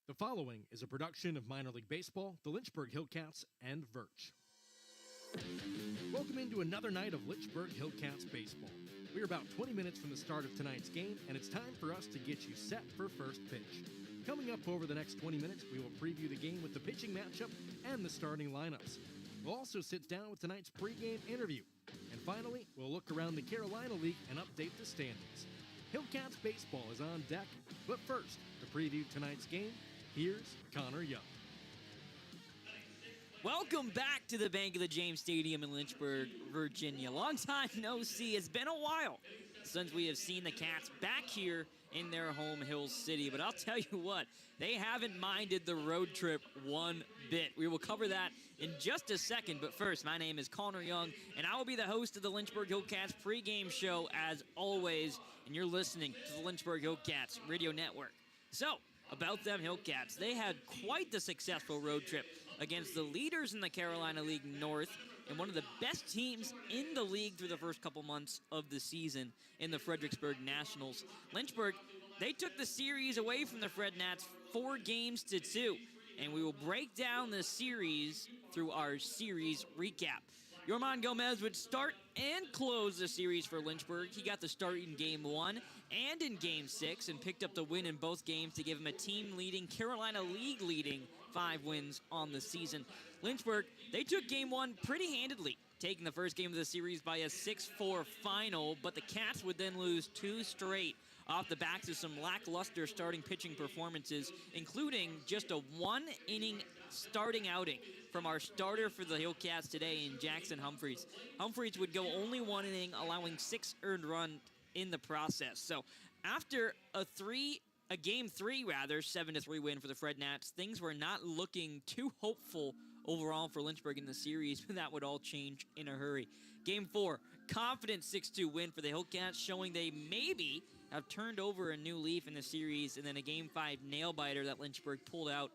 The following is a production of Minor League Baseball, the Lynchburg Hillcats, and Virch. Welcome into another night of Lynchburg Hillcats baseball. We are about 20 minutes from the start of tonight's game, and it's time for us to get you set for first pitch. Coming up over the next 20 minutes, we will preview the game with the pitching matchup and the starting lineups. We'll also sit down with tonight's pregame interview. And finally, we'll look around the Carolina League and update the standings. Hillcats baseball is on deck, but first, to preview tonight's game, here's Connor Young. Welcome back to the Bank of the James Stadium in Lynchburg, Virginia. Long time no see. It's been a while since we have seen the Cats back here in their home Hill City. But I'll tell you what, they haven't minded the road trip one bit. We will cover that in just a second. But first, my name is Connor Young, and I will be the host of the Lynchburg Hillcats pregame show as always. And you're listening to the Lynchburg Hillcats Radio Network. So, about them Hillcats, they had quite the successful road trip against the leaders in the Carolina League North and one of the best teams in the league through the first couple months of the season in the Fredericksburg Nationals. Lynchburg, they took the series away from the Fred Nats 4-2, and we will break down the series through our series recap. Yorman Gomez would start and close the series for Lynchburg. He got the start in Game 1 and in Game 6 and picked up the win in both games to give him a team-leading, Carolina League-leading 5 wins on the season. Lynchburg, they took Game 1 pretty handedly, taking the first game of the series by a 6-4 final, but the Cats would then lose 2 straight off the backs of some lackluster starting pitching performances, including just a 1-inning starting outing from our starter for the Hillcats today in Jackson Humphreys. Humphreys would go only 1 inning, allowing 6 earned runs in the process. So after a Game 3, 7-3 win for the Fred Nats, things were not looking too hopeful overall for Lynchburg in the series, but that would all change in a hurry. Game 4, confident 6-2 win for the Hillcats, showing they maybe have turned over a new leaf in the series, and then a Game 5 nail-biter that Lynchburg pulled out.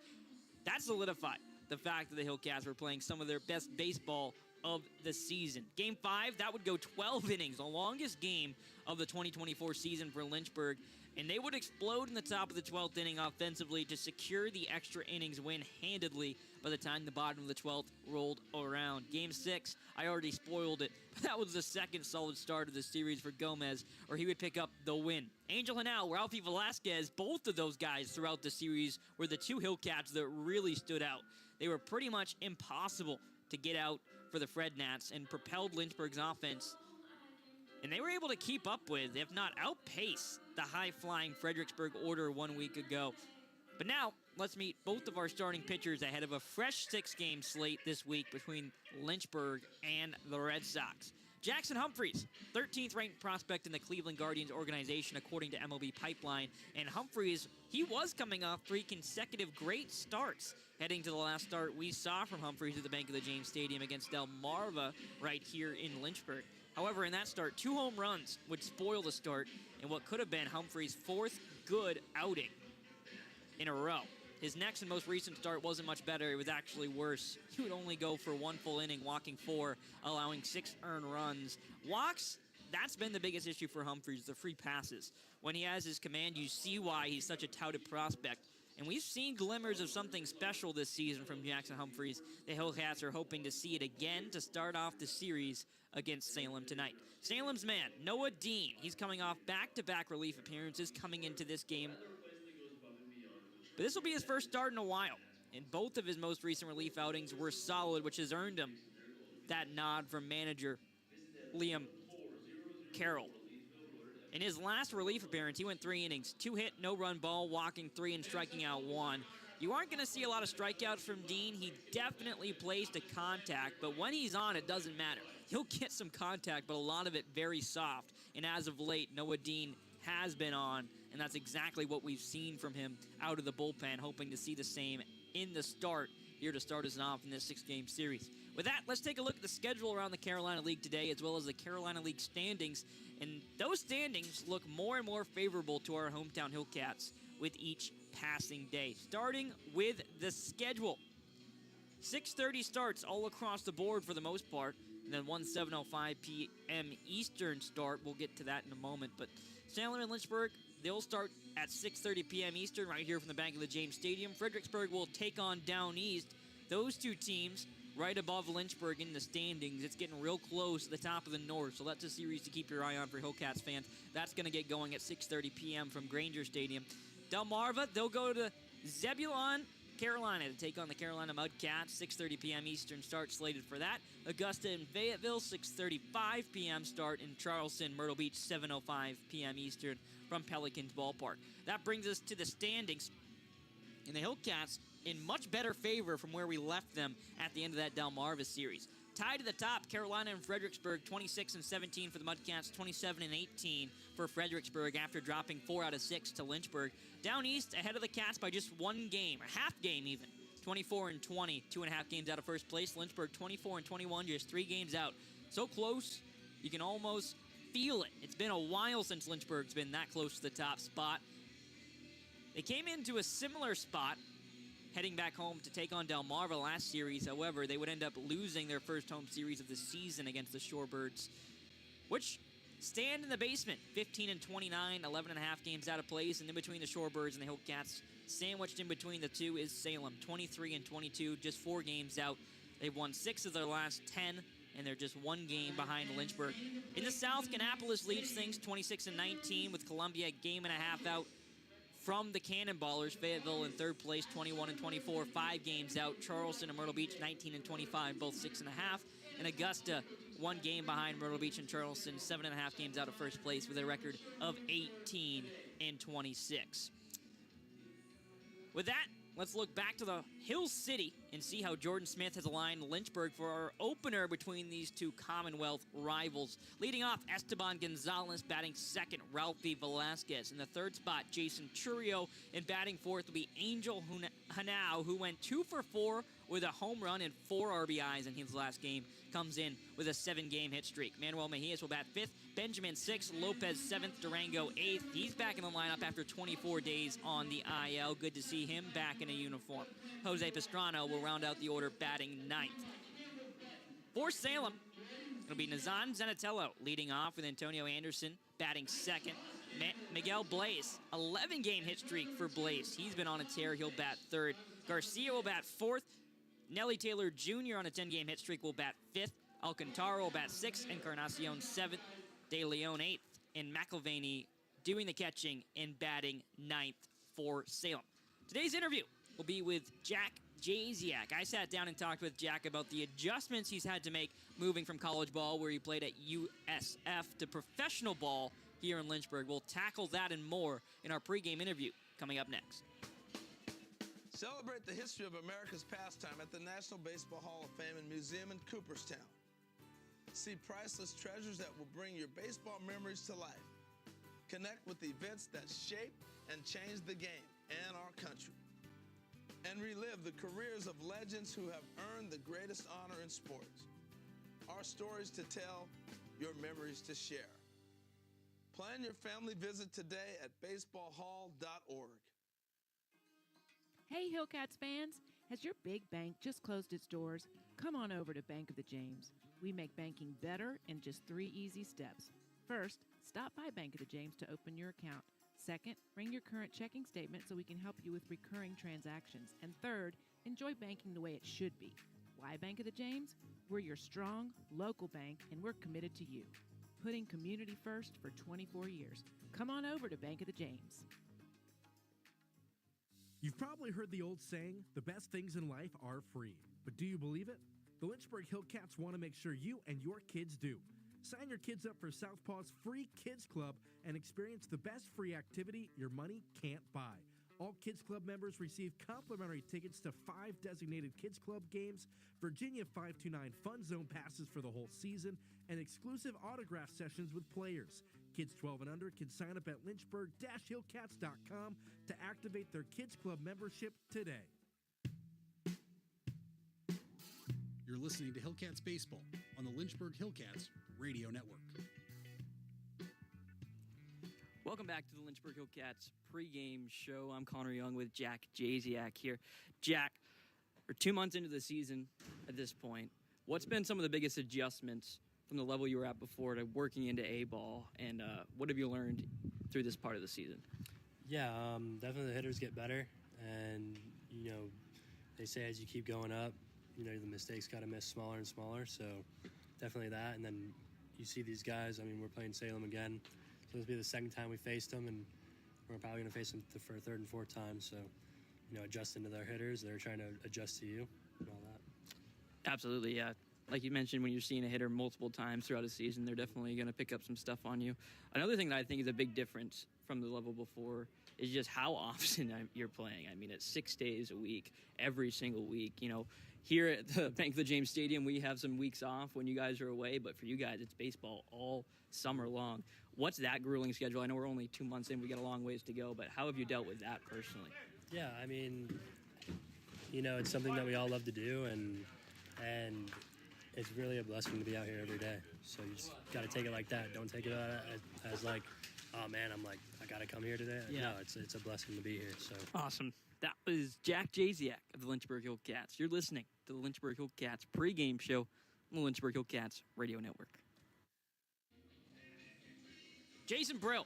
That solidified the fact that the Hillcats were playing some of their best baseball of the season. Game 5, that would go 12 innings, the longest game of the 2024 season for Lynchburg, and they would explode in the top of the 12th inning offensively to secure the extra innings win handedly by the time the bottom of the 12th rolled around. Game 6, I already spoiled it, but that was the second solid start of the series for Gomez, where he would pick up the win. Angel Hanal, Ralphie Velasquez, both of those guys throughout the series were the 2 Hillcats that really stood out. They were pretty much impossible to get out for the Fred Nats and propelled Lynchburg's offense. And they were able to keep up with, if not outpace, the high-flying Fredericksburg order 1 week ago. But now, let's meet both of our starting pitchers ahead of a fresh 6-game slate this week between Lynchburg and the Red Sox. Jackson Humphreys, 13th ranked prospect in the Cleveland Guardians organization according to MLB Pipeline. And Humphreys, he was coming off 3 consecutive great starts. Heading to the last start we saw from Humphreys at the Bank of the James Stadium against Delmarva right here in Lynchburg. However, in that start, 2 home runs would spoil the start in what could have been Humphreys' 4th good outing in a row. His next and most recent start wasn't much better. It was actually worse. He would only go for 1 full inning, walking 4, allowing 6 earned runs. Walks, that's been the biggest issue for Humphreys, the free passes. When he has his command, you see why he's such a touted prospect. And we've seen glimmers of something special this season from Jackson Humphreys. The Hillcats are hoping to see it again to start off the series against Salem tonight. Salem's man, Noah Dean, he's coming off back-to-back relief appearances coming into this game. But this will be his first start in a while, and both of his most recent relief outings were solid, which has earned him that nod from manager Liam Carroll. In his last relief appearance, he went 3 innings, 2 hit, no run ball, walking 3 and striking out 1. You aren't going to see a lot of strikeouts from Dean. He definitely plays to contact, but when he's on, it doesn't matter. He'll get some contact, but a lot of it very soft. And as of late, Noah Dean has been on, and that's exactly what we've seen from him out of the bullpen, hoping to see the same in the start here to start us off in this 6-game series. With that, let's take a look at the schedule around the Carolina League today, as well as the Carolina League standings. And those standings look more and more favorable to our hometown Hillcats with each passing day. Starting with the schedule. 6:30 starts all across the board for the most part, and then one 7:05 p.m. Eastern start. We'll get to that in a moment. But Salem and Lynchburg, they'll start at 6:30 p.m. Eastern, right here from the Bank of the James Stadium. Fredericksburg will take on Down East. Those two teams right above Lynchburg in the standings. It's getting real close at the top of the North, so that's a series to keep your eye on for Hillcats fans. That's going to get going at 6:30 p.m. from Granger Stadium. Delmarva, they'll go to Zebulon, Carolina to take on the Carolina Mudcats. 6:30 p.m. Eastern start slated for that. Augusta and Fayetteville, 6:35 p.m. start in Charleston. Myrtle Beach, 7:05 p.m. Eastern from Pelicans Ballpark. That brings us to the standings. And the Hillcats in much better favor from where we left them at the end of that Delmarva series. Tied to the top, Carolina and Fredericksburg, 26-17 for the Mudcats, 27-18 for Fredericksburg after dropping 4 out of 6 to Lynchburg. Down East, ahead of the Cats by just one game, or half game even, 24-20, 2.5 games out of first place. Lynchburg, 24-21, just 3 games out. So close, you can almost feel it. It's been a while since Lynchburg's been that close to the top spot. They came into a similar spot heading back home to take on Delmarva last series. However, they would end up losing their first home series of the season against the Shorebirds, which stand in the basement, 15-29, 11.5 games out of place. And in between the Shorebirds and the Hillcats, sandwiched in between the two is Salem, 23-22, just 4 games out. They've won 6 of their last 10, and they're just 1 game behind Lynchburg. In the South, Kannapolis leads things 26-19 with Columbia a game and a half out from the Cannonballers. Fayetteville in third place, 21-24, 5 games out. Charleston and Myrtle Beach, 19-25, both 6.5. And Augusta, 1 game behind Myrtle Beach and Charleston, 7.5 games out of first place with a record of 18-26. With that, let's look back to the Hill City and see how Jordan Smith has aligned Lynchburg for our opener between these two Commonwealth rivals. Leading off, Esteban Gonzalez batting second, Ralphie Velasquez. In the third spot, Jason Churio. And batting fourth will be Angel Hanau, who went 2 for 4 with a home run and 4 RBIs in his last game. Comes in with a 7-game hit streak. Manuel Mejias will bat 5th, Benjamin 6th, Lopez 7th, Durango 8th. He's back in the lineup after 24 days on the IL. Good to see him back in a uniform. Jose Pastrana will round out the order batting 9th. For Salem, it'll be Nazan Zanatello leading off with Antonio Anderson batting 2nd. Miguel Blaze, 11-game hit streak for Blaze. He's been on a tear. He'll bat 3rd. Garcia will bat 4th. Nelly Taylor Jr. on a 10-game hit streak will bat 5th. Alcantara will bat 6th. Encarnacion 7th. De Leon 8th. And McElvaney doing the catching and batting 9th for Salem. Today's interview will be with Jack Jasiak. I sat down and talked with Jack about the adjustments he's had to make moving from college ball, where he played at USF, to professional ball here in Lynchburg. We'll tackle that and more in our pregame interview coming up next. Celebrate the history of America's pastime at the National Baseball Hall of Fame and Museum in Cooperstown. See priceless treasures that will bring your baseball memories to life. Connect with events that shape and change the game and our country. And relive the careers of legends who have earned the greatest honor in sports. Our stories to tell, your memories to share. Plan your family visit today at baseballhall.org. Hey Hillcats fans, has your big bank just closed its doors? Come on over to Bank of the James. We make banking better in just 3 easy steps. First, stop by Bank of the James to open your account. Second, bring your current checking statement so we can help you with recurring transactions. And third, enjoy banking the way it should be. Why Bank of the James? We're your strong, local bank, and we're committed to you. Putting community first for 24 years. Come on over to Bank of the James. You've probably heard the old saying, the best things in life are free. But do you believe it? The Lynchburg Hillcats want to make sure you and your kids do. Sign your kids up for Southpaw's free Kids Club and experience the best free activity your money can't buy. All Kids Club members receive complimentary tickets to 5 designated Kids Club games, Virginia 529 Fun Zone passes for the whole season, and exclusive autograph sessions with players. Kids 12 and under can sign up at lynchburg-hillcats.com to activate their Kids Club membership today. You're listening to Hillcats Baseball on the Lynchburg Hillcats Radio Network. Welcome back to the Lynchburg Hillcats pregame show. I'm Connor Young with Jack Jasiak here. Jack, we're 2 months into the season at this point. What's been some of the biggest adjustments from the level you were at before to working into A-ball, and what have you learned through this part of the season? Yeah, definitely the hitters get better, and they say as you keep going up, the mistakes got to miss smaller and smaller. So definitely that, and then you see these guys. I mean, we're playing Salem again, so this will be the second time we faced them, and we're probably going to face them for a third and fourth time. So adjusting to their hitters, they're trying to adjust to you and all that. Absolutely, yeah. Like you mentioned, when you're seeing a hitter multiple times throughout a season, they're definitely going to pick up some stuff on you. Another thing that I think is a big difference from the level before is just how often you're playing. I mean, it's 6 days a week, every single week. Here at the Bank of the James Stadium, we have some weeks off when you guys are away, but for you guys, it's baseball all summer long. What's that grueling schedule? I know we're only 2 months in. We got a long ways to go, but how have you dealt with that personally? Yeah, I mean, it's something that we all love to do, and it's really a blessing to be out here every day. So you just got to take it like that. Don't take it as like, oh man, I got to come here today. Yeah. No, it's a blessing to be here. So awesome. That was Jack Jasiak of the Lynchburg Hillcats. You're listening to the Lynchburg Hillcats pregame show on the Lynchburg Hillcats radio network. Jason Brill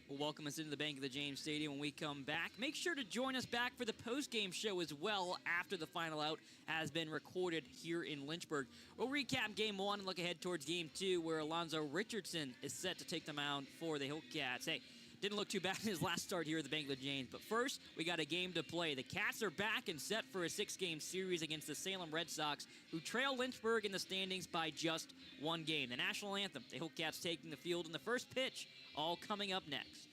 will welcome us into the Bank of the James Stadium when we come back. Make sure to join us back for the postgame show as well after the final out has been recorded here in Lynchburg. We'll recap Game 1 and look ahead towards Game 2 where Alonzo Richardson is set to take the mound for the Hillcats. Hey, didn't look too bad in his last start here at the Bank of the James. But first, we got a game to play. The Cats are back and set for a 6-game series against the Salem Redsox, who trail Lynchburg in the standings by just 1 game. The national anthem, the Hillcats taking the field in the first pitch, all coming up next.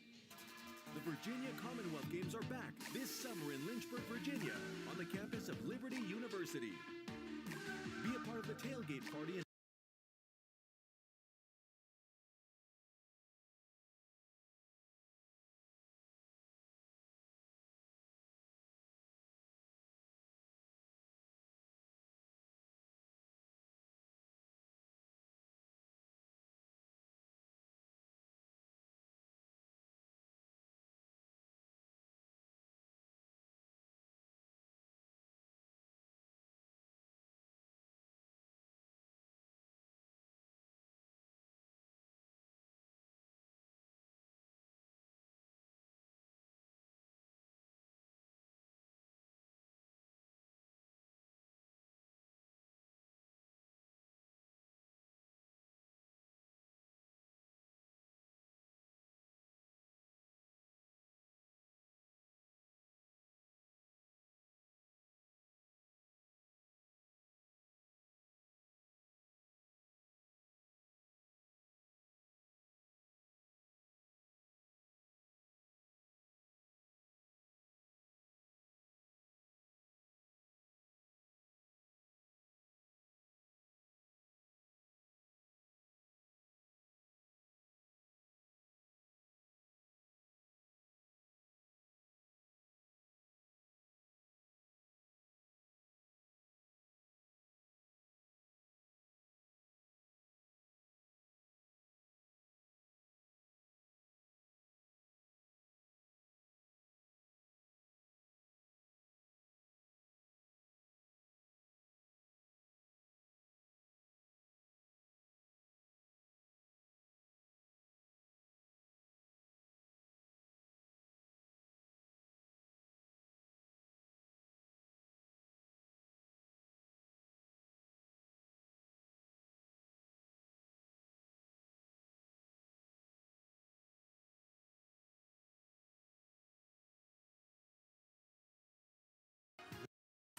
The Virginia Commonwealth Games are back this summer in Lynchburg, Virginia, on the campus of Liberty University. Be a part of the tailgate party and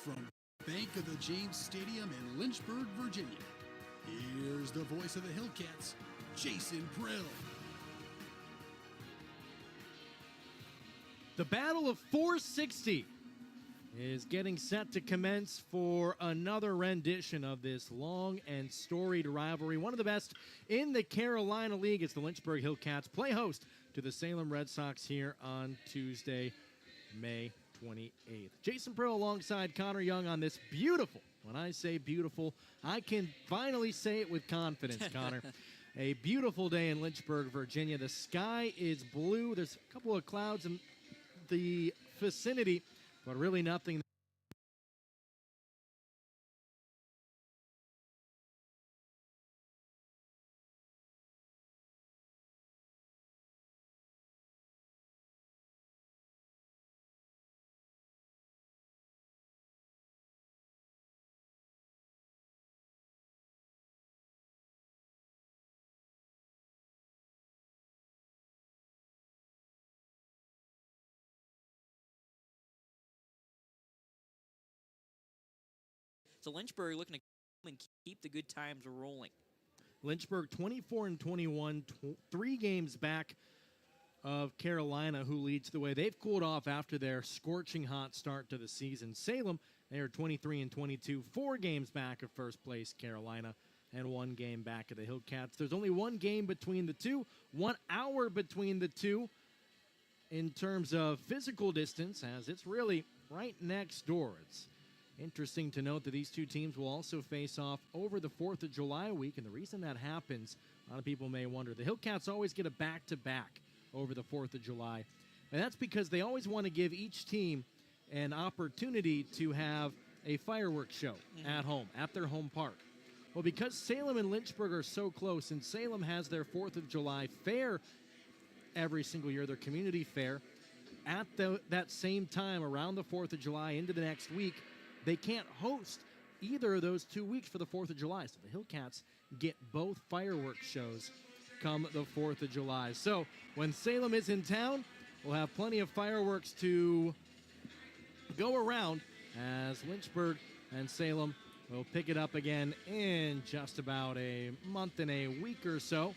from Bank of the James Stadium in Lynchburg, Virginia, here's the voice of the Hillcats, Jason Brill. The Battle of 460 is getting set to commence for another rendition of this long and storied rivalry. One of the best in the Carolina League as the Lynchburg Hillcats play host to the Salem Redsox here on Tuesday, May 28th. Jason Brill alongside Connor Young on this beautiful, when I say beautiful, I can finally say it with confidence, Connor. A beautiful day in Lynchburg, Virginia. The sky is blue. There's a couple of clouds in the vicinity, but really nothing So Lynchburg looking to come and keep the good times rolling. Lynchburg 24-21, 3 games back of Carolina, who leads the way. They've cooled off after their scorching hot start to the season. Salem, they are 23-22, 4 games back of first place Carolina, and 1 game back of the Hillcats. There's only 1 game between the two, 1 hour between the two in terms of physical distance, as it's really right next door. It's interesting to note that these two teams will also face off over the 4th of July week, and the reason that happens, a lot of people may wonder, the Hillcats always get a back-to-back over the 4th of July, and that's because they always want to give each team an opportunity to have a fireworks show at home, at their home park. Well, because Salem and Lynchburg are so close, and Salem has their 4th of July fair every single year, their community fair, at that same time, around the 4th of July into the next week, they can't host either of those 2 weeks for the 4th of July. So the Hillcats get both fireworks shows come the 4th of July. So when Salem is in town, we'll have plenty of fireworks to go around, as Lynchburg and Salem will pick it up again in just about a month and a week or so.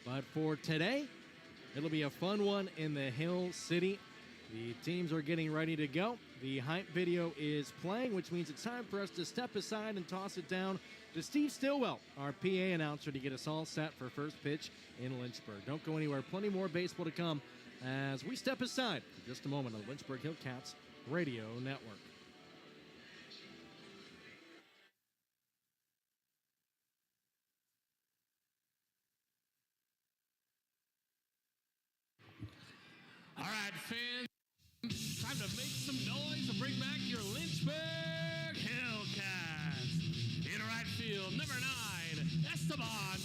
But for today, it'll be a fun one in the Hill City. The teams are getting ready to go. The hype video is playing, which means it's time for us to step aside and toss it down to Steve Stillwell, our PA announcer, to get us all set for first pitch in Lynchburg. Don't go anywhere. Plenty more baseball to come as we step aside for just a moment on the Lynchburg Hillcats Radio Network. All right, fans, time to make some noise and bring back your Lynchburg Hillcats. In right field, number 9, Esteban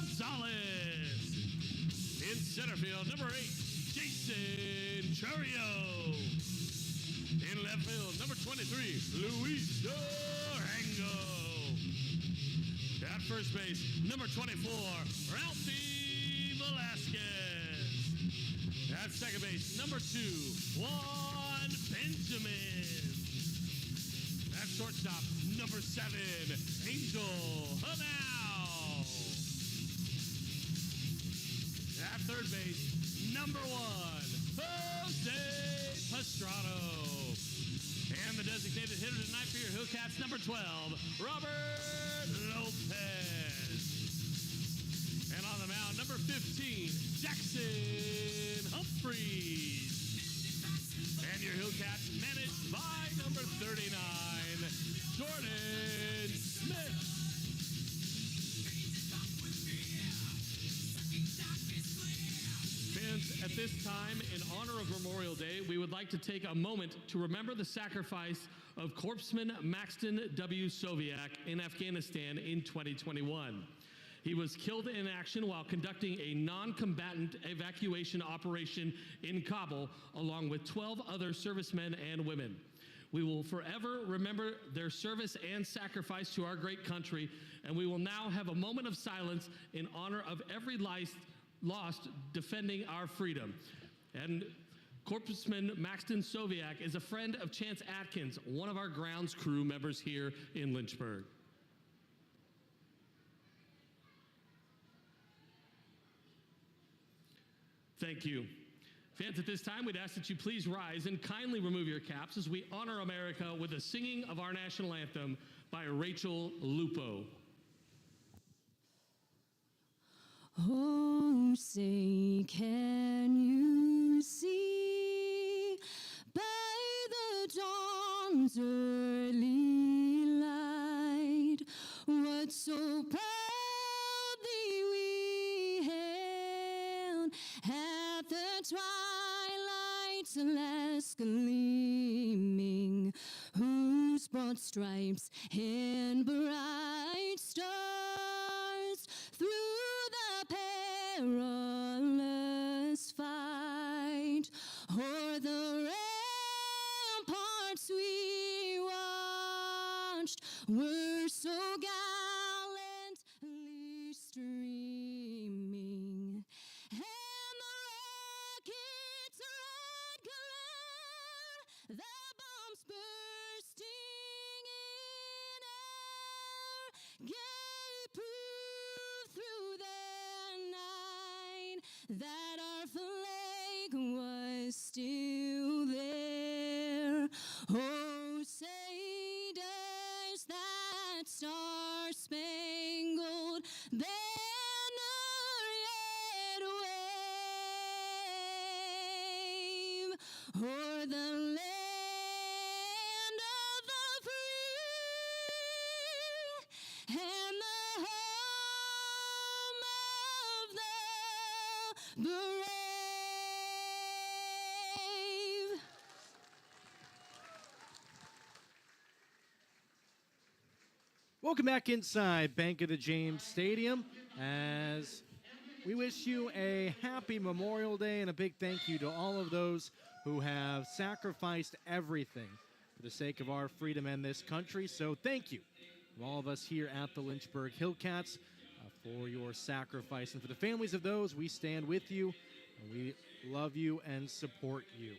Gonzalez. In center field, number 8, Jason Churio. In left field, number 23, Luis Durango. At first base, number 24, Ralphie Velasquez. At second base, number 2, Juan Benjamin. At shortstop, number 7, Angel Hanau. At third base, number 1, Jose Pastrano. And the designated hitter tonight for your Hillcats, number 12, Robert Lopez. And on the mound, number 15, Jackson Humphreys. And your Hillcats managed by number 39, Jordan Smith. Fans, at this time, in honor of Memorial Day, we would like to take a moment to remember the sacrifice of Corpsman Maxton W. Soviak in Afghanistan in 2021. He was killed in action while conducting a non-combatant evacuation operation in Kabul, along with 12 other servicemen and women. We will forever remember their service and sacrifice to our great country, and we will now have a moment of silence in honor of every life lost defending our freedom. And Corpsman Maxton Soviak is a friend of Chance Atkins, one of our grounds crew members here in Lynchburg. Thank you. Fans, at this time, we'd ask that you please rise and kindly remove your caps as we honor America with the singing of our national anthem by Rachel Lupo. Oh, say, can you see by the dawn's early light what so proudly we hailed at the twilight's last gleaming, whose broad stripes and bright stars through the perilous fight o'er the ramparts we watched were so gallantly streaming, and the rocket's red glare, the bombs bursting in gave proof through the night that our flag was still there. Oh, say does that star-spangled banner yet wave o'er the land of the free and the home of the brave. Welcome back inside Bank of the James Stadium as we wish you a happy Memorial Day and a big thank you to all of those who have sacrificed everything for the sake of our freedom and this country. So thank you from all of us here at the Lynchburg Hillcats for your sacrifice. And for the families of those, we stand with you, and we love you and support you.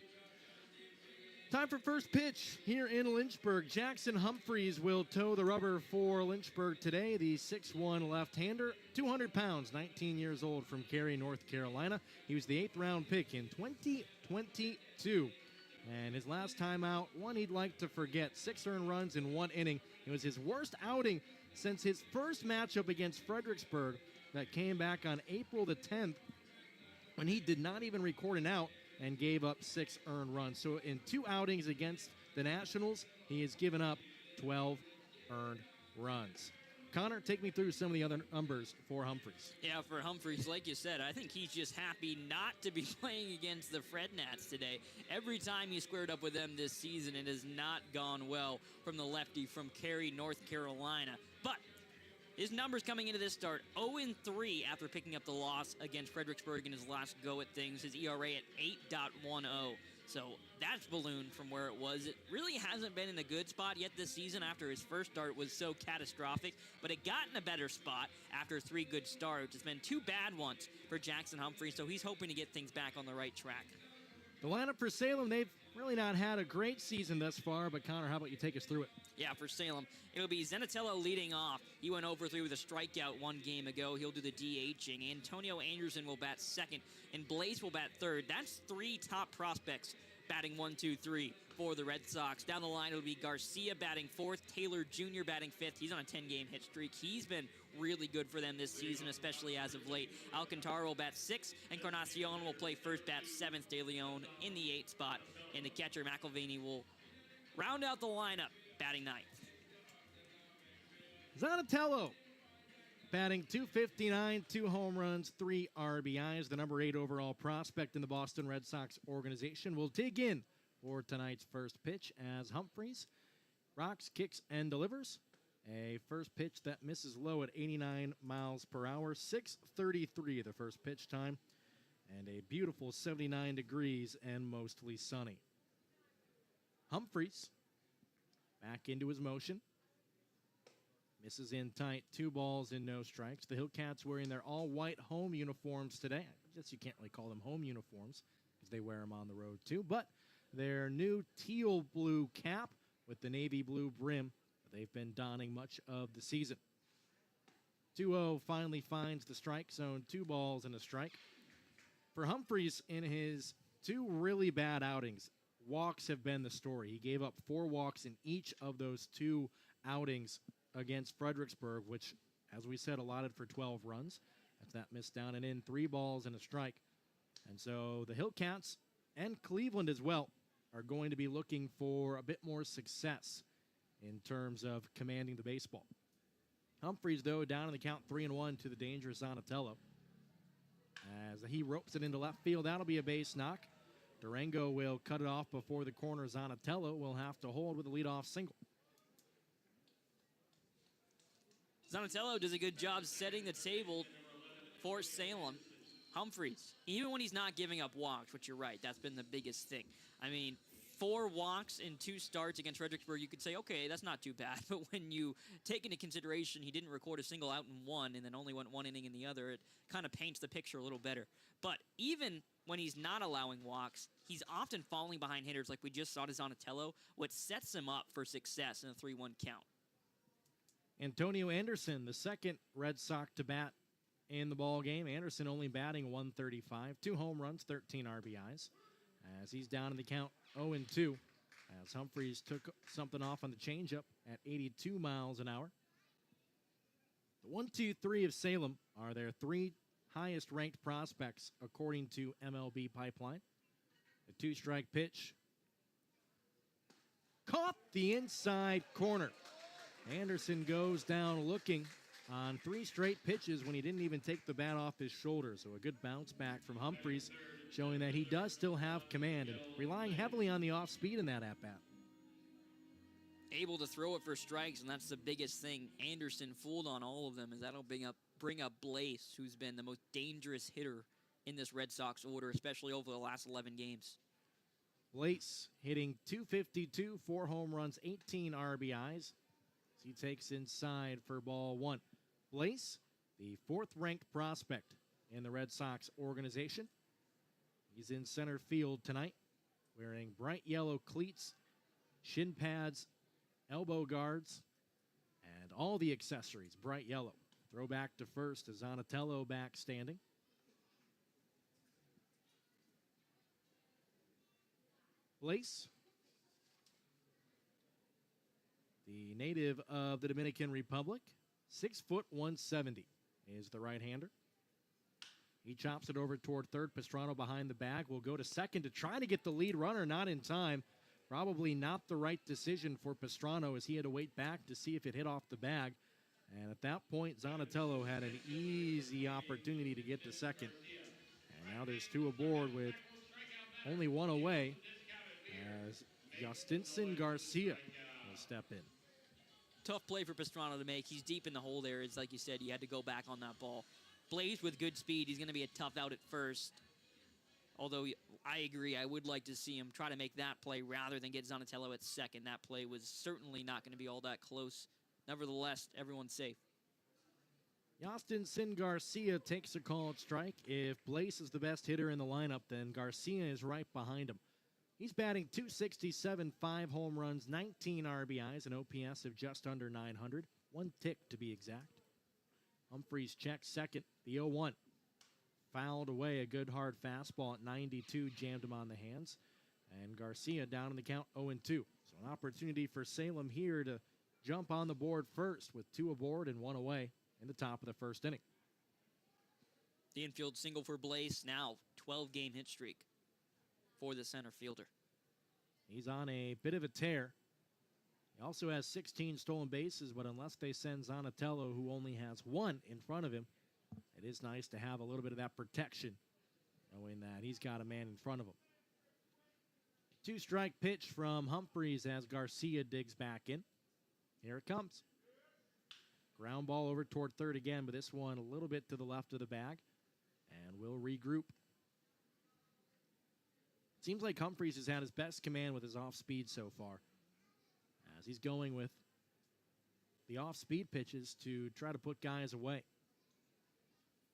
Time for first pitch here in Lynchburg. Jackson Humphreys will toe the rubber for Lynchburg today. The 6'1 left-hander, 200 pounds, 19 years old from Cary, North Carolina. He was the 8th round pick in 2022. And his last time out, one he'd like to forget. 6 earned runs in 1 inning. It was his worst outing since his first matchup against Fredericksburg that came back on April the 10th when he did not even record an out and gave up 6 earned runs. So in 2 outings against the Nationals, he has given up 12 earned runs. Connor, take me through some of the other numbers for Humphreys. Yeah, for Humphreys, like you said, I think he's just happy not to be playing against the Fred Nats today. Every time he squared up with them this season, it has not gone well from the lefty from Cary, North Carolina. But his numbers coming into this start, 0-3 after picking up the loss against Fredericksburg in his last go at things. His ERA at 8.10. So that's ballooned from where it was. It really hasn't been in a good spot yet this season after his first start was so catastrophic, but it got in a better spot after 3 good starts. It's been 2 bad ones for Jackson Humphreys, so he's hoping to get things back on the right track. The lineup for Salem, they've really not had a great season thus far, but Connor, how about you take us through it? Yeah, for Salem, it'll be Zenatello leading off. He went over 3 with a strikeout 1 game ago. He'll do the DHing. Antonio Anderson will bat second, and Blaze will bat third. That's 3 top prospects batting 1, 2, 3 for the Red Sox. Down the line, it'll be Garcia batting 4th, Taylor Jr. batting 5th. He's on a 10-game hit streak. He's been really good for them this season, especially as of late. Alcantara will bat 6th, and Encarnacion will play first, bat 7th. De Leon in the 8th spot, and the catcher McElvaney will round out the lineup, batting 9th. Zonatello batting .259, 2 home runs, 3 RBIs. The number 8 overall prospect in the Boston Red Sox organization will dig in for tonight's first pitch as Humphreys rocks, kicks, and delivers. A first pitch that misses low at 89 miles per hour, 6:33 the first pitch time, and a beautiful 79 degrees and mostly sunny. Humphreys back into his motion. Misses in tight, 2 balls and no strikes. The Hillcats wearing their all-white home uniforms today. I guess you can't really call them home uniforms because they wear them on the road too, but their new teal blue cap with the navy blue brim that they've been donning much of the season. 2-0 finally finds the strike zone, 2 balls and a strike. For Humphreys in his 2 really bad outings, walks have been the story. He gave up 4 walks in each of those 2 outings against Fredericksburg, which, as we said, allotted for 12 runs. That's that missed down and in, 3 balls and a strike. And so the Hillcats and Cleveland as well are going to be looking for a bit more success in terms of commanding the baseball. Humphreys, though, down in the count 3-1 to the dangerous Zonatello. As he ropes it into left field, that'll be a base knock. Durango will cut it off before the corner. Zonatello will have to hold with a leadoff single. Zonatello does a good job setting the table for Salem. Humphreys, even when he's not giving up walks, which you're right, that's been the biggest thing. I mean, 4 walks in 2 starts against Fredericksburg, you could say, okay, that's not too bad. But when you take into consideration he didn't record a single out in 1 and then only went 1 inning in the other, it kind of paints the picture a little better. But even when he's not allowing walks, he's often falling behind hitters like we just saw to Zonatello, which sets him up for success in a 3-1 count. Antonio Anderson, the second Red Sox to bat in the ball game. Anderson only batting 135, 2 home runs, 13 RBIs. As he's down in the count 0-2, as Humphreys took something off on the changeup at 82 miles an hour. The 1, 2, 3 of Salem are their 3 highest ranked prospects according to MLB Pipeline. The 2-strike pitch caught the inside corner. Anderson goes down looking on 3 straight pitches when he didn't even take the bat off his shoulder. So a good bounce back from Humphreys, showing that he does still have command and relying heavily on the off speed in that at-bat. Able to throw it for strikes, and that's the biggest thing. Anderson fooled on all of them, as that'll bring up Blaze, who's been the most dangerous hitter in this Red Sox order, especially over the last 11 games. Blaze hitting .252, 4 home runs, 18 RBIs. He takes inside for ball 1. Blaze, the 4th-ranked prospect in the Red Sox organization. He's in center field tonight, wearing bright yellow cleats, shin pads, elbow guards, and all the accessories, bright yellow. Throw back to first as Donatello back standing. Blaze, the native of the Dominican Republic, 6 foot 170 is the right-hander. He chops it over toward third. Pastrano behind the bag will go to second to try to get the lead runner, not in time. Probably not the right decision for Pastrano, as he had to wait back to see if it hit off the bag. And at that point, Donatello had an easy opportunity to get to second. And now there's 2 aboard with only 1 away, as Justinson Garcia will step in. Tough play for Pastrano to make. He's deep in the hole there. It's like you said, you had to go back on that ball. Blaze with good speed. He's going to be a tough out at first. Although I agree, I would like to see him try to make that play rather than get Donatello at second. That play was certainly not going to be all that close. Nevertheless, everyone's safe. Justinson Garcia takes a called strike. If Blaze is the best hitter in the lineup, then Garcia is right behind him. He's batting .267, 5 home runs, 19 RBIs, an OPS of just under 900. 1 tick to be exact. Humphreys checks second, the 0-1. Fouled away a good hard fastball at 92, jammed him on the hands. And Garcia down in the count 0-2. So an opportunity for Salem here to jump on the board first with 2 aboard and 1 away in the top of the first inning. The infield single for Blaze, now 12-game hit streak for the center fielder. He's on a bit of a tear. He also has 16 stolen bases, but unless they send Donatello, who only has 1 in front of him, it is nice to have a little bit of that protection, knowing that he's got a man in front of him. 2-strike pitch from Humphreys as Garcia digs back in. Here it comes. Ground ball over toward third again, but this one a little bit to the left of the bag, and we'll regroup. Seems like Humphreys has had his best command with his off-speed so far, as he's going with the off-speed pitches to try to put guys away.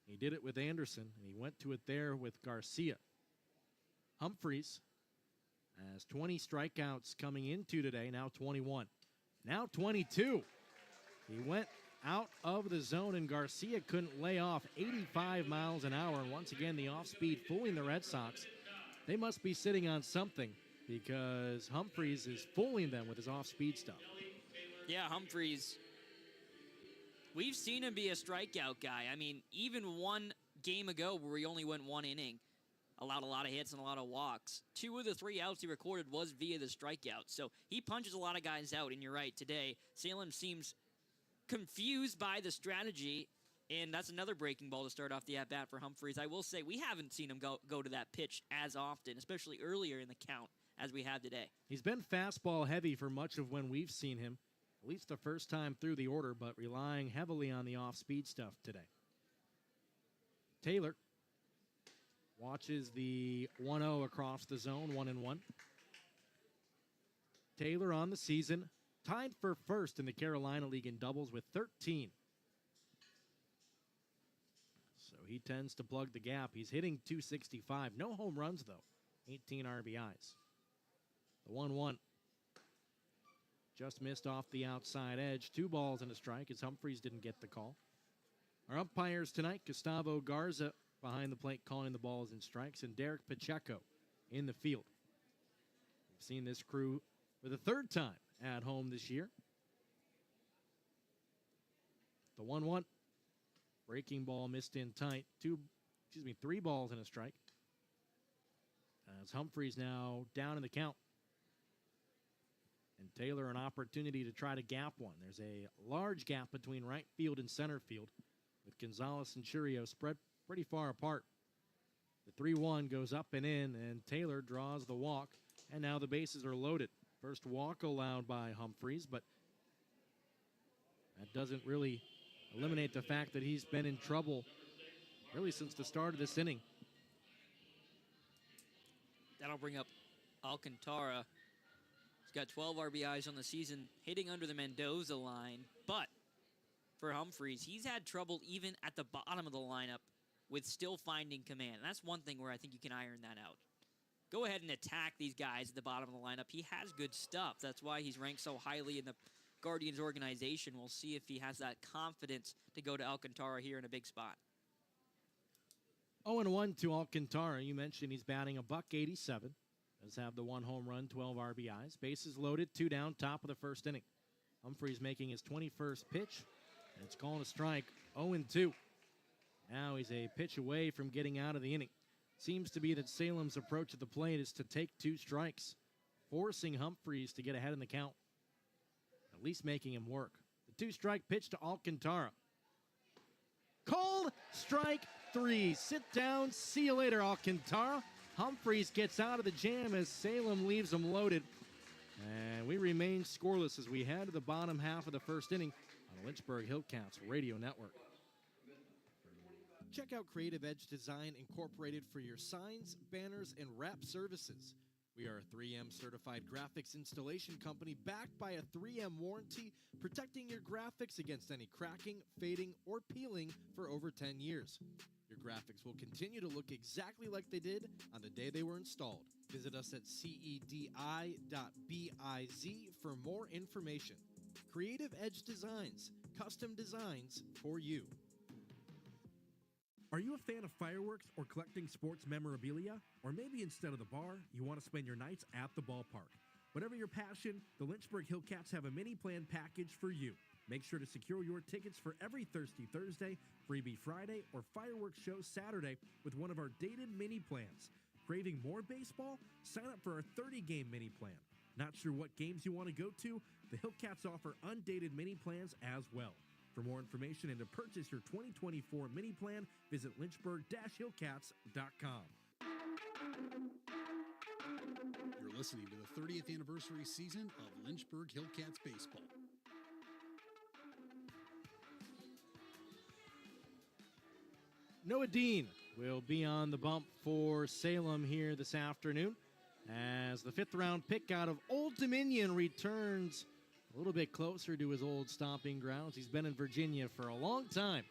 He did it with Anderson, and he went to it there with Garcia. Humphreys has 20 strikeouts coming into today, now 21. Now 22. He went out of the zone, and Garcia couldn't lay off 85 miles an hour. And once again, the off-speed fooling the Red Sox. They must be sitting on something, because Humphreys is fooling them with his off-speed stuff. Yeah, Humphreys, we've seen him be a strikeout guy. I mean, even 1 game ago where he only went 1 inning, allowed a lot of hits and a lot of walks. 2 of the 3 outs he recorded was via the strikeout. So he punches a lot of guys out, and you're right, today, Salem seems confused by the strategy, and that's another breaking ball to start off the at-bat for Humphreys. I will say, we haven't seen him go to that pitch as often, especially earlier in the count, as we have today. He's been fastball heavy for much of when we've seen him, at least the first time through the order, but relying heavily on the off-speed stuff today. Taylor watches the 1-0 across the zone, 1-1. Taylor on the season, tied for first in the Carolina League in doubles with 13. So he tends to plug the gap. He's hitting .265. No home runs, though. 18 RBIs. The 1-1. just missed off the outside edge. 2 balls and a strike as Humphreys didn't get the call. Our umpires tonight, Gustavo Garza behind the plate calling the balls and strikes, and Derek Pacheco in the field. We've seen this crew for the 3rd time at home this year. The 1-1. Breaking ball missed in tight. 3 balls and a strike. As Humphreys now down in the count. And Taylor an opportunity to try to gap one. There's a large gap between right field and center field, with Gonzalez and Churio spread pretty far apart. The 3-1 goes up and in, and Taylor draws the walk, and now the bases are loaded. First walk allowed by Humphreys, but that doesn't really eliminate the fact that he's been in trouble really since the start of this inning. That'll bring up Alcantara. He's got 12 RBIs on the season, hitting under the Mendoza line. But for Humphreys, he's had trouble even at the bottom of the lineup with still finding command. And that's one thing where I think you can iron that out. Go ahead and attack these guys at the bottom of the lineup. He has good stuff. That's why he's ranked so highly in the Guardians organization. We'll see if he has that confidence to go to Alcantara here in a big spot. 0-1 to Alcantara. You mentioned he's batting $187. Does have the 1 home run, 12 RBIs. Bases loaded, 2 down, top of the 1st inning. Humphreys making his 21st pitch, and it's called a strike, 0-2. Now he's a pitch away from getting out of the inning. Seems to be that Salem's approach at the plate is to take 2 strikes, forcing Humphreys to get ahead in the count, at least making him work. The 2-strike pitch to Alcantara. Called strike 3. Sit down, see you later, Alcantara. Humphreys gets out of the jam as Salem leaves him loaded. And we remain scoreless as we head to the bottom half of the 1st inning on the Lynchburg Hillcats Radio Network. Check out Creative Edge Design Incorporated for your signs, banners, and wrap services. We are a 3M certified graphics installation company backed by a 3M warranty, protecting your graphics against any cracking, fading, or peeling for over 10 years. Your graphics will continue to look exactly like they did on the day they were installed. Visit us at cedi.biz for more information. Creative Edge Designs, custom designs for you. Are you a fan of fireworks or collecting sports memorabilia? Or maybe instead of the bar, you want to spend your nights at the ballpark? Whatever your passion, the Lynchburg Hillcats have a mini plan package for you. Make sure to secure your tickets for every Thirsty Thursday, Freebie Friday, or fireworks show Saturday with one of our dated mini plans. Craving more baseball? Sign up for our 30-game mini plan. Not sure what games you want to go to? The Hillcats offer undated mini plans as well. For more information and to purchase your 2024 mini plan, visit lynchburg-hillcats.com. You're listening to the 30th anniversary season of Lynchburg Hillcats baseball. Noah Dean will be on the bump for Salem here this afternoon as the 5th round pick out of Old Dominion returns a little bit closer to his old stomping grounds. He's been in Virginia for a long time.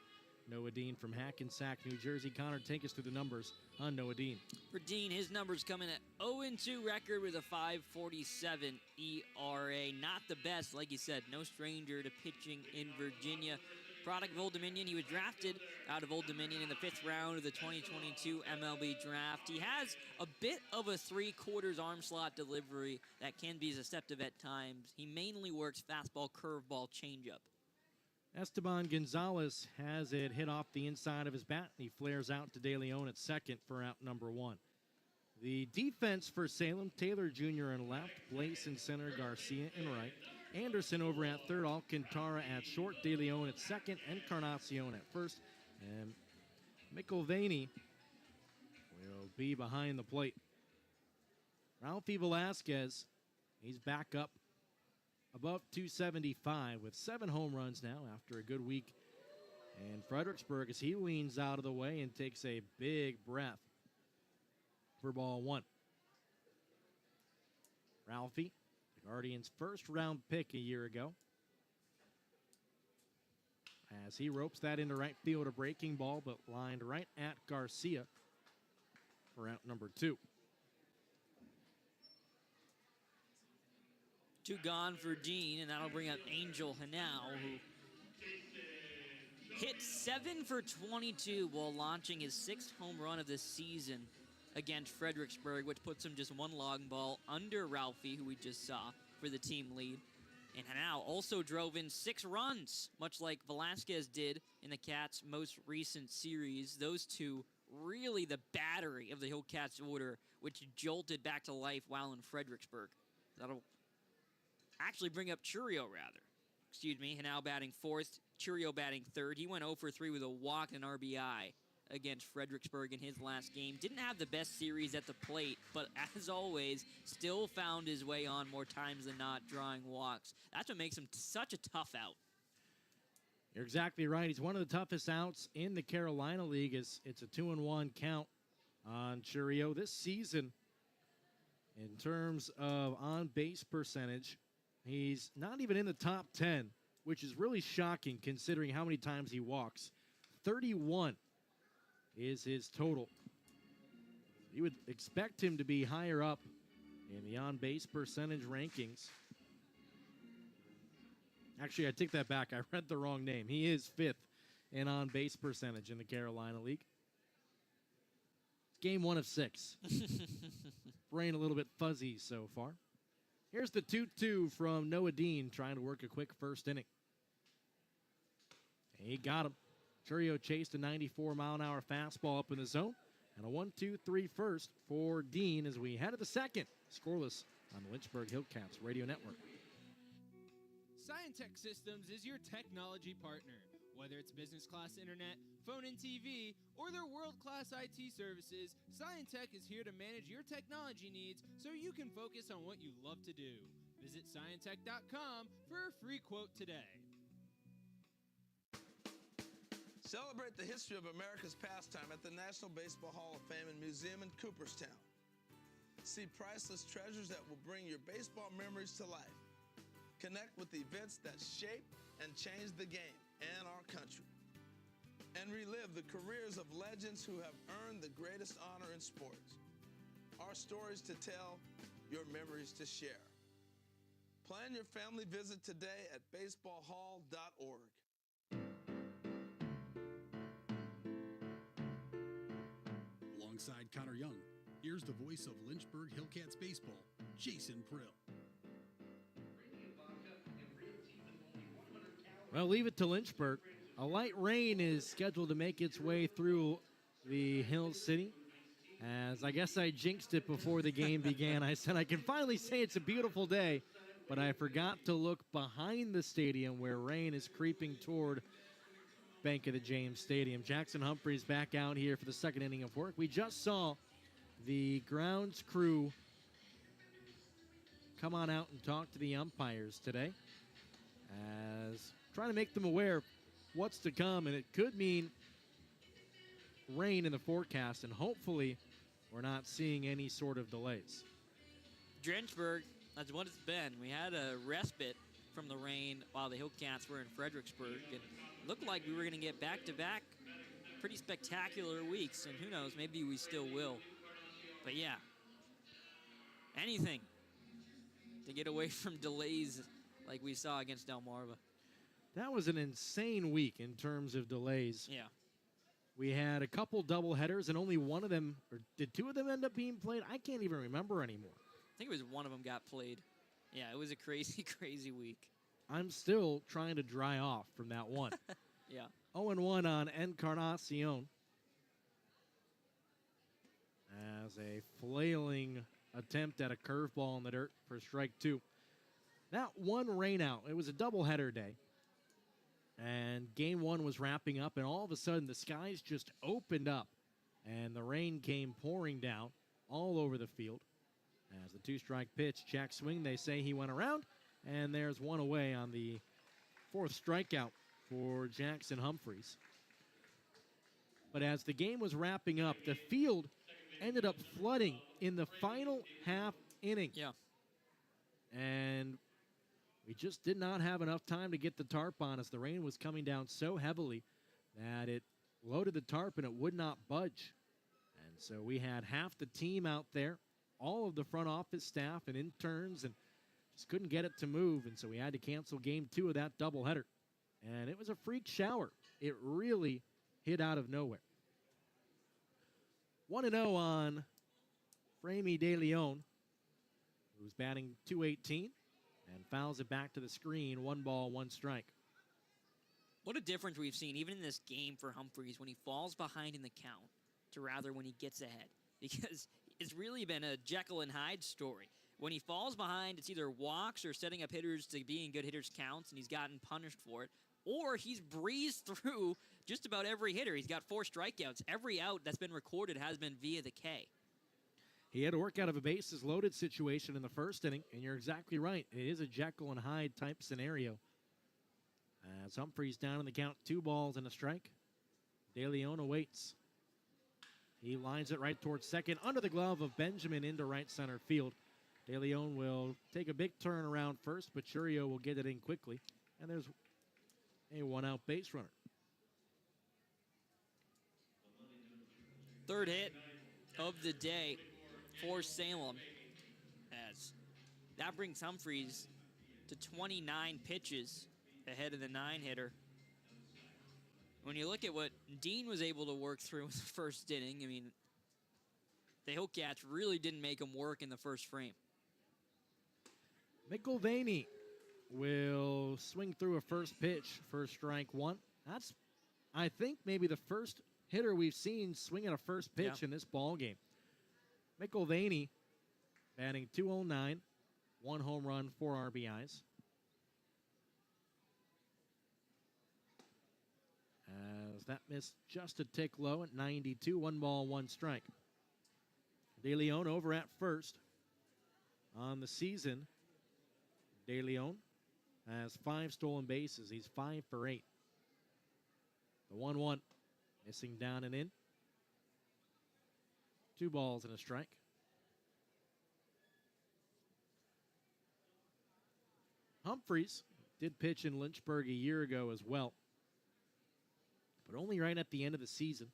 Noah Dean from Hackensack, New Jersey. Connor, take us through the numbers on Noah Dean. For Dean, his numbers come in at 0-2 record with a 5.47 ERA. Not the best, like you said, no stranger to pitching in Virginia. Product of Old Dominion. He was drafted out of Old Dominion in the 5th round of the 2022 MLB draft. He has a bit of a 3/4 arm slot delivery that can be deceptive at times. He mainly works fastball, curveball, changeup. Esteban Gonzalez has it hit off the inside of his bat. He flares out to De Leon at second for out number 1. The defense for Salem, Taylor Jr. in left, Blaze in center, Garcia in right. Anderson over at third, Alcantara at short, De Leon at second, Encarnacion at first. And McIlvaney will be behind the plate. Ralphie Velasquez, he's back up above 275 with 7 home runs now after a good week in Fredericksburg as he leans out of the way and takes a big breath for ball 1. Ralphie, the Guardians' 1st round pick a year ago, as he ropes that into right field, a breaking ball, but lined right at Garcia for out number 2. Two gone for Dean, and that'll bring up Angel Hanau, who hit 7 for 22 while launching his 6th home run of the season against Fredericksburg, which puts him just one long ball under Ralphie, who we just saw, for the team lead. And Hanau also drove in 6 runs, much like Velasquez did in the Cats' most recent series. Those two really the battery of the Hillcats order, which jolted back to life while in Fredericksburg. That'll actually bring up Churio, rather. Excuse me, Hanau batting 4th, Churio batting 3rd. He went 0 for 3 with a walk and an RBI against Fredericksburg in his last game. Didn't have the best series at the plate, but as always, still found his way on more times than not, drawing walks. That's what makes him such a tough out. You're exactly right. He's one of the toughest outs in the Carolina League. It's a 2-1 count on Churio this season. In terms of on-base percentage, he's not even in the top 10, which is really shocking considering how many times he walks. 31 is his total. You would expect him to be higher up in the on-base percentage rankings. Actually, I take that back. I read the wrong name. He is 5th in on-base percentage in the Carolina League. It's game 1 of 6. Brain a little bit fuzzy so far. Here's the 2-2 from Noah Dean trying to work a quick first inning. He got him. Churio chased a 94-mile-an-hour fastball up in the zone. And a 1-2-3 first for Dean as we head to the second. Scoreless on the Lynchburg Hillcats Radio Network. Scientech Systems is your technology partner. Whether it's business class internet, phone and TV, or their world-class IT services, Scientech is here to manage your technology needs so you can focus on what you love to do. Visit Scientech.com for a free quote today. Celebrate the history of America's pastime at the National Baseball Hall of Fame and Museum in Cooperstown. See priceless treasures that will bring your baseball memories to life. Connect with events that shape and change the game and our country. And relive the careers of legends who have earned the greatest honor in sports. Our stories to tell, your memories to share. Plan your family visit today at baseballhall.org. Alongside Connor Young, here's the voice of Lynchburg Hillcats baseball, Jason Prill. Well, leave it to Lynchburg. A light rain is scheduled to make its way through the Hill City. As I guess I jinxed it before the game began. I said I can finally say it's a beautiful day, but I forgot to look behind the stadium where rain is creeping toward Bank of the James Stadium. Jackson Humphreys back out here for the second inning of work. We just saw the grounds crew come on out and talk to the umpires today, as trying to make them aware of what's to come, and it could mean rain in the forecast, and hopefully we're not seeing any sort of delays. Lynchburg, that's what it's been. We had a respite from the rain while the Hillcats were in Fredericksburg, and it looked like we were going to get back-to-back pretty spectacular weeks, and who knows, maybe we still will. But yeah, anything to get away from delays like we saw against Delmarva. That was an insane week in terms of delays. Yeah. We had a couple doubleheaders, and only one of them, or did 2 of them end up being played? I can't even remember anymore. I think it was one of them got played. Yeah, it was a crazy, crazy week. I'm still trying to dry off from that one. Yeah. 0-1 on Encarnacion. As a flailing attempt at a curveball in the dirt for strike 2. That one rain out, it was a doubleheader day. And game 1 was wrapping up, and all of a sudden the skies just opened up, and the rain came pouring down all over the field. As the 2-strike pitch, check swing, they say he went around, and there's one away on the 4th strikeout for Jackson Humphreys. But as the game was wrapping up, the field ended up flooding in the final half inning. Yeah. And we just did not have enough time to get the tarp on us. The rain was coming down so heavily that it loaded the tarp and it would not budge. And so we had half the team out there, all of the front office staff and interns, and Just couldn't get it to move, and so we had to cancel game 2 of that doubleheader. And it was a freak shower. It really hit out of nowhere. 1-0 on Framey De Leon, who's batting .218 and fouls it back to the screen. 1 ball, 1 strike. What a difference we've seen, even in this game for Humphreys, when he falls behind in the count to rather when he gets ahead. Because it's really been a Jekyll and Hyde story. When he falls behind, it's either walks or setting up hitters to be in good hitters' counts, and he's gotten punished for it. Or he's breezed through just about every hitter. He's got 4 strikeouts. Every out that's been recorded has been via the K. He had to work out of a bases loaded situation in the first inning, and you're exactly right. It is a Jekyll and Hyde type scenario. As Humphreys down in the count, 2 balls and a strike. De Leon awaits. He lines it right towards second, under the glove of Benjamin into right center field. De Leon will take a big turn around first, but Churio will get it in quickly. And there's a 1-out base runner. Third hit of the day for Salem, as that brings Humphreys to 29 pitches ahead of the 9-hitter. When you look at what Dean was able to work through in the first inning, I mean, the Hillcats really didn't make him work in the first frame. McIlvaney will swing through a first pitch for strike 1. That's, I think, maybe the first hitter we've seen swing at a first pitch in this ball game. McIlvaney batting .209, 1 home run, 4 RBIs. As that missed just a tick low at 92, 1 ball, 1 strike. De Leon over at first. On the season, De Leon has 5 stolen bases. He's 5 for 8. The 1-1, missing down and in. 2 balls and a strike. Humphreys did pitch in Lynchburg a year ago as well, but only right at the end of the season.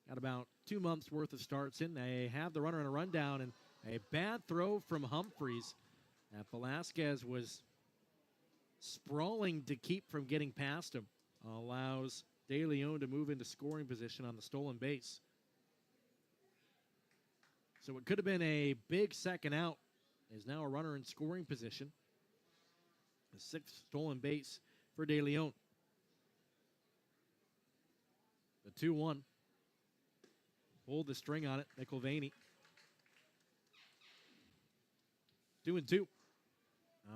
Got about 2 months worth of starts in. They have the runner in a rundown, and a bad throw from Humphreys. Velasquez was sprawling to keep from getting past him. Allows De Leon to move into scoring position on the stolen base. So it could have been a big second out. Is now a runner in scoring position. The 6th stolen base for De Leon. The 2-1. Pulled the string on it, McIlvaney. 2-2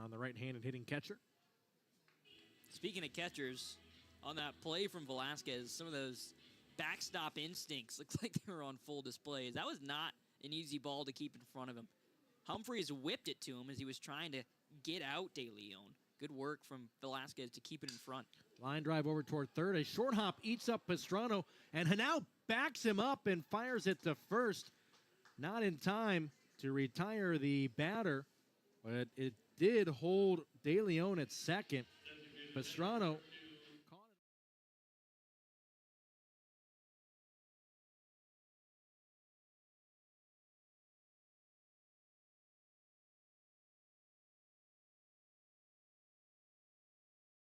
on the right-handed hitting catcher. Speaking of catchers, on that play from Velasquez, some of those backstop instincts looked like they were on full display. That was not an easy ball to keep in front of him. Humphreys whipped it to him as he was trying to get out De Leon. Good work from Velasquez to keep it in front. Line drive over toward third. A short hop eats up Pastrano, and Hanau backs him up and fires it to first. Not in time to retire the batter, but it did hold De Leon at second. Pastrano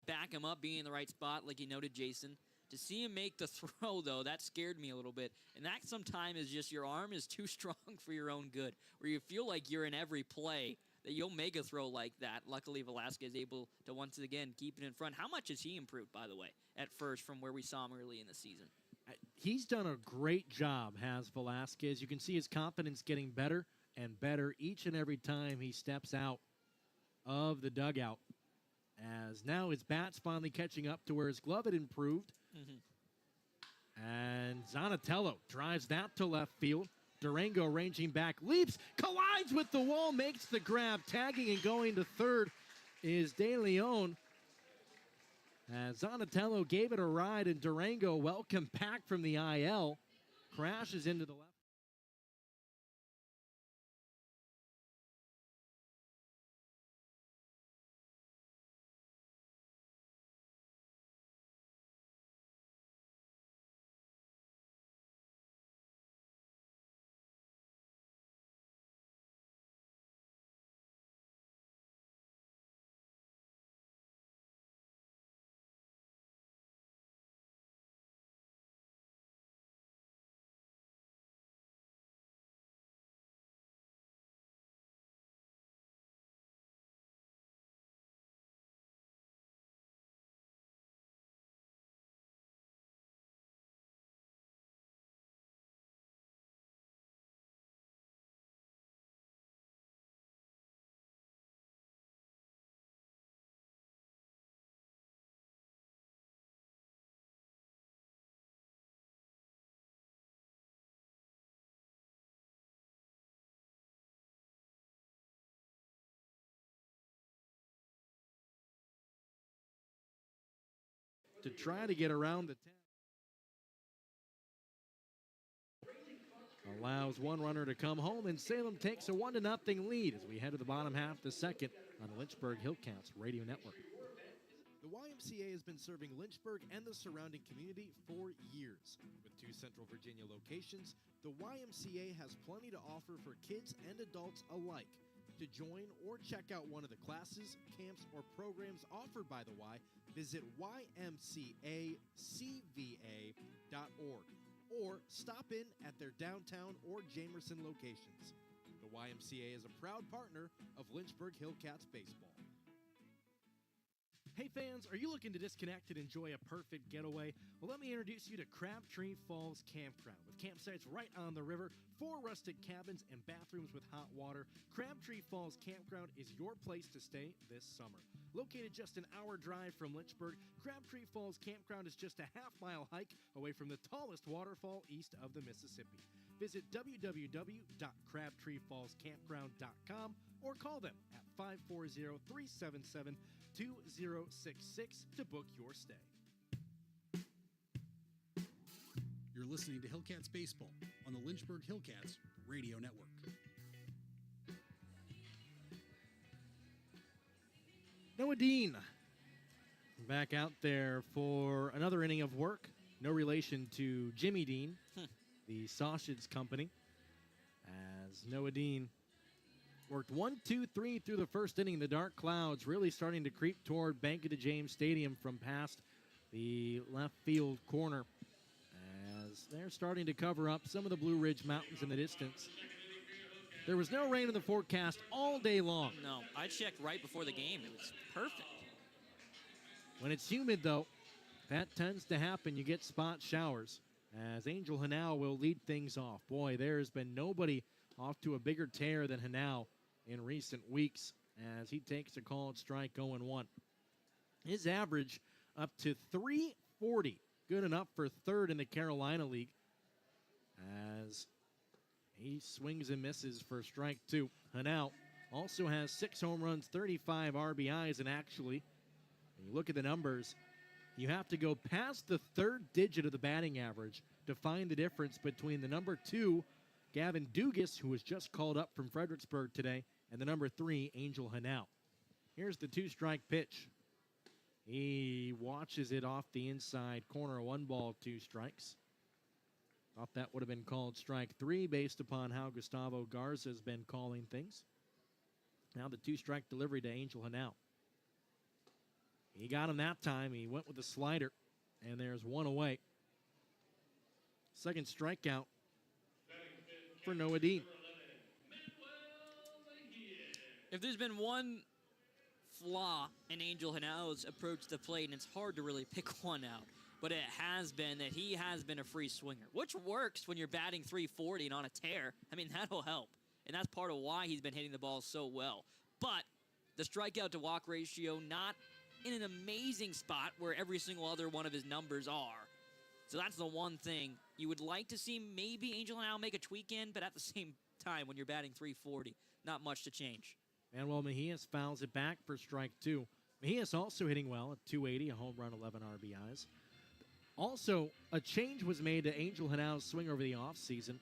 back him up, being in the right spot, like you noted, Jason. To see him make the throw, though, that scared me a little bit. And that sometimes is just your arm is too strong for your own good, where you feel like you're in every play, that you'll make a throw like that. Luckily, Velasquez able to once again keep it in front. How much has he improved, by the way, at first from where we saw him early in the season? He's done a great job, has Velasquez. You can see his confidence getting better and better each and every time he steps out of the dugout. As now his bat's finally catching up to where his glove had improved. And Zanatello drives that to left field. Durango ranging back, leaps, collides with the wall, makes the grab. Tagging and going to third is De Leon. As Zanatello gave it a ride, and Durango, welcome back from the IL, crashes into the left. to try to get around the 10. Allows one runner to come home, and Salem takes a 1-0 lead as we head to the bottom half of the second on the Lynchburg Hillcats Radio Network. The YMCA has been serving Lynchburg and the surrounding community for years. With 2 Central Virginia locations, the YMCA has plenty to offer for kids and adults alike. To join or check out one of the classes, camps, or programs offered by the Y, visit ymcacva.org. or stop in at their downtown or Jamerson locations. The YMCA is a proud partner of Lynchburg Hillcats baseball. Hey fans, are you looking to disconnect and enjoy a perfect getaway? Well, let me introduce you to Crabtree Falls Campground. With campsites right on the river, 4 rustic cabins, and bathrooms with hot water, Crabtree Falls Campground is your place to stay this summer. Located just an hour drive from Lynchburg, Crabtree Falls Campground is just a half-mile hike away from the tallest waterfall east of the Mississippi. Visit www.crabtreefallscampground.com or call them at 540-377-2066 to book your stay. You're listening to Hillcats Baseball on the Lynchburg Hillcats Radio Network. Noah Dean back out there for another inning of work. No relation to Jimmy Dean, the sausage company, as Noah Dean worked 1, 2, 3 through the first inning. The dark clouds really starting to creep toward Bank of the James Stadium from past the left field corner, as they're starting to cover up some of the Blue Ridge Mountains in the distance. There was no rain in the forecast all day long. No, I checked right before the game. It was perfect. When it's humid, though, that tends to happen. You get spot showers, as Angel Hanau will lead things off. Boy, there's been nobody off to a bigger tear than Hanau in recent weeks, as he takes a called strike 0-1. His average up to .340, good enough for third in the Carolina League, as he swings and misses for strike 2. Hanau also has 6 home runs, 35 RBIs, and actually, when you look at the numbers, you have to go past the third digit of the batting average to find the difference between the number 2, Gavin Dugas, who was just called up from Fredericksburg today, and the number 3, Angel Hanau. Here's the 2-strike pitch. He watches it off the inside corner, 1 ball, 2 strikes. Thought that would have been called strike 3 based upon how Gustavo Garza has been calling things. Now the 2-strike delivery to Angel Hanau. He got him that time. He went with the slider, and there's 1 away. Second strikeout for Noah Dean. If there's been one flaw in Angel Hanau's approach to the plate, and it's hard to really pick one out, but it has been that he has been a free swinger, which works when you're batting .340 and on a tear. I mean, that'll help, and that's part of why he's been hitting the ball so well. But the strikeout to walk ratio, not in an amazing spot where every single other one of his numbers are. So that's the one thing you would like to see maybe Angel Hanau make a tweak in, but at the same time, when you're batting .340, not much to change. Manuel Mejias fouls it back for strike 2. Mejias also hitting well at .280, a home run, 11 RBIs. Also, a change was made to Angel Hanau's swing over the offseason.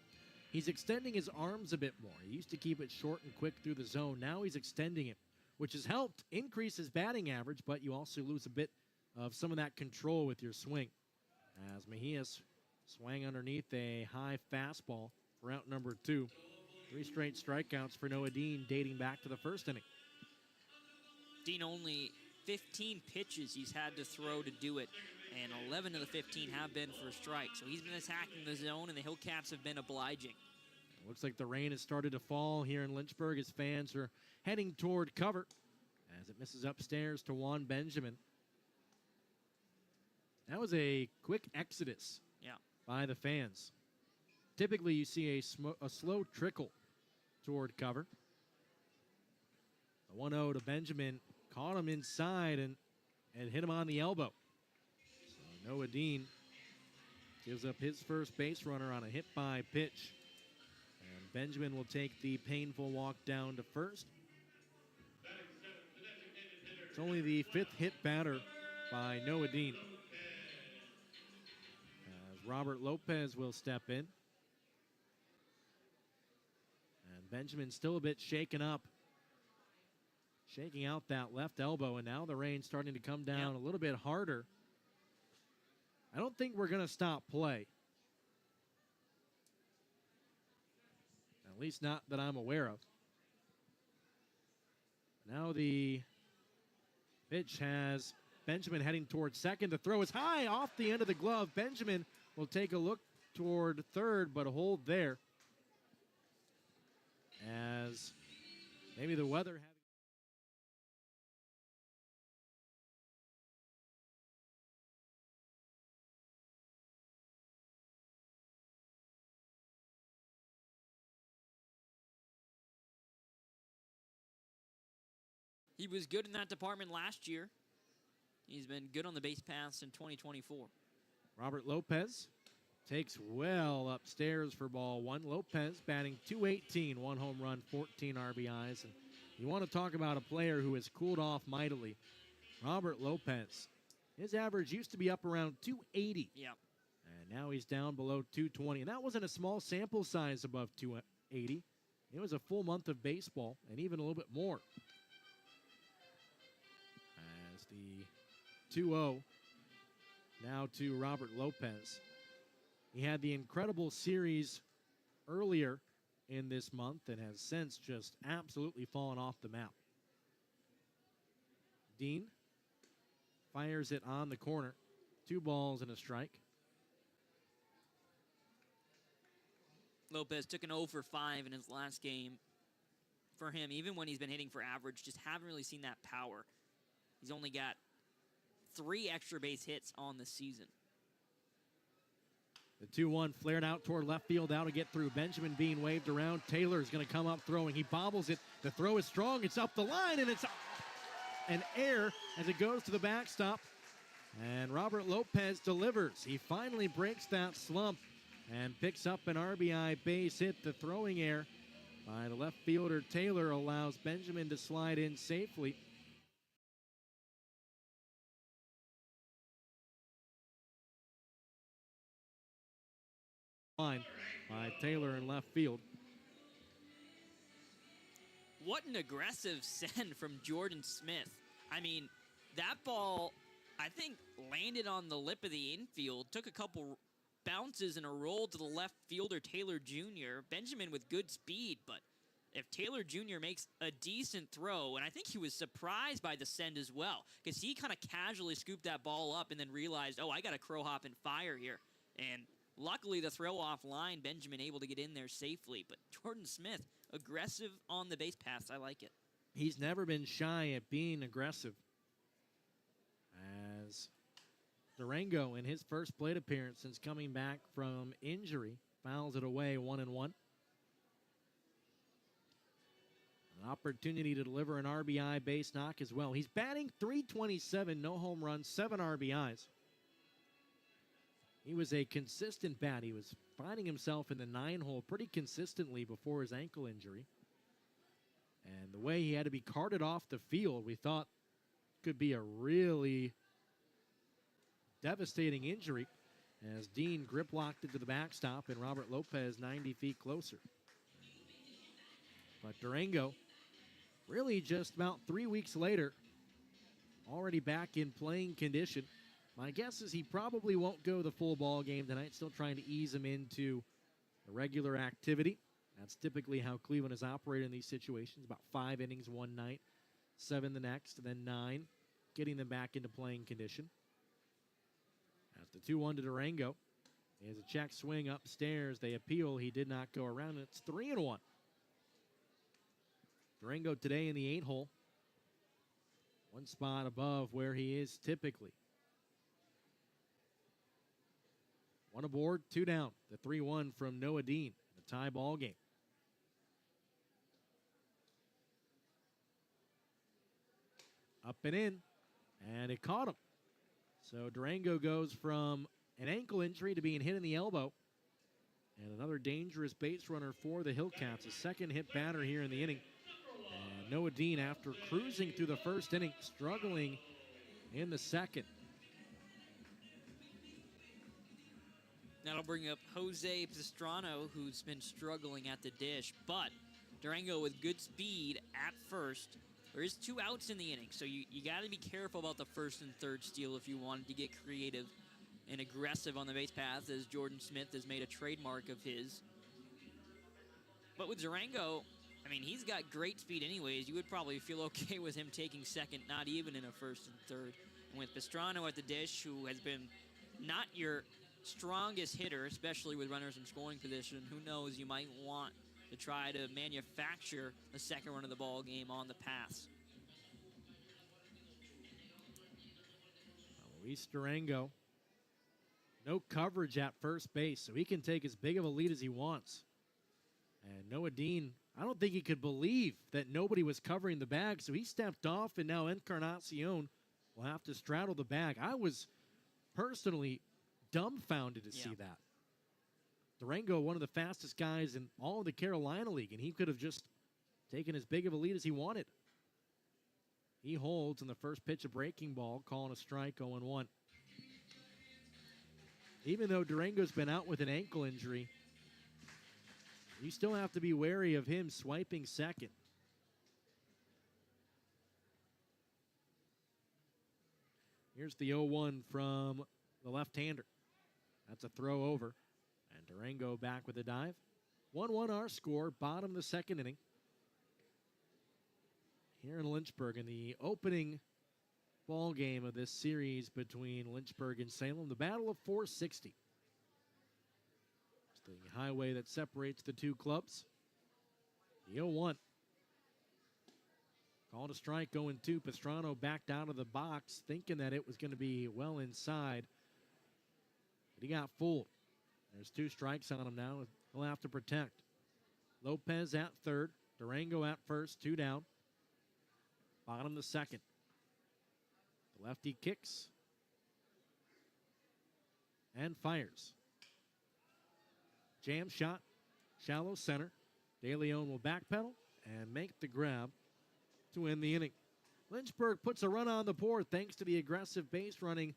He's extending his arms a bit more. He used to keep it short and quick through the zone. Now he's extending it, which has helped increase his batting average, but you also lose a bit of some of that control with your swing. As Mejias swung underneath a high fastball for out number 2. 3 straight strikeouts for Noah Dean dating back to the first inning. Dean only 15 pitches he's had to throw to do it, and 11 of the 15 have been for a strike. So he's been attacking the zone, and the Hillcats have been obliging. Looks like the rain has started to fall here in Lynchburg as fans are heading toward cover as it misses upstairs to Juan Benjamin. That was a quick exodus by the fans. Typically, you see a slow trickle toward cover. The 1-0 to Benjamin caught him inside and hit him on the elbow. So Noah Dean gives up his first base runner on a hit-by pitch. And Benjamin will take the painful walk down to first. It's only the 5th hit batter by Noah Dean. as Robert Lopez will step in. And Benjamin's still a bit shaken up. Shaking out that left elbow, and now the rain's starting to come down a little bit harder. I don't think we're going to stop play. At least not that I'm aware of. Now the pitch has Benjamin heading towards second. The throw is high off the end of the glove. Benjamin will take a look toward third, but a hold there. As maybe the weather had. He was good in that department last year. He's been good on the base paths in 2024. Robert Lopez takes well upstairs for ball one. Lopez batting .218, 1 home run, 14 RBIs. And you want to talk about a player who has cooled off mightily. Robert Lopez, his average used to be up around .280. Yeah. And now he's down below .220. And that wasn't a small sample size above .280. It was a full month of baseball and even a little bit more. As the 2-0 now to Robert Lopez. He had the incredible series earlier in this month and has since just absolutely fallen off the map. Dean fires it on the corner. 2 balls and a strike. Lopez took an 0 for 5 in his last game. For him, even when he's been hitting for average, just haven't really seen that power. He's only got 3 extra base hits on the season. The 2-1 flared out toward left field, out to get through. Benjamin being waved around. Taylor's going to come up throwing. He bobbles it. The throw is strong. It's up the line, and it's an error as it goes to the backstop. And Robert Lopez delivers. He finally breaks that slump and picks up an RBI base hit. The throwing error by the left fielder Taylor allows Benjamin to slide in safely. Line by Taylor in left field. What an aggressive send from Jordan Smith. I mean, that ball, I think, landed on the lip of the infield, took a couple bounces and a roll to the left fielder, Taylor Jr. Benjamin with good speed, but if Taylor Jr. makes a decent throw, and I think he was surprised by the send as well, because he kind of casually scooped that ball up and then realized, oh, I got to crow hop and fire here. And luckily, the throw off line, Benjamin able to get in there safely. But Jordan Smith, aggressive on the base paths. I like it. He's never been shy at being aggressive. As Durango, in his first plate appearance since coming back from injury, fouls it away 1-1. An opportunity to deliver an RBI base knock as well. He's batting .327, no home runs, 7 RBIs. He was a consistent bat. He was finding himself in the 9-hole pretty consistently before his ankle injury. And the way he had to be carted off the field, we thought could be a really devastating injury as Dean grip locked it to the backstop and Robert Lopez 90 feet closer. But Durango, really just about 3 weeks later, already back in playing condition. My guess is he probably won't go the full ball game tonight, still trying to ease him into a regular activity. That's typically how Cleveland has operated in these situations, about 5 innings one night, 7 the next, and then 9, getting them back into playing condition. That's the 2-1 to Durango. He has a check swing upstairs. They appeal. He did not go around, and it's 3-1. Durango today in the 8-hole, 1 spot above where he is typically. 1 aboard, 2 down. The 3-1 from Noah Dean, the tie ball game. Up and in, and it caught him. So Durango goes from an ankle injury to being hit in the elbow. And another dangerous base runner for the Hillcats, a second hit batter here in the inning. And Noah Dean, after cruising through the first inning, struggling in the second. That'll bring up Jose Pastrano, who's been struggling at the dish. But Durango with good speed at first. There is 2 outs in the inning, so you got to be careful about the first and third steal if you wanted to get creative and aggressive on the base path, as Jordan Smith has made a trademark of his. But with Durango, I mean, he's got great speed anyways. You would probably feel okay with him taking second, not even in a first and third. And with Pastrano at the dish, who has been not your strongest hitter, especially with runners in scoring position, who knows, you might want to try to manufacture the second run of the ball game on the pass. Luis Durango, no coverage at first base, so he can take as big of a lead as he wants. And Noah Dean, I don't think he could believe that nobody was covering the bag, so he stepped off, and now Encarnacion will have to straddle the bag. I was personally dumbfounded to see that. Durango, one of the fastest guys in all of the Carolina League, and he could have just taken as big of a lead as he wanted. He holds in the first pitch, a breaking ball, calling a strike, 0-1. Even though Durango's been out with an ankle injury, you still have to be wary of him swiping second. Here's the 0-1 from the left-hander. That's a throw over. And Durango back with a dive. 1-1 our score, bottom of the second inning. Here in Lynchburg in the opening ball game of this series between Lynchburg and Salem, the Battle of 460. It's the highway that separates the two clubs. The 0-1. Called a strike, 0-2. Pastrano backed out of the box, thinking that it was going to be well inside. But he got fooled. There's 2 strikes on him now. He'll have to protect. Lopez at third. Durango at first. 2 down. Bottom the second. The lefty kicks. And fires. Jam shot. Shallow center. De Leon will backpedal and make the grab to end the inning. Lynchburg puts a run on the board thanks to the aggressive base running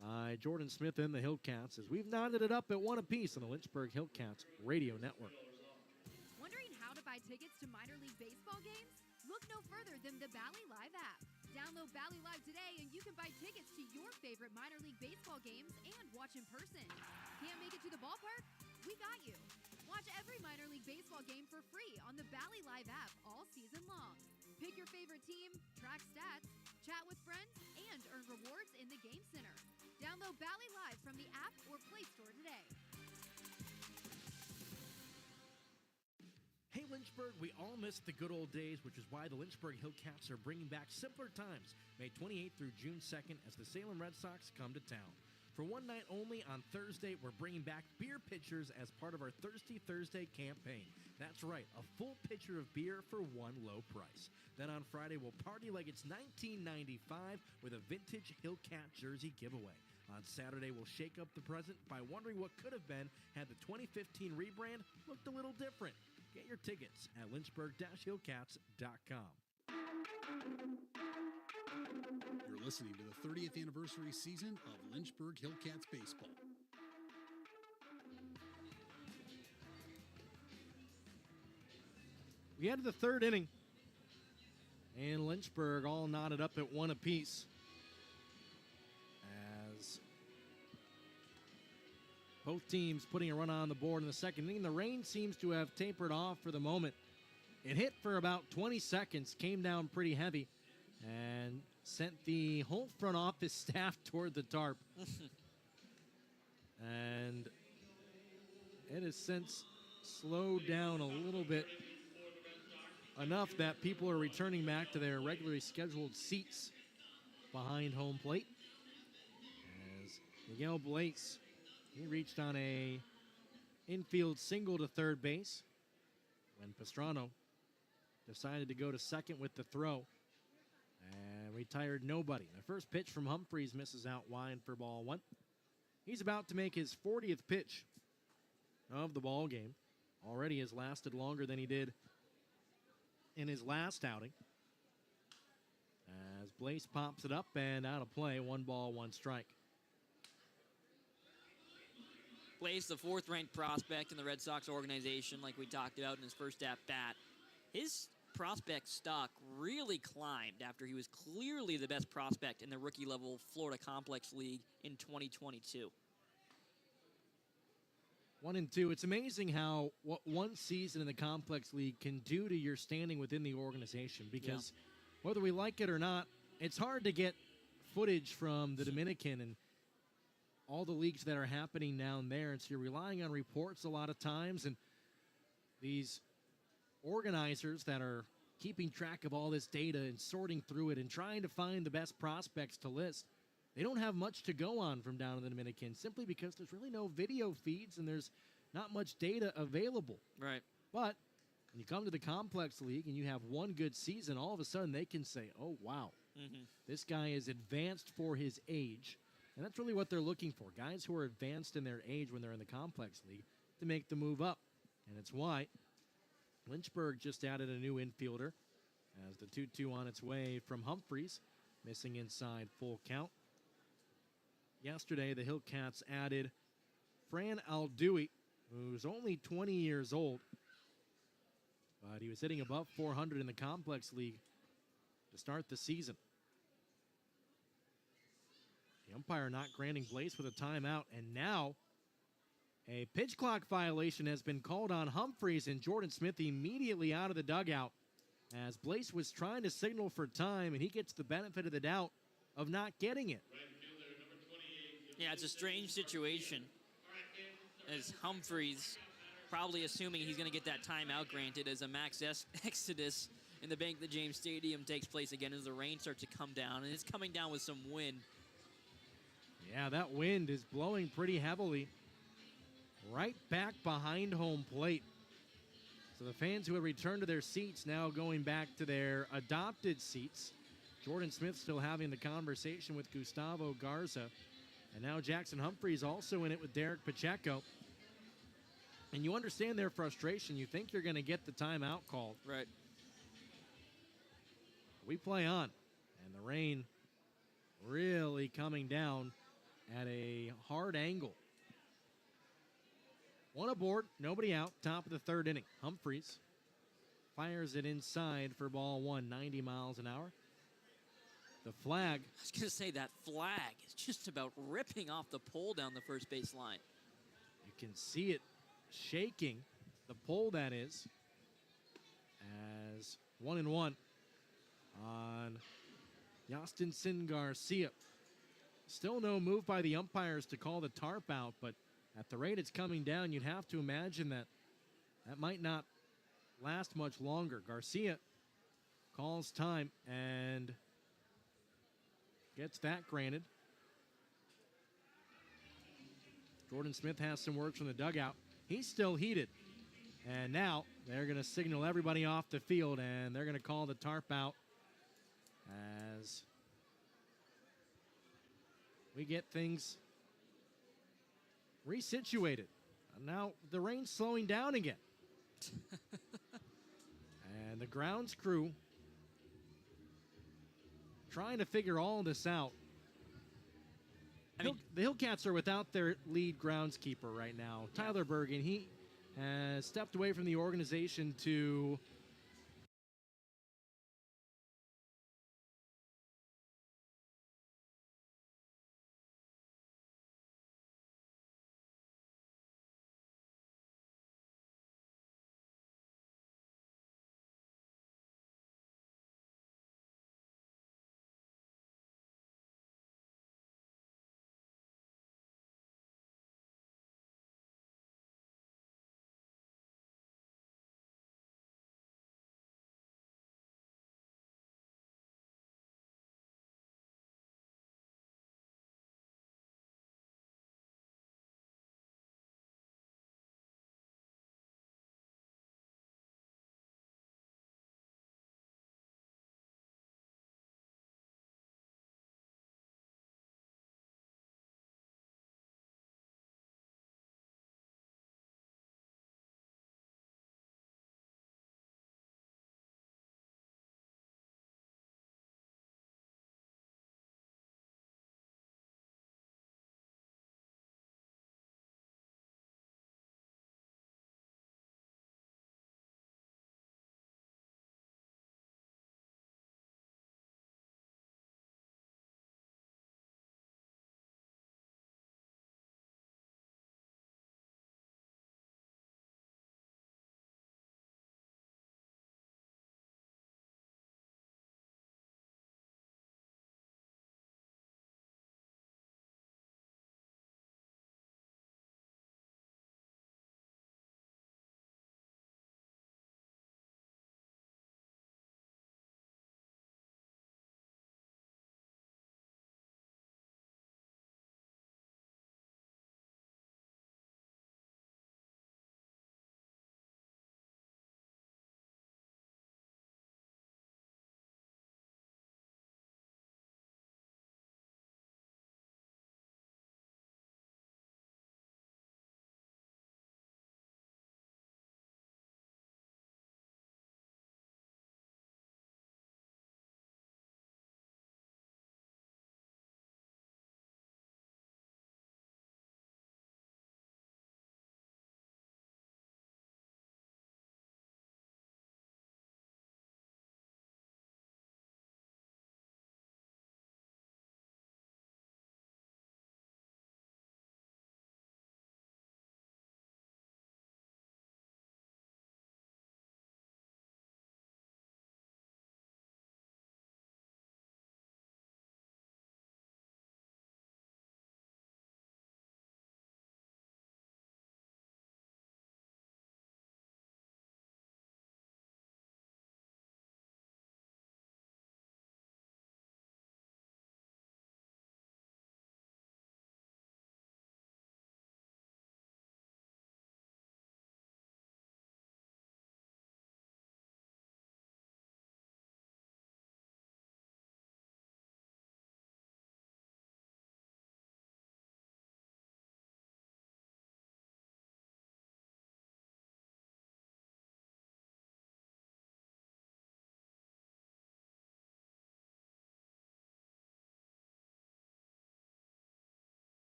by Jordan Smith and the Hillcats, as we've knotted it up at 1 apiece on the Lynchburg Hillcats Radio Network. Wondering how to buy tickets to minor league baseball games? Look no further than the Bally Live app. Download Bally Live today and you can buy tickets to your favorite minor league baseball games and watch in person. Can't make it to the ballpark? We got you. Watch every minor league baseball game for free on the Bally Live app all season long. Pick your favorite team, track stats, chat with friends, and earn rewards in the game center. Download Bally Live from the app or Play Store today. Hey Lynchburg, we all miss the good old days, which is why the Lynchburg Hillcats are bringing back simpler times, May 28th through June 2nd, as the Salem Redsox come to town. For one night only on Thursday, we're bringing back beer pitchers as part of our Thirsty Thursday campaign. That's right, a full pitcher of beer for one low price. Then on Friday, we'll party like it's 1995 with a vintage Hillcat jersey giveaway. On Saturday, we'll shake up the present by wondering what could have been had the 2015 rebrand looked a little different. Get your tickets at lynchburg-hillcats.com. You're listening to the 30th anniversary season of Lynchburg Hillcats baseball. We head to the third inning, and Lynchburg all knotted up at 1 apiece. As both teams putting a run on the board in the second inning. The rain seems to have tapered off for the moment. It hit for about 20 seconds, came down pretty heavy, and sent the whole front office staff toward the tarp. And it has since slowed down a little bit, enough that people are returning back to their regularly scheduled seats behind home plate. As Miguel Blaze, he reached on a infield single to third base when Pastrano decided to go to second with the throw and retired nobody. The first pitch from Humphreys misses out wide for ball 1. He's about to make his 40th pitch of the ball game. Already has lasted longer than he did in his last outing. As Blaze pops it up and out of play, 1 ball, 1 strike. Blaze, the 4th-ranked prospect in the Red Sox organization, like we talked about in his first at-bat. His prospect stock really climbed after he was clearly the best prospect in the rookie-level Florida Complex League in 2022. 1-2. It's amazing how what one season in the Complex League can do to your standing within the organization, because whether we like it or not, it's hard to get footage from the Dominican and all the leagues that are happening down there, and so you're relying on reports a lot of times, and these organizers that are keeping track of all this data and sorting through it and trying to find the best prospects to list, they don't have much to go on from down in the Dominican, simply because there's really no video feeds and there's not much data available. Right. But when you come to the Complex League and you have one good season, all of a sudden they can say, oh, wow, this guy is advanced for his age. And that's really what they're looking for, guys who are advanced in their age when they're in the Complex League to make the move up. And it's why Lynchburg just added a new infielder as the 2-2 on its way from Humphreys, missing inside, full count. Yesterday, the Hillcats added Fran Aldui, who's only 20 years old, but he was hitting above 400 in the Complex League to start the season. The umpire not granting Blaze with a timeout, and now a pitch clock violation has been called on Humphreys, and Jordan Smith immediately out of the dugout as Blaze was trying to signal for time, and he gets the benefit of the doubt of not getting it. Yeah, it's a strange situation as Humphreys probably assuming he's going to get that timeout granted as a max exodus in the Bank of the James Stadium takes place again as the rain starts to come down, and it's coming down with some wind. Yeah, that wind is blowing pretty heavily right back behind home plate. So the fans who had returned to their seats now going back to their adopted seats. Jordan Smith still having the conversation with Gustavo Garza. And now Jackson Humphreys also in it with Derek Pacheco. And you understand their frustration. You think you're going to get the timeout called. Right. We play on. And the rain really coming down at a hard angle. One aboard, nobody out, top of the 3rd inning. Humphreys fires it inside for ball 1, 90 miles an hour. The flag. I was going to say that flag is just about ripping off the pole down the first base line. You can see it shaking, the pole that is, as 1-1 on Yastinson Garcia. Still no move by the umpires to call the tarp out, but at the rate it's coming down, you'd have to imagine that might not last much longer. Garcia calls time and gets that granted. Jordan Smith has some words from the dugout. He's still heated. And now they're going to signal everybody off the field, and they're going to call the tarp out as we get things resituated. Now the rain's slowing down again. And the grounds crew trying to figure all this out. The Hillcats are without their lead groundskeeper right now, Tyler Bergen. He has stepped away from the organization to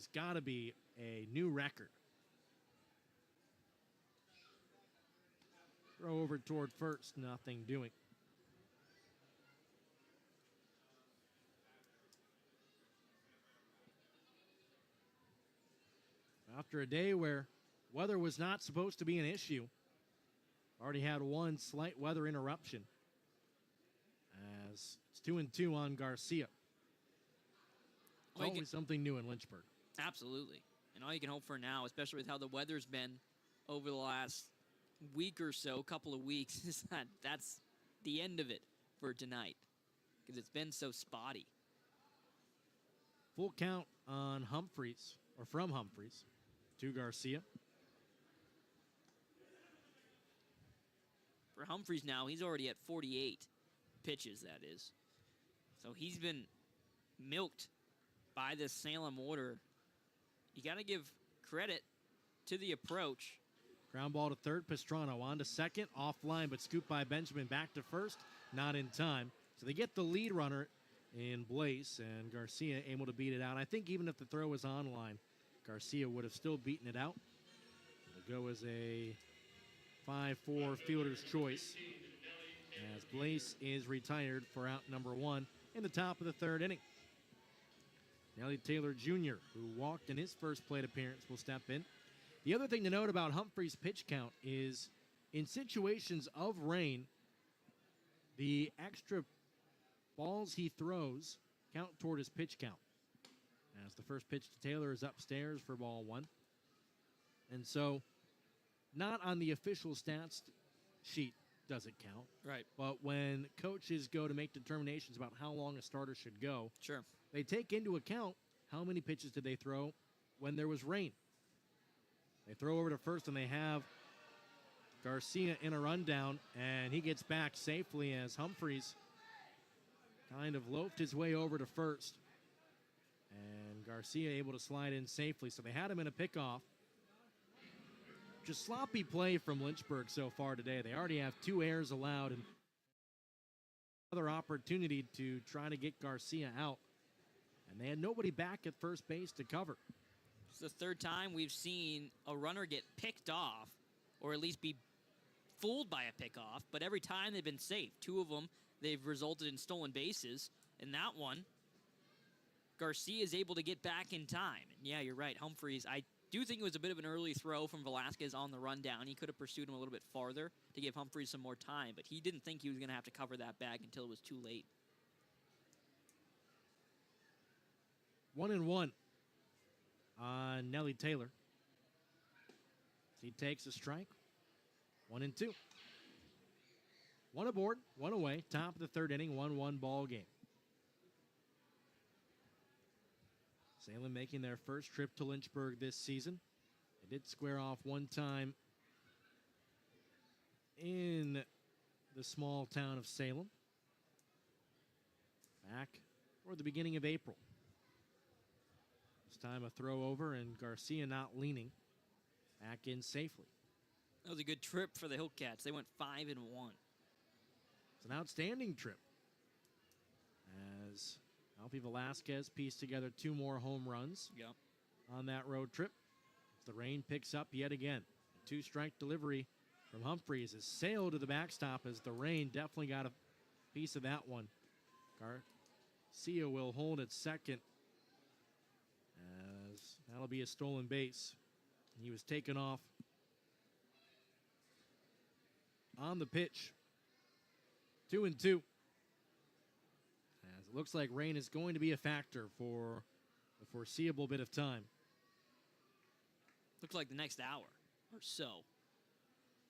has got to be a new record. Throw over toward first, nothing doing. After a day where weather was not supposed to be an issue, already had one slight weather interruption. As it's 2-2 on Garcia. It's always something new in Lynchburg. Absolutely. And all you can hope for now, especially with how the weather's been over the last week or so, couple of weeks, is that that's the end of it for tonight. Because it's been so spotty. Full count on Humphreys, or from Humphreys, to Garcia. For Humphreys now, he's already at 48 pitches, that is. So he's been milked by this Salem order. You got to give credit to the approach. Ground ball to third. Pastrana on to second. Offline, but scooped by Benjamin. Back to first. Not in time. So they get the lead runner in Blaze, and Garcia able to beat it out. I think even if the throw was online, Garcia would have still beaten it out. It'll go as a 5-4 fielder's choice, as Blaze is retired for out number one in the top of the third inning. Nelly Taylor Jr., who walked in his first plate appearance, will step in. The other thing to note about Humphrey's pitch count is in situations of rain, the extra balls he throws count toward his pitch count. As the first pitch to Taylor is upstairs for ball one. And so, not on the official stats sheet does it count. Right. But when coaches go to make determinations about how long a starter should go, sure, they take into account how many pitches did they throw when there was rain. They throw over to first, and they have Garcia in a rundown, and he gets back safely as Humphreys kind of loafed his way over to first. And Garcia able to slide in safely. So they had him in a pickoff. Just sloppy play from Lynchburg so far today. They already have 2 errors allowed and another opportunity to try to get Garcia out. And they had nobody back at first base to cover. It's the third time we've seen a runner get picked off, or at least be fooled by a pickoff, but every time they've been safe. 2 of them, they've resulted in stolen bases. And that one, Garcia is able to get back in time. And yeah, you're right, Humphreys, I do think it was a bit of an early throw from Velasquez on the rundown. He could have pursued him a little bit farther to give Humphreys some more time, but he didn't think he was going to have to cover that bag until it was too late. 1-1 on Nelly Taylor. He takes a strike. 1-2. 1 aboard, 1 away. Top of the third inning, 1-1 ball game. Salem making their first trip to Lynchburg this season. They did square off one time in the small town of Salem back toward the beginning of April. This time a throw over and Garcia not leaning back in safely. That was a good trip for the Hillcats. They went 5-1. It's an outstanding trip as Alfie Velasquez pieced together 2 more home runs on that road trip. As the rain picks up yet again. A 2-strike delivery from Humphreys is sailed to the backstop as the rain definitely got a piece of that one. Garcia will hold at second as that'll be a stolen base. He was taken off on the pitch. 2-2. As it looks like rain is going to be a factor for the foreseeable bit of time. Looks like the next hour or so.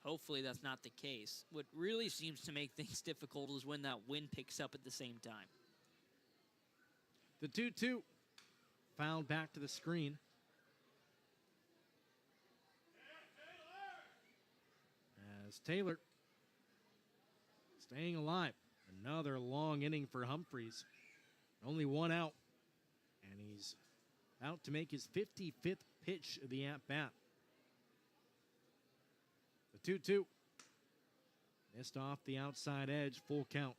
Hopefully that's not the case. What really seems to make things difficult is when that wind picks up at the same time. The 2-2 fouled back to the screen. As Taylor staying alive. Another long inning for Humphreys. Only 1 out. And he's out to make his 55th pitch of the at-bat. The 2-2. Missed off the outside edge. Full count.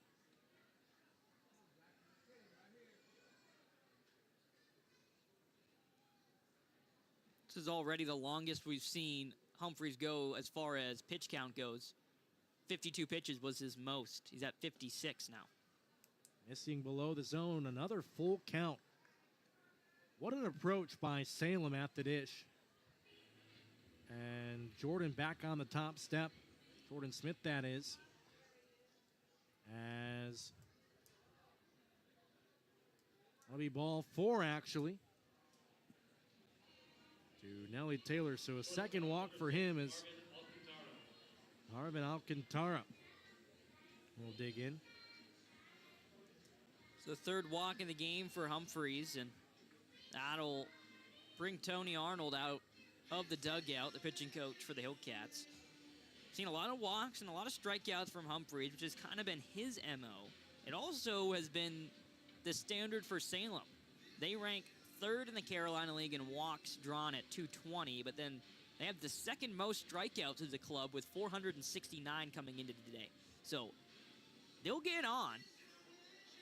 This is already the longest we've seen Humphreys go as far as pitch count goes. 52 pitches was his most. He's at 56 now. Missing below the zone, another full count. What an approach by Salem at the dish. And Jordan back on the top step. Jordan Smith, that is. As that'll be ball 4, actually, to Nelly Taylor. So a second walk for him as Harvin Alcantara will dig in. It's the third walk in the game for Humphreys, and that'll bring Tony Arnold out of the dugout, the pitching coach for the Hillcats. Seen a lot of walks and a lot of strikeouts from Humphreys, which has kind of been his MO. It also has been the standard for Salem. They rank 3rd in the Carolina League in walks drawn at 220, but then they have the second most strikeouts as a club with 469 coming into today. So they'll get on,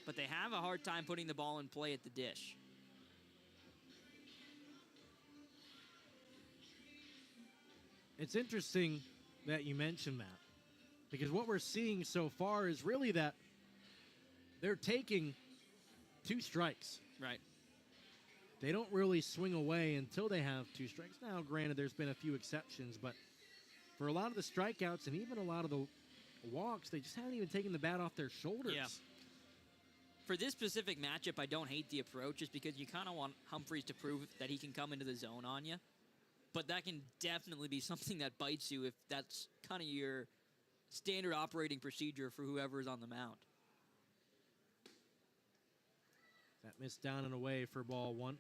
but they have a hard time putting the ball in play at the dish. It's interesting that you mentioned that, because what we're seeing so far is really that they're taking 2 strikes. Right. They don't really swing away until they have 2 strikes. Now, granted, there's been a few exceptions, but for a lot of the strikeouts and even a lot of the walks, they just haven't even taken the bat off their shoulders. Yeah. For this specific matchup, I don't hate the approach just because you kind of want Humphreys to prove that he can come into the zone on you. But that can definitely be something that bites you if that's kind of your standard operating procedure for whoever is on the mound. That missed down and away for ball 1.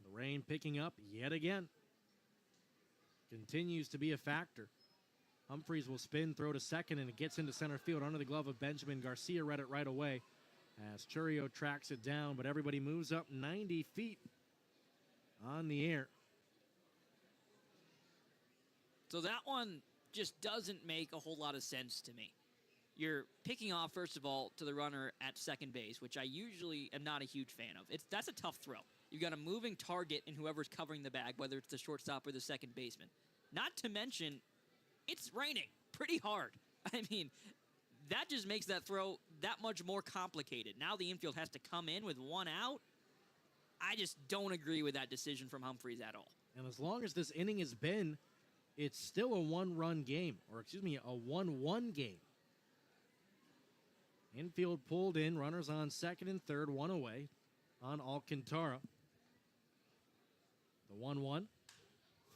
The rain picking up yet again. Continues to be a factor. Humphreys will spin, throw to second, and it gets into center field under the glove of Benjamin. Garcia read it right away as Churio tracks it down, but everybody moves up 90 feet on the air. So that one just doesn't make a whole lot of sense to me. You're picking off, first of all, to the runner at second base, which I usually am not a huge fan of. That's a tough throw. You've got a moving target in whoever's covering the bag, whether it's the shortstop or the second baseman. Not to mention, it's raining pretty hard. I mean, that just makes that throw that much more complicated. Now the infield has to come in with 1 out. I just don't agree with that decision from Humphreys at all. And as long as this inning has been, it's still a 1-run game, or excuse me, a 1-1 game. Infield pulled in, runners on second and third, 1 away on Alcantara. The 1-1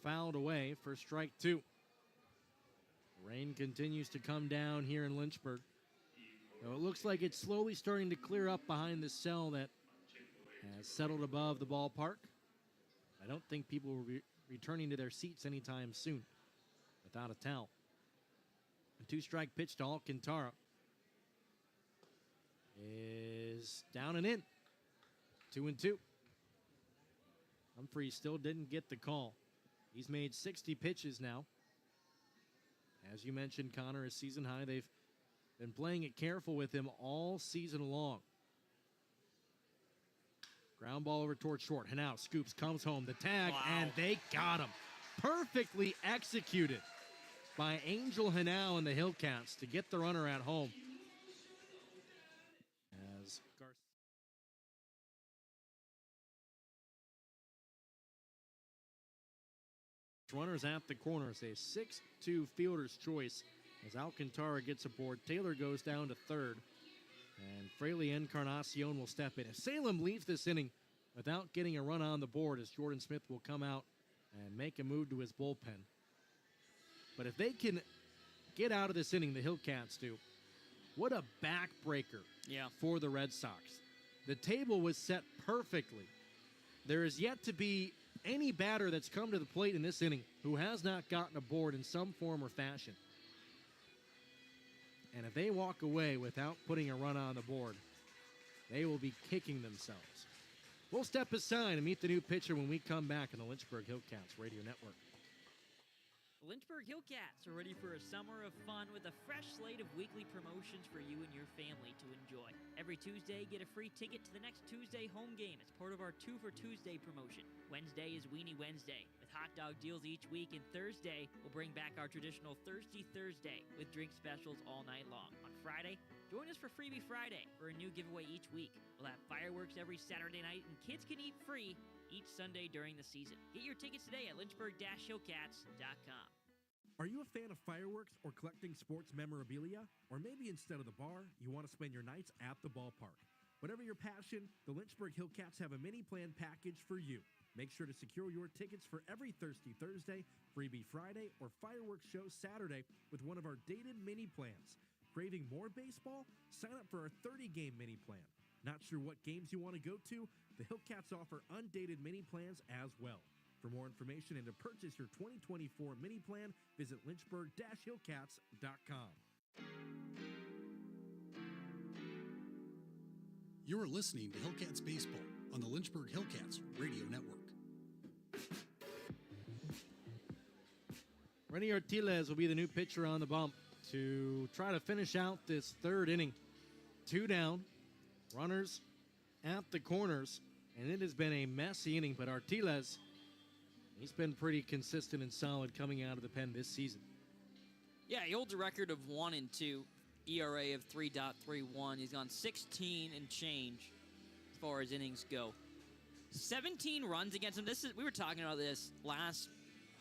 fouled away for strike 2. Rain continues to come down here in Lynchburg. Now it looks like it's slowly starting to clear up behind the cell that has settled above the ballpark. I don't think people will be returning to their seats anytime soon without a towel. A 2-strike pitch to Alcantara is down and in. 2-2. Humphreys still didn't get the call. He's made 60 pitches now. As you mentioned, Connor, his season high. They've been playing it careful with him all season long. Ground ball over towards short. Hanau scoops, comes home. The tag, and they got him. Perfectly executed by Angel Hanau and the Hillcats to get the runner at home. As Garcia. Runners at the corners, a 6-2 fielder's choice as Alcantara gets aboard. Taylor goes down to third, and Fraley Encarnacion will step in. If Salem leaves this inning without getting a run on the board, as Jordan Smith will come out and make a move to his bullpen. But if they can get out of this inning, the Hillcats do, what a backbreaker for the Red Sox. The table was set perfectly. There is yet to be any batter that's come to the plate in this inning who has not gotten aboard in some form or fashion. And if they walk away without putting a run on the board, they will be kicking themselves. We'll step aside and meet the new pitcher when we come back on the Lynchburg Hillcats Radio Network. The Lynchburg Hillcats are ready for a summer of fun with a fresh slate of weekly promotions for you and your family to enjoy. Every Tuesday, get a free ticket to the next Tuesday home game as part of our 2 for Tuesday promotion. Wednesday is Weenie Wednesday with hot dog deals each week, and Thursday, we'll bring back our traditional Thirsty Thursday with drink specials all night long. On Friday, join us for Freebie Friday for a new giveaway each week. We'll have fireworks every Saturday night, and kids can eat free each Sunday during the season. Get your tickets today at lynchburg-hillcats.com. Are you a fan of fireworks or collecting sports memorabilia? Or maybe instead of the bar, you want to spend your nights at the ballpark? Whatever your passion, the Lynchburg Hillcats have a mini plan package for you. Make sure to secure your tickets for every Thirsty Thursday, Freebie Friday, or fireworks show Saturday with one of our dated mini plans. Craving more baseball? Sign up for our 30-game mini plan. Not sure what games you want to go to? The Hillcats offer undated mini plans as well. For more information and to purchase your 2024 mini plan, visit lynchburg-hillcats.com. You're listening to Hillcats Baseball on the Lynchburg Hillcats Radio Network. Renny Artiles will be the new pitcher on the bump to try to finish out this third inning. 2 down, runners at the corners, and it has been a messy inning, but Artiles, he's been pretty consistent and solid coming out of the pen this season. Yeah, he holds a record of 1-2, ERA of 3.31. He's gone 16 and change as far as innings go. 17 runs against him. We were talking about this last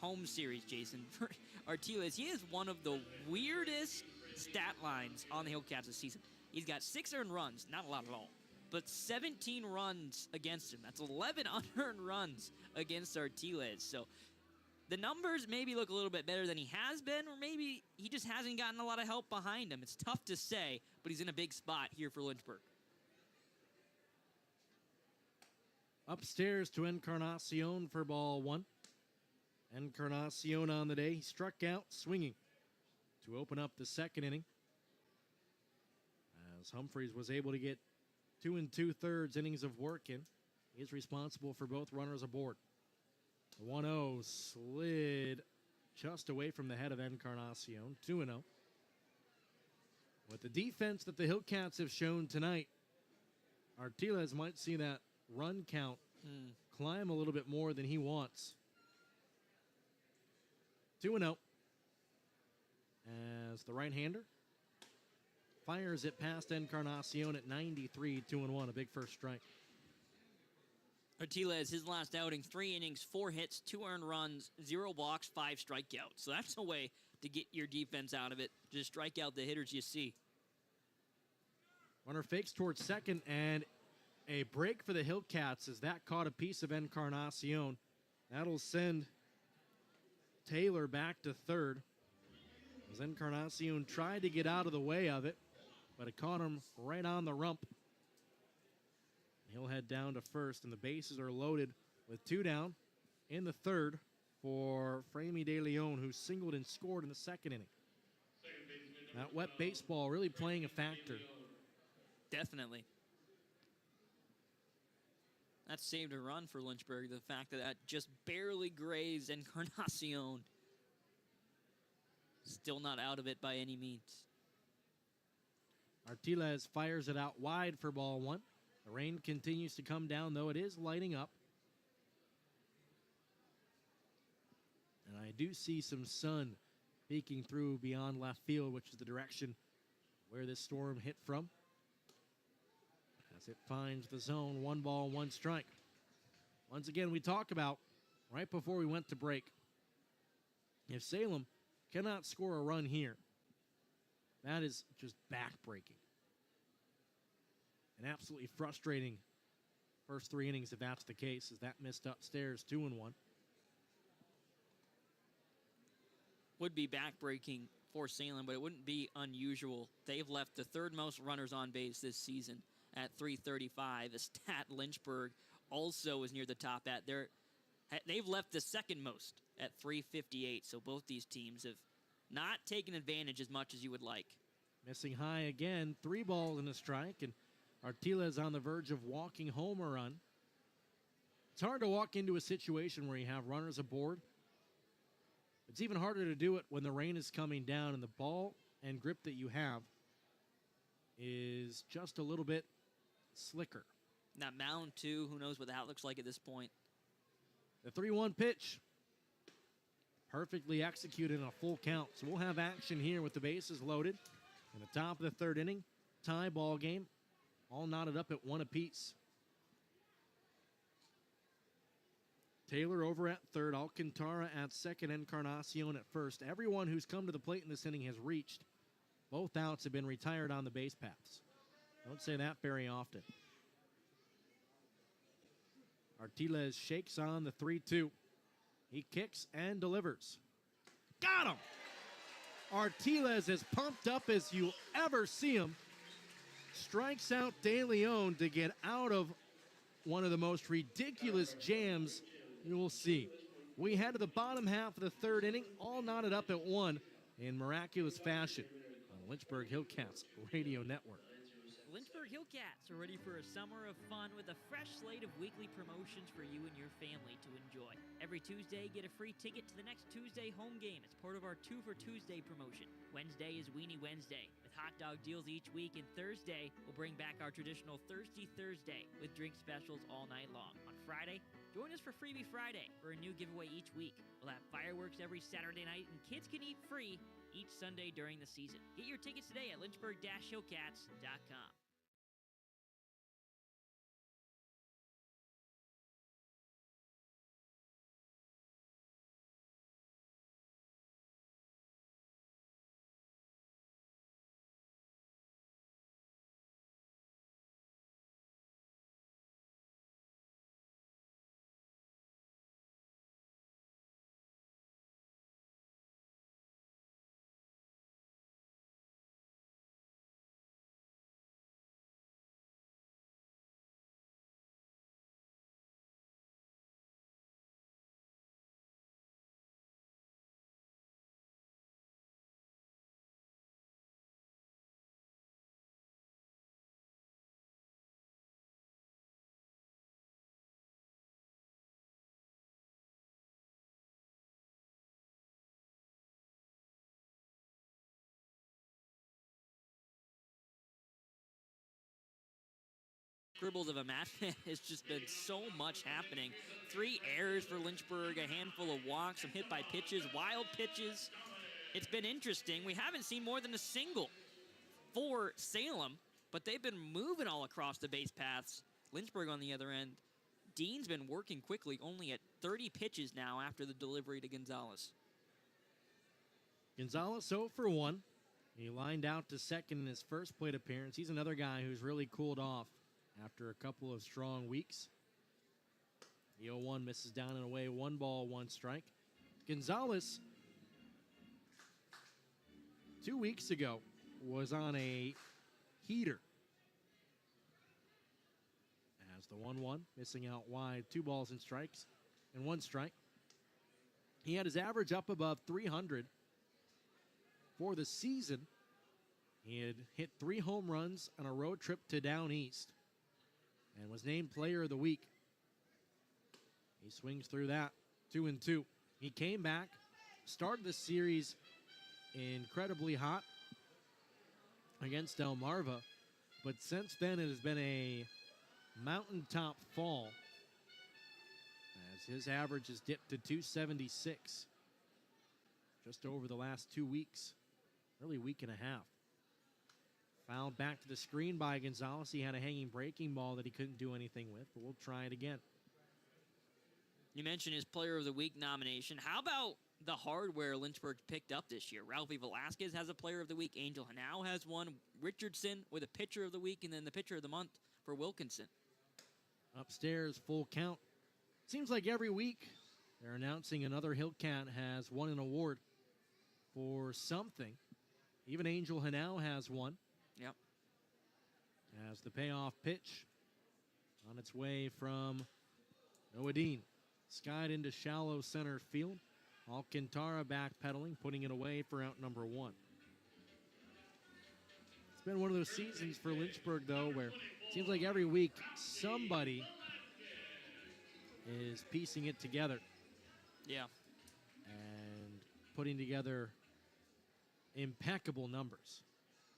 home series, Jason. For Artiles, he is one of the weirdest stat lines on the Hillcats this season. He's got 6 earned runs, not a lot at all, but 17 runs against him. That's 11 unearned runs against Artiles. So the numbers maybe look a little bit better than he has been, or maybe he just hasn't gotten a lot of help behind him. It's tough to say, but he's in a big spot here for Lynchburg. Upstairs to Encarnacion for ball 1. Encarnacion on the day. He struck out swinging to open up the second inning, as Humphreys was able to get 2 2/3 innings of work in. He's responsible for both runners aboard. The 1-0 slid just away from the head of Encarnacion. 2-0. With the defense that the Hillcats have shown tonight, Artiles might see that run count climb a little bit more than he wants. 2-0. As the right-hander fires it past Encarnacion at 93, 2-1, a big first strike. Artiles, his last outing, 3 innings, 4 hits, 2 earned runs, 0 walks, 5 strikeouts. So that's a way to get your defense out of it. Just strike out the hitters you see. Runner fakes towards second, and a break for the Hillcats as that caught a piece of Encarnacion. That'll send Taylor back to third, as Encarnacion tried to get out of the way of it, but it caught him right on the rump. He'll head down to first, and the bases are loaded with 2 down in the third for Framey De Leon, who singled and scored in the second inning. That wet baseball really playing a factor. Definitely. That saved a run for Lynchburg. The fact that just barely grazed Encarnacion. Still not out of it by any means. Artiles fires it out wide for ball 1. The rain continues to come down, though it is lighting up. And I do see some sun peeking through beyond left field, which is the direction where this storm hit from. As it finds the zone, 1 ball, 1 strike. Once again, we talk about, right before we went to break, if Salem cannot score a run here, that is just backbreaking. And absolutely frustrating first 3 innings if that's the case, as that missed upstairs 2-1. Would be backbreaking for Salem, but it wouldn't be unusual. They've left the 3rd most runners on base this season at 335. A stat Lynchburg also is near the top at. They've left the 2nd most at 358, so both these teams have not taken advantage as much as you would like. Missing high again, 3 balls and a strike, and Artiles on the verge of walking home a run. It's hard to walk into a situation where you have runners aboard. It's even harder to do it when the rain is coming down and the ball and grip that you have is just a little bit slicker. That mound, too, who knows what that looks like at this point. The 3-1 pitch, perfectly executed in a full count. So we'll have action here with the bases loaded in the top of the third inning. Tie ball game, all knotted up at 1 apiece. Taylor over at third, Alcantara at second, Encarnacion at first. Everyone who's come to the plate in this inning has reached. Both outs have been retired on the base paths. Don't say that very often. Artiles shakes on the 3-2. He kicks and delivers. Got him! Artiles as pumped up as you ever see him. Strikes out De Leon to get out of one of the most ridiculous jams you will see. We head to the bottom half of the third inning, all knotted up at 1 in miraculous fashion on the Lynchburg Hillcats Radio Network. Lynchburg Hillcats are ready for a summer of fun with a fresh slate of weekly promotions for you and your family to enjoy. Every Tuesday, get a free ticket to the next Tuesday home game. It's part of our 2 for Tuesday promotion. Wednesday is Weenie Wednesday with hot dog deals each week, and Thursday, we'll bring back our traditional Thirsty Thursday with drink specials all night long. On Friday, join us for Freebie Friday for a new giveaway each week. We'll have fireworks every Saturday night, and kids can eat free each Sunday during the season. Get your tickets today at lynchburg-hillcats.com. Scribbles of a match. Has just been so much happening. 3 errors for Lynchburg, a handful of walks, some hit by pitches, wild pitches. It's been interesting. We haven't seen more than a single for Salem, but they've been moving all across the base paths. Lynchburg on the other end. Dean's been working quickly, only at 30 pitches now after the delivery to Gonzalez. Gonzalez 0 for 1. He lined out to second in his first plate appearance. He's another guy who's really cooled off after a couple of strong weeks. The 0-1 misses down and away. 1 ball, 1 strike. Gonzalez, 2 weeks ago, was on a heater. As the 1-1, missing out wide. 2 balls and strikes, and 1 strike. He had his average up above 300 for the season. He had hit 3 home runs on a road trip to Down East and was named Player of the Week. He swings through that, 2-2. He came back, started the series incredibly hot against Delmarva, but since then it has been a mountaintop fall as his average has dipped to 276 just over the last 2 weeks, really week and a half. Fouled back to the screen by Gonzalez. He had a hanging breaking ball that he couldn't do anything with, but we'll try it again. You mentioned his Player of the Week nomination. How about the hardware Lynchburg picked up this year? Ralphie Velasquez has a Player of the Week. Angel Hanau has one. Richardson with a Pitcher of the Week, and then the Pitcher of the Month for Wilkinson. Upstairs, full count. Seems like every week they're announcing another Hillcat has won an award for something. Even Angel Hanau has one. Yep. As the payoff pitch on its way from Noadine. Skied into shallow center field. Alcantara backpedaling, putting it away for out number 1. It's been one of those seasons for Lynchburg, though, where it seems like every week somebody is piecing it together. Yeah. And putting together impeccable numbers.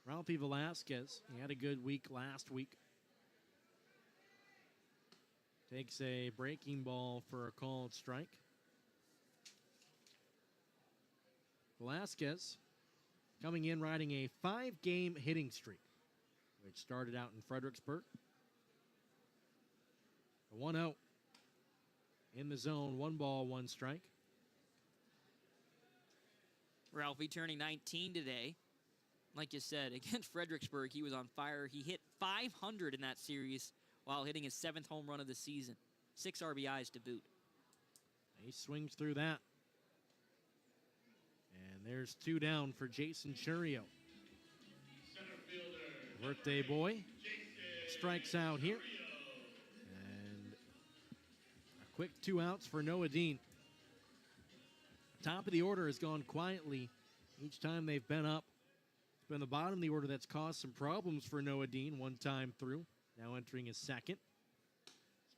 Ralphie Velasquez, he had a good week last week. Takes a breaking ball for a called strike. Velasquez coming in riding a 5-game hitting streak, which started out in Fredericksburg. The 1-0 in the zone, 1 ball, 1 strike. Ralphie turning 19 today. Like you said, against Fredericksburg, he was on fire. He hit 500 in that series while hitting his 7th home run of the season. 6 RBIs to boot. He swings through that. And there's 2 down for Jason Churio. Birthday boy strikes out here. And a quick 2 outs for Noah Dean. Top of the order has gone quietly each time they've been up. It's been the bottom of the order that's caused some problems for Noah Dean one time through. Now entering his 2nd.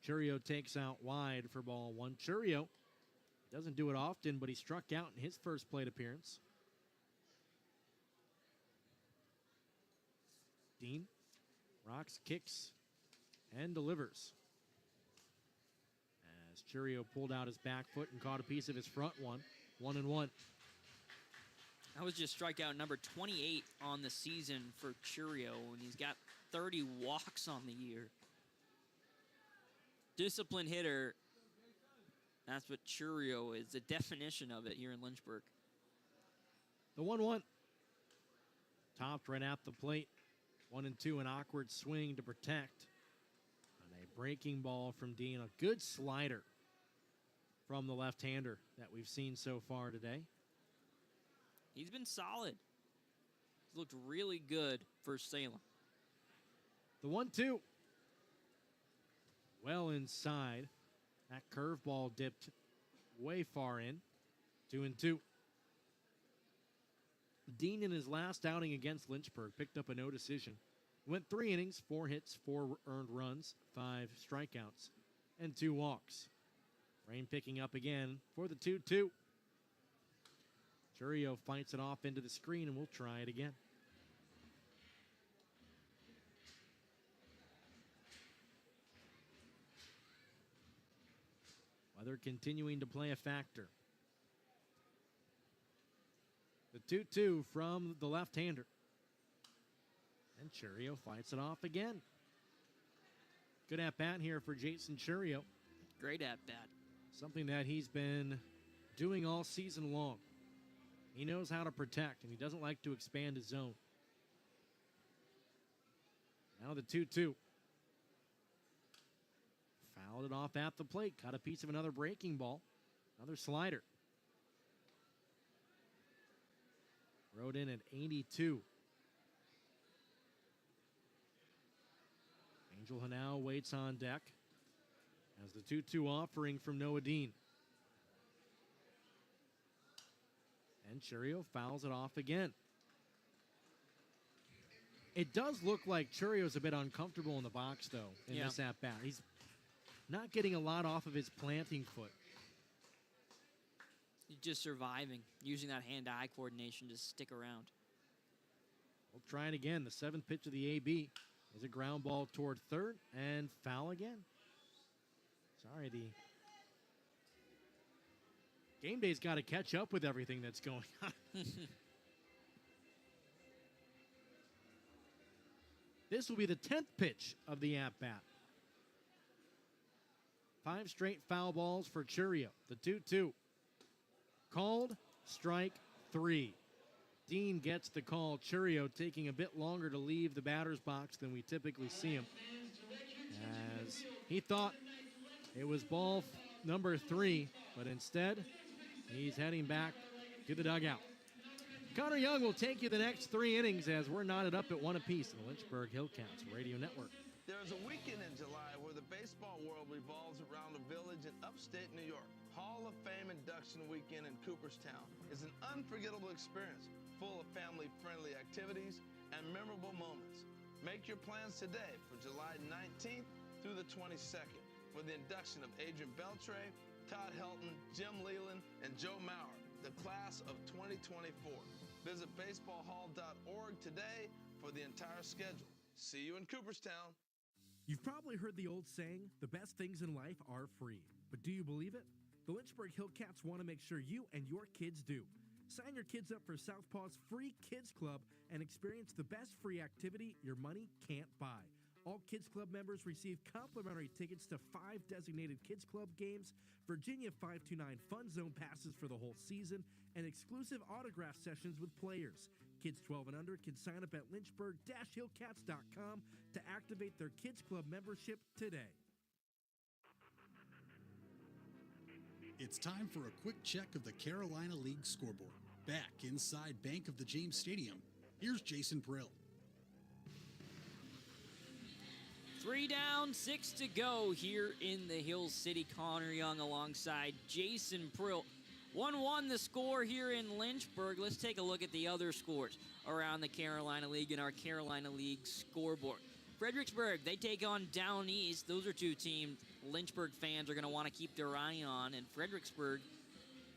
Churio takes out wide for ball 1. Churio doesn't do it often, but he struck out in his first plate appearance. Dean rocks, kicks, and delivers. As Churio pulled out his back foot and caught a piece of his front one. 1-1. That was just strikeout number 28 on the season for Churio, and he's got 30 walks on the year. Disciplined hitter. That's what Churio is, the definition of it here in Lynchburg. The 1-1. Topped right at the plate. 1-2, an awkward swing to protect. And a breaking ball from Dean. A good slider from the left-hander that we've seen so far today. He's been solid. He's looked really good for Salem. The 1-2. Well inside. That curveball dipped way far in. 2-2. Dean in his last outing against Lynchburg picked up a no decision. Went 3 innings, 4 hits, 4 earned runs, 5 strikeouts, and 2 walks. Rain picking up again for the 2-2. Churio fights it off into the screen, and we'll try it again. Weather continuing to play a factor. The 2-2 from the left-hander. And Churio fights it off again. Good at-bat here for Jason Churio. Great at-bat. Something that he's been doing all season long. He knows how to protect, and he doesn't like to expand his zone. Now the 2-2. Fouled it off at the plate. Caught a piece of another breaking ball. Another slider. Rode in at 82. Angel Hanau waits on deck as the 2-2 offering from Noah Dean. And Churio fouls it off again. It does look like Churio's a bit uncomfortable in the box, though, in this at-bat. He's not getting a lot off of his planting foot. He's just surviving, using that hand-eye coordination to stick around. We'll try it again. The 7th pitch of the AB is a ground ball toward third and foul again. Sorry, the game day's got to catch up with everything that's going on. This will be the 10th pitch of the at-bat. 5 straight foul balls for Churio. The 2-2. Called, strike 3. Dean gets the call. Churio taking a bit longer to leave the batter's box than we typically see him, as he thought it was ball number 3, but instead he's heading back to the dugout. Connor Young will take you the next 3 innings as we're knotted up at 1 apiece in the Lynchburg Hillcats Radio Network. There's a weekend in July where the baseball world revolves around a village in upstate New York. Hall of Fame induction weekend in Cooperstown is an unforgettable experience full of family-friendly activities and memorable moments. Make your plans today for July 19th through the 22nd for the induction of Adrian Beltre, Todd Helton, Jim Leland, and Joe Maurer. the class of 2024. Visit baseballhall.org today for the entire schedule. See you in Cooperstown. You've probably heard the old saying, the best things in life are free. But do you believe it? The Lynchburg Hillcats want to make sure you and your kids do. Sign your kids up for Southpaw's free Kids Club and experience the best free activity your money can't buy. All Kids Club members receive complimentary tickets to 5 designated Kids Club games, Virginia 529 Fun Zone passes for the whole season, and exclusive autograph sessions with players. Kids 12 and under can sign up at lynchburg-hillcats.com to activate their Kids Club membership today. It's time for a quick check of the Carolina League scoreboard. Back inside Bank of the James Stadium, here's Jason Prill. 3 down, 6 to go here in the Hill City. Connor Young alongside Jason Prill. 1-1 the score here in Lynchburg. Let's take a look at the other scores around the Carolina League and our Carolina League scoreboard. Fredericksburg, they take on Down East. Those are two teams Lynchburg fans are going to want to keep their eye on. And Fredericksburg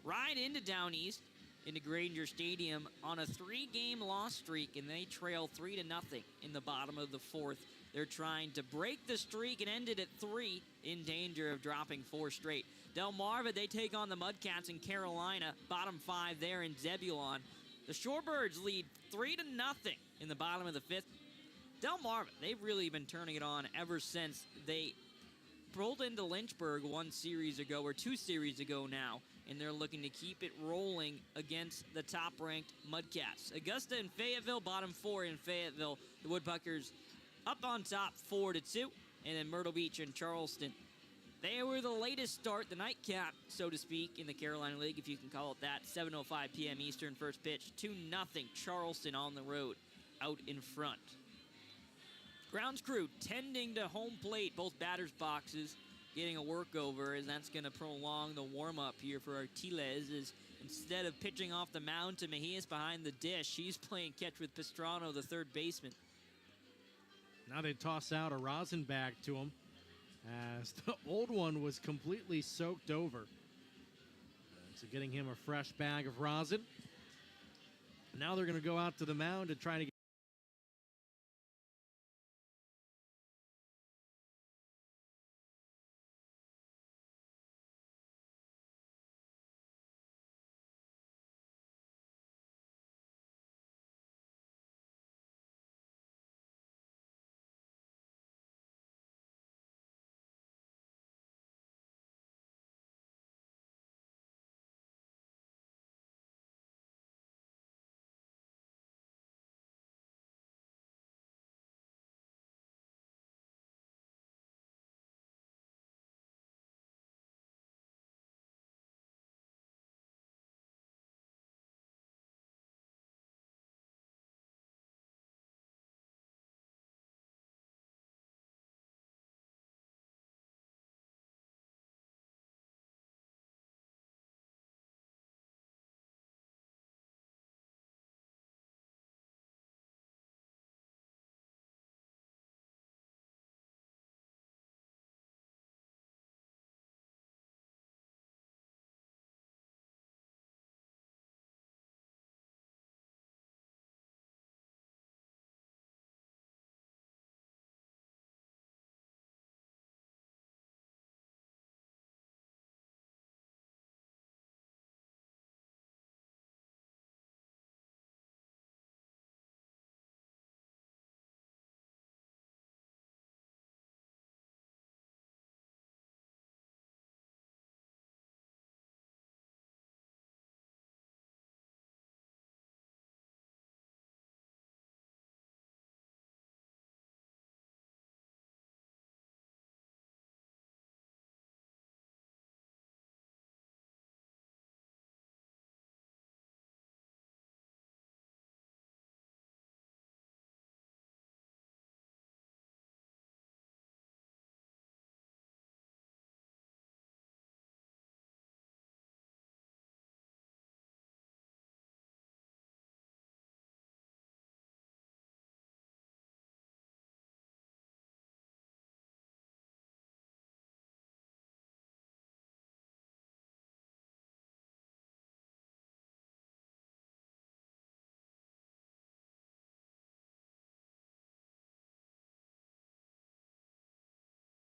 ride into Down East, into Granger Stadium on a 3-game loss streak, and they trail 3-0 in the bottom of the 4th. They're trying to break the streak and end it at 3, in danger of dropping 4 straight. Delmarva, they take on the Mudcats in Carolina, bottom 5 there in Zebulon. The Shorebirds lead 3-0 in the bottom of the 5th. Delmarva, they've really been turning it on ever since they rolled into Lynchburg 1 series ago, or 2 series ago now, and they're looking to keep it rolling against the top-ranked Mudcats. Augusta and Fayetteville, bottom 4 in Fayetteville. The Woodpuckers up on top 4-2, and then Myrtle Beach and Charleston. They were the latest start, the nightcap, so to speak, in the Carolina League, if you can call it that. 7:05 p.m. Eastern, first pitch, 2-0 Charleston on the road, out in front. Grounds crew tending to home plate, both batters' boxes, getting a workover, as that's going to prolong the warm-up here for Artiles, as instead of pitching off the mound to Mejias behind the dish, he's playing catch with Pastrano, the third baseman. Now they toss out a rosin bag to him, as the old one was completely soaked over. So getting him a fresh bag of rosin. Now they're going to go out to the mound and try to get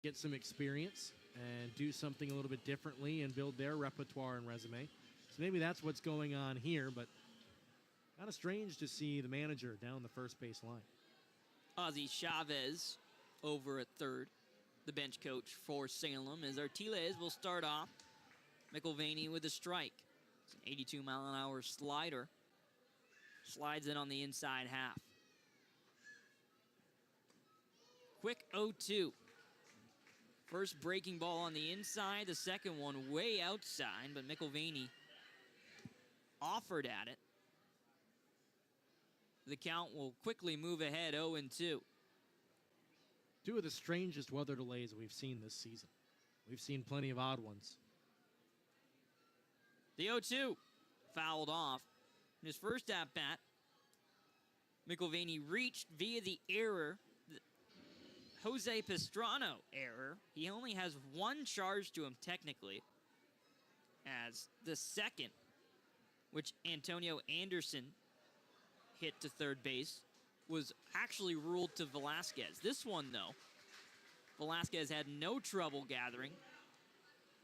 get some experience and do something a little bit differently and build their repertoire and resume. So maybe that's what's going on here, but kind of strange to see the manager down the first base line. Ozzy Chavez over at third, the bench coach for Salem, as Artiles will start off. McIlvaney with a strike. It's an 82-mile-an-hour slider. Slides in on the inside half. Quick 0-2. First breaking ball on the inside, the second one way outside, but McIlvaney offered at it. The count will quickly move ahead 0-2. Two of the strangest weather delays we've seen this season. We've seen plenty of odd ones. The 0-2 fouled off. In his first at-bat, McIlvaney reached via the error, the Jose Pastrano error. He only has one charge to him technically, as the second, which Antonio Anderson hit to third base, was actually ruled to Velasquez. This one, though, Velasquez had no trouble gathering,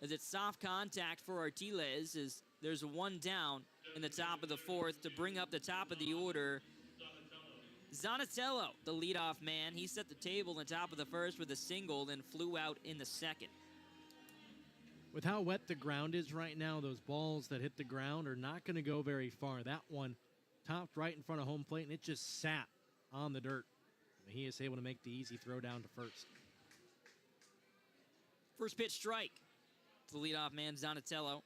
as it's soft contact for Artiles, as there's one down in the top of the fourth to bring up the top of the order. Zanatello, the leadoff man, he set the table in the top of the first with a single, then flew out in the second. With how wet the ground is right now, those balls that hit the ground are not going to go very far. That one topped right in front of home plate, and it just sat on the dirt. He is able to make the easy throw down to first. First pitch strike to the leadoff man, Zanatello.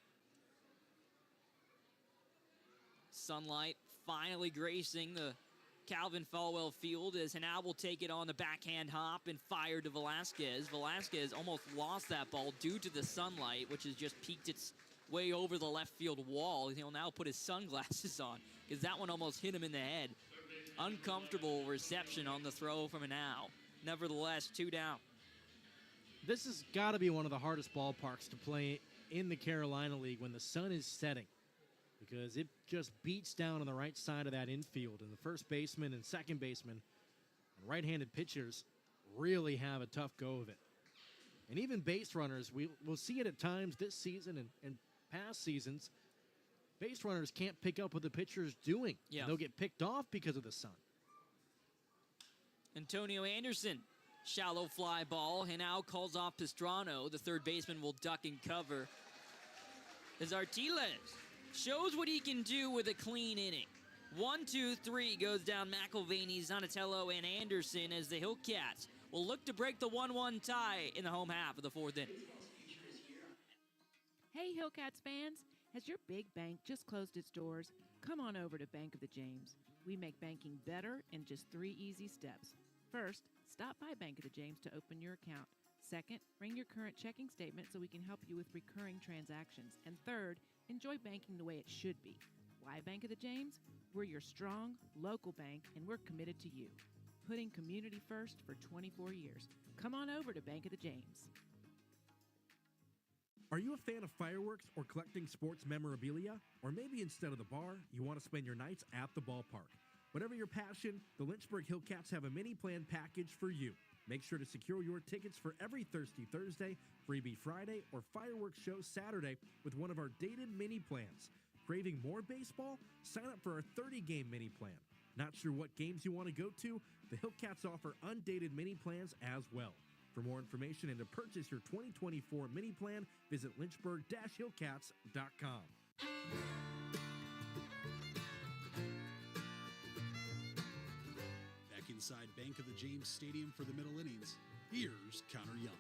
Sunlight finally gracing the Calvin Falwell field as Hanau will take it on the backhand hop and fire to Velasquez. Velasquez almost lost that ball due to the sunlight, which has just peeked its way over the left field wall. He'll now put his sunglasses on because that one almost hit him in the head. Uncomfortable reception on the throw from Hanau. Nevertheless, 2 down. This has got to be one of the hardest ballparks to play in the Carolina League when the sun is setting, because it just beats down on the right side of that infield, and the first baseman and second baseman and right-handed pitchers really have a tough go of it. And even base runners, we'll see it at times this season and past seasons. Base runners can't pick up what the pitcher's doing. Yeah. They'll get picked off because of the sun. Antonio Anderson, shallow fly ball. Hanau calls off Pastrano. The third baseman will duck and cover. As Artiles shows what he can do with a clean inning. 1, 2, 3 goes down McIlvaney, Zanatello, and Anderson as the Hillcats will look to break the 1-1 tie in the home half of the fourth inning. Hey, Hillcats fans. Has your big bank just closed its doors? Come on over to Bank of the James. We make banking better in just 3 easy steps. First, stop by Bank of the James to open your account. Second, bring your current checking statement so we can help you with recurring transactions. And third, enjoy banking the way it should be. Why Bank of the James? We're your strong, local bank, and we're committed to you. Putting community first for 24 years. Come on over to Bank of the James. Are you a fan of fireworks or collecting sports memorabilia? Or maybe instead of the bar, you want to spend your nights at the ballpark? Whatever your passion, the Lynchburg Hillcats have a mini plan package for you. Make sure to secure your tickets for every Thirsty Thursday, Freebie Friday, or fireworks show Saturday with one of our dated mini plans. Craving more baseball? Sign up for our 30-game mini plan. Not sure what games you want to go to? The Hillcats offer undated mini plans as well. For more information and to purchase your 2024 mini plan, visit lynchburg-hillcats.com. Back inside Bank of the James Stadium for the middle innings, here's Connor Young.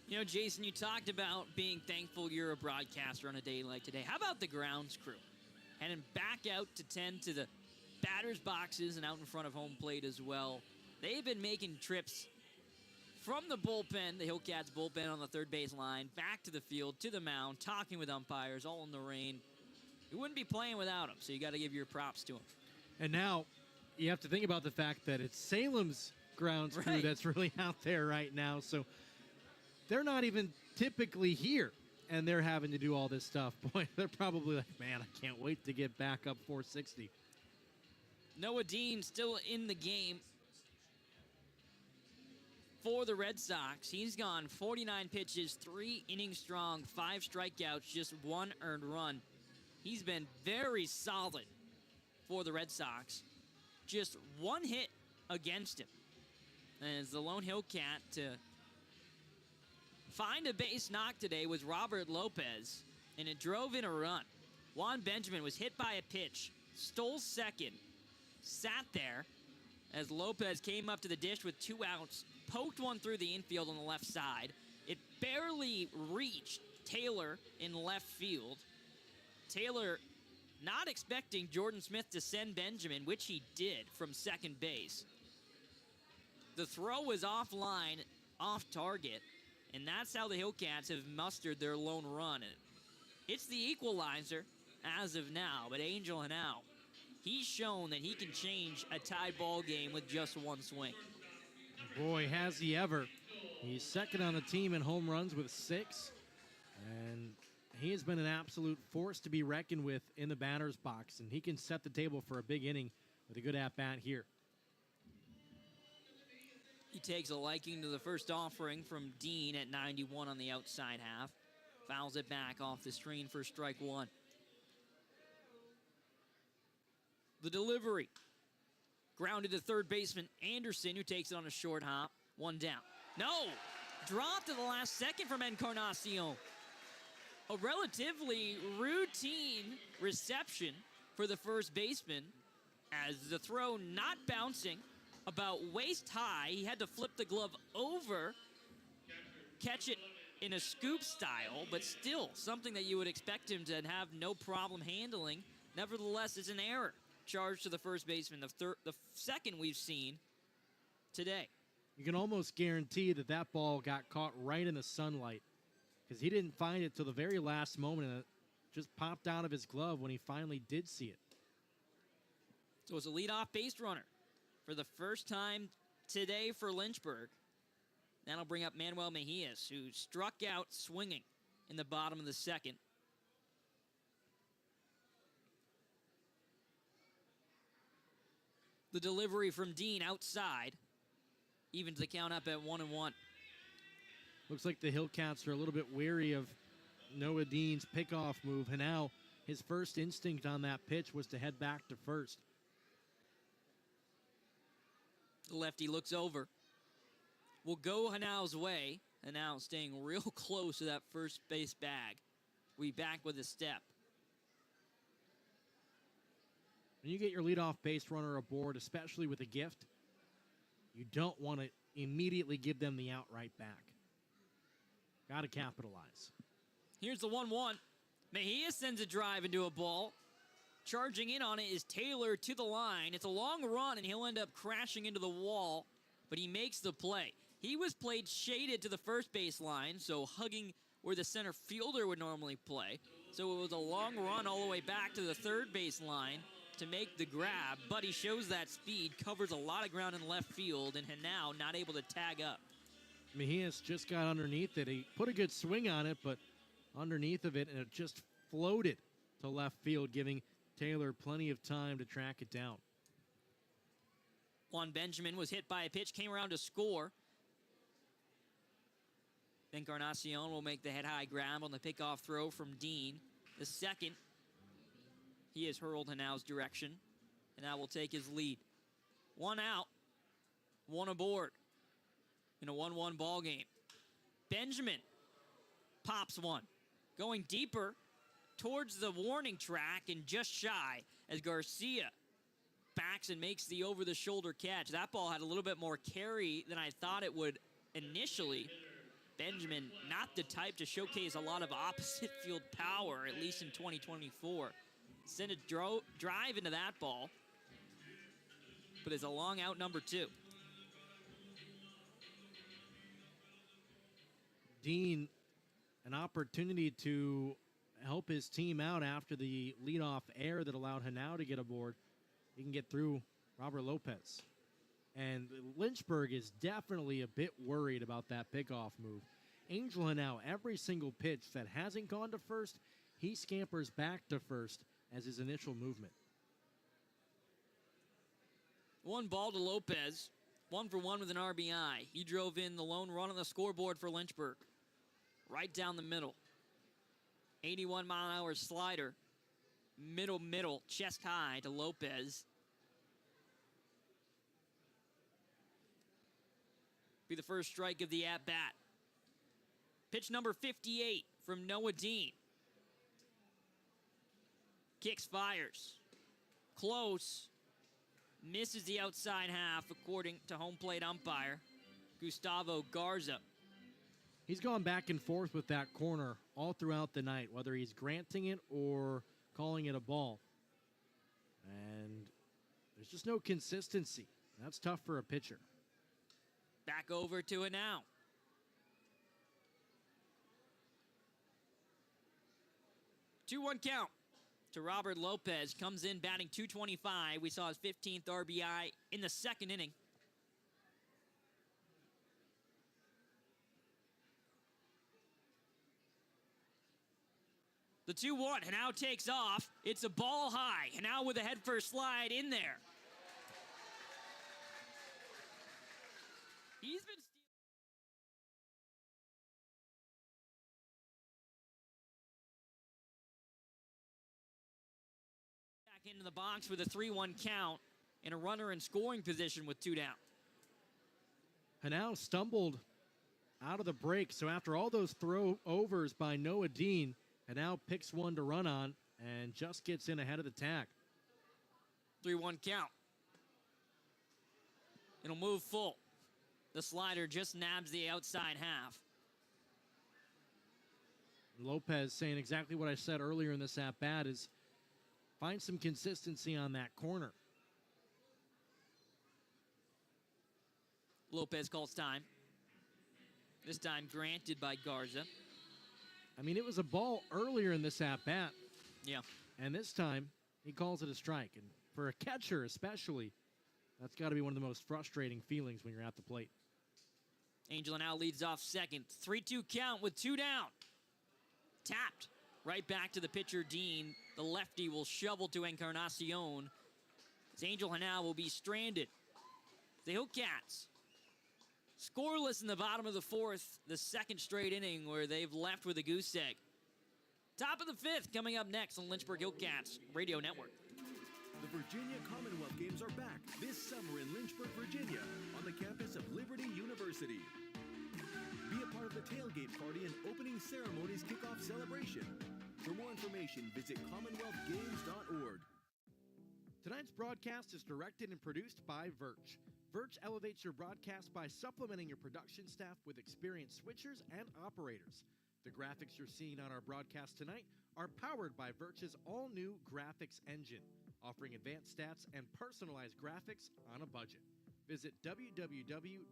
You know, Jason, you talked about being thankful you're a broadcaster on a day like today. How about the grounds crew? Heading back out to tend to the batter's boxes and out in front of home plate as well. They've been making trips from the bullpen, the Hillcats bullpen on the third base line, back to the field, to the mound, talking with umpires, all in the rain. You wouldn't be playing without them, so you got to give your props to them. And now you have to think about the fact that it's Salem's grounds crew that's really out there right now. So they're not even typically here, and they're having to do all this stuff. Boy, they're probably like, man, I can't wait to get back up 460. Noah Dean still in the game. for the Red Sox. He's gone 49 pitches, 3 innings strong, 5 strikeouts, just 1 earned run. He's been very solid for the Red Sox. Just 1 hit against him. And as the lone Hillcat to find a base knock today was Robert Lopez, and it drove in a run. Juan Benjamin was hit by a pitch, stole second, sat there as Lopez came up to the dish with 2 outs, poked one through the infield on the left side. It barely reached Taylor in left field. Taylor not expecting Jordan Smith to send Benjamin, which he did from second base. The throw was offline, off target, and that's how the Hillcats have mustered their lone run. And it's the equalizer as of now, but Angel Henao, he's shown that he can change a tie ball game with just 1 swing. Boy, has he ever. He's second on the team in home runs with 6, and he has been an absolute force to be reckoned with in the batter's box, and he can set the table for a big inning with a good at-bat here. He takes a liking to the first offering from Dean at 91 on the outside half. Fouls it back off the screen for strike 1. The delivery. Grounded to third baseman Anderson, who takes it on a short hop. 1 down. No! Dropped at the last second from Encarnacion. A relatively routine reception for the first baseman as the throw not bouncing, about waist high. He had to flip the glove over, catch it in a scoop style, but still something that you would expect him to have no problem handling. Nevertheless, it's an error charged to the first baseman, the second we've seen today. You can almost guarantee that that ball got caught right in the sunlight because he didn't find it till the very last moment, and it just popped out of his glove when he finally did see it. So it's a leadoff base runner for the first time today for Lynchburg. That'll bring up Manuel Mejias, who struck out swinging in the bottom of the second. The delivery from Dean outside evens the count up at 1-1. Looks like the Hillcats are a little bit weary of Noah Dean's pickoff move. And now his first instinct on that pitch was to head back to first. The lefty looks over. Will go Hanao's way. Hanao staying real close to that first base bag. We back with a step. When you get your leadoff base runner aboard, especially with a gift, you don't want to immediately give them the out right back. Got to capitalize. Here's the 1-1. Mejia sends a drive into a ball. Charging in on it is Taylor to the line. It's a long run, and he'll end up crashing into the wall, but he makes the play. He was played shaded to the first base line, so hugging where the center fielder would normally play. So it was a long run all the way back to the third base line to make the grab, but he shows that speed, covers a lot of ground in left field, and Henao not able to tag up. Mejias just got underneath it. He put a good swing on it, but underneath of it, and it just floated to left field, giving Taylor plenty of time to track it down. Juan Benjamin was hit by a pitch, came around to score. Encarnacion will make the head-high grab on the pickoff throw from Dean. The second, he has hurled Hanao's direction, and now will take his lead. 1 out, 1 aboard in a 1-1 ball game. Benjamin pops one, going deeper towards the warning track and just shy as Garcia backs and makes the over-the-shoulder catch. That ball had a little bit more carry than I thought it would initially. Benjamin, not the type to showcase a lot of opposite field power, at least in 2024. Send a drive into that ball, but it's a long out number 2. Dean, an opportunity to help his team out after the leadoff error that allowed Henao to get aboard. He can get through Robert Lopez. And Lynchburg is definitely a bit worried about that pickoff move. Angel Henao, every single pitch that hasn't gone to first, he scampers back to first as his initial movement. 1 ball to Lopez. 1 for 1 with an RBI. He drove in the lone run on the scoreboard for Lynchburg. Right down the middle. 81-mile-an-hour slider. Middle, chest high to Lopez. Be the first strike of the at-bat. Pitch number 58 from Noah Dean. Kicks, fires. Close. Misses the outside half, according to home plate umpire Gustavo Garza. He's gone back and forth with that corner all throughout the night, whether he's granting it or calling it a ball. And there's just no consistency. That's tough for a pitcher. Back over to it now. Two-one count to Robert Lopez. Comes in batting .225. We saw his 15th RBI in the second inning. The 2-1, Hanau takes off. It's a ball high. Hanau with a head first slide in there. He's been back into the box with a 3-1 count and a runner in scoring position with 2 down. Hanau stumbled out of the break, so after all those throw-overs by Noah Dean, Hanau picks one to run on and just gets in ahead of the tag. 3-1 count. It'll move full. The slider just nabs the outside half. Lopez saying exactly what I said earlier in this at-bat is find some consistency on that corner. Lopez calls time. This time granted by Garza. I mean, it was a ball earlier in this at-bat. Yeah. And this time, he calls it a strike. And for a catcher especially, that's got to be one of the most frustrating feelings when you're at the plate. Angel now leads off second. 3-2 count with 2 down. Tapped. Right back to the pitcher, Dean. The lefty will shovel to Encarnacion. As Angel Hanau will be stranded. The Hillcats scoreless in the bottom of the fourth, the second straight inning where they've left with a goose egg. Top of the fifth coming up next on Lynchburg Hillcats Radio Network. The Virginia Commonwealth Games are back this summer in Lynchburg, Virginia, on the campus of Liberty University. Be a part of the tailgate party and opening ceremony's kickoff celebration. For more information, visit commonwealthgames.org. Tonight's broadcast is directed and produced by Virch. Virch elevates your broadcast by supplementing your production staff with experienced switchers and operators. The graphics you're seeing on our broadcast tonight are powered by Virch's all-new graphics engine, offering advanced stats and personalized graphics on a budget. Visit www.virch.co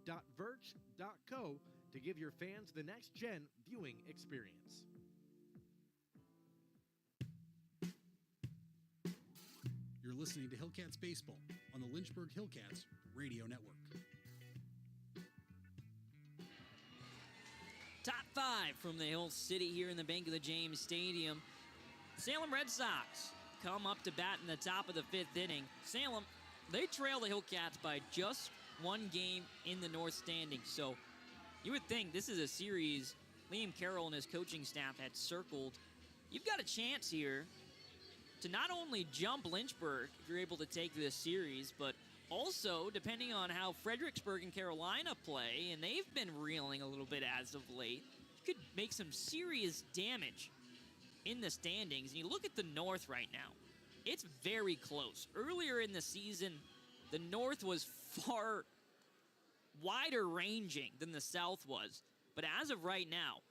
to give your fans the next-gen viewing experience. You're listening to Hillcats Baseball on the Lynchburg Hillcats Radio Network. Top 5 from the Hill City here in the Bank of the James Stadium. Salem Redsox come up to bat in the top of the 5th inning. Salem, they trail the Hillcats by just 1 game in the North standings. So you would think this is a series Liam Carroll and his coaching staff had circled. You've got a chance here to not only jump Lynchburg if you're able to take this series, but also, depending on how Fredericksburg and Carolina play, and they've been reeling a little bit as of late, you could make some serious damage in the standings. And you look at the North right now, it's very close. Earlier in the season, the North was far wider ranging than the South was. But as of right now,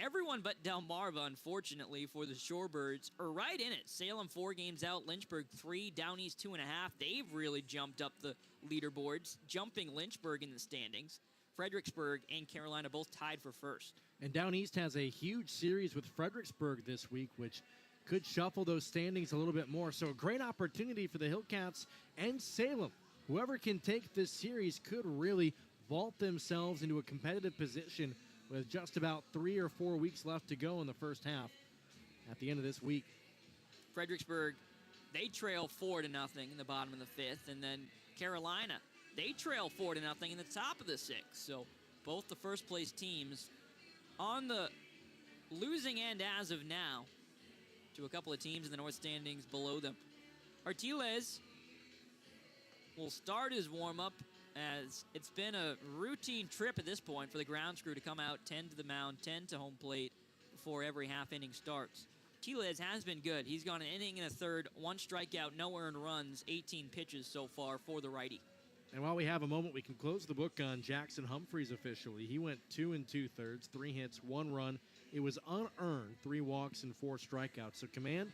everyone but Delmarva, unfortunately, for the Shorebirds are right in it. Salem 4 games out, Lynchburg 3, Down East 2.5. They've really jumped up the leaderboards, jumping Lynchburg in the standings. Fredericksburg and Carolina both tied for first. And Down East has a huge series with Fredericksburg this week, which could shuffle those standings a little bit more. So a great opportunity for the Hillcats and Salem. Whoever can take this series could really vault themselves into a competitive position with just about 3 or 4 weeks left to go in the first half at the end of this week. Fredericksburg, they trail 4-0 in the bottom of the 5th, and then Carolina They trail 4-0 in the top of the 6th. So both the first place teams on the losing end as of now to a couple of teams in the north standings below them. Artiles will start his warm-up, as it's been a routine trip at this point for the grounds crew to come out 10 to the mound, 10 to home plate before every half inning starts. Artiles has been good. He's gone an inning and a third, 1 strikeout, no earned runs, 18 pitches so far for the righty. And while we have a moment, we can close the book on Jackson Humphreys officially. He went 2 2/3, 3 hits, 1 run. It was unearned, 3 walks and 4 strikeouts. So command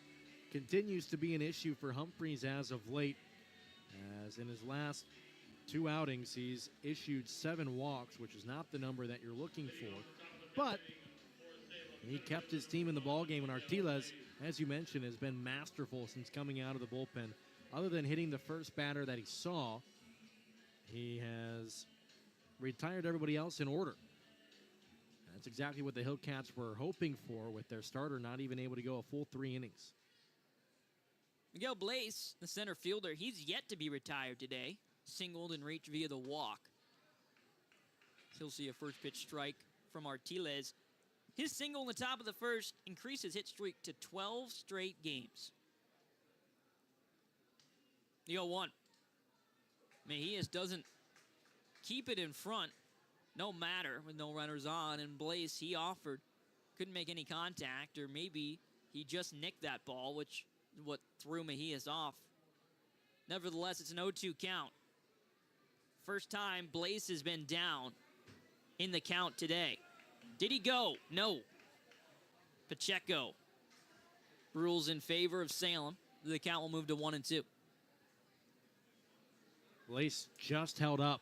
continues to be an issue for Humphreys as of late, as in his last 2 outings, he's issued 7 walks, which is not the number that you're looking for. But he kept his team in the ballgame, and Artiles, as you mentioned, has been masterful since coming out of the bullpen. Other than hitting the first batter that he saw, he has retired everybody else in order. That's exactly what the Hillcats were hoping for, with their starter not even able to go a full 3 innings. Miguel Blaze, the center fielder, he's yet to be retired today. Singled and reached via the walk. He'll see a first pitch strike from Artiles. His single in the top of the first increases hit streak to 12 straight games. The 0-1. Mejias doesn't keep it in front, no matter, with no runners on. And Blaze, he offered, couldn't make any contact, or maybe he just nicked that ball, which is what threw Mejias off. Nevertheless, it's an 0-2 count. First time Blaze has been down in the count today. Did he go? No. Pacheco rules in favor of Salem. The count will move to 1-2. Blaze just held up.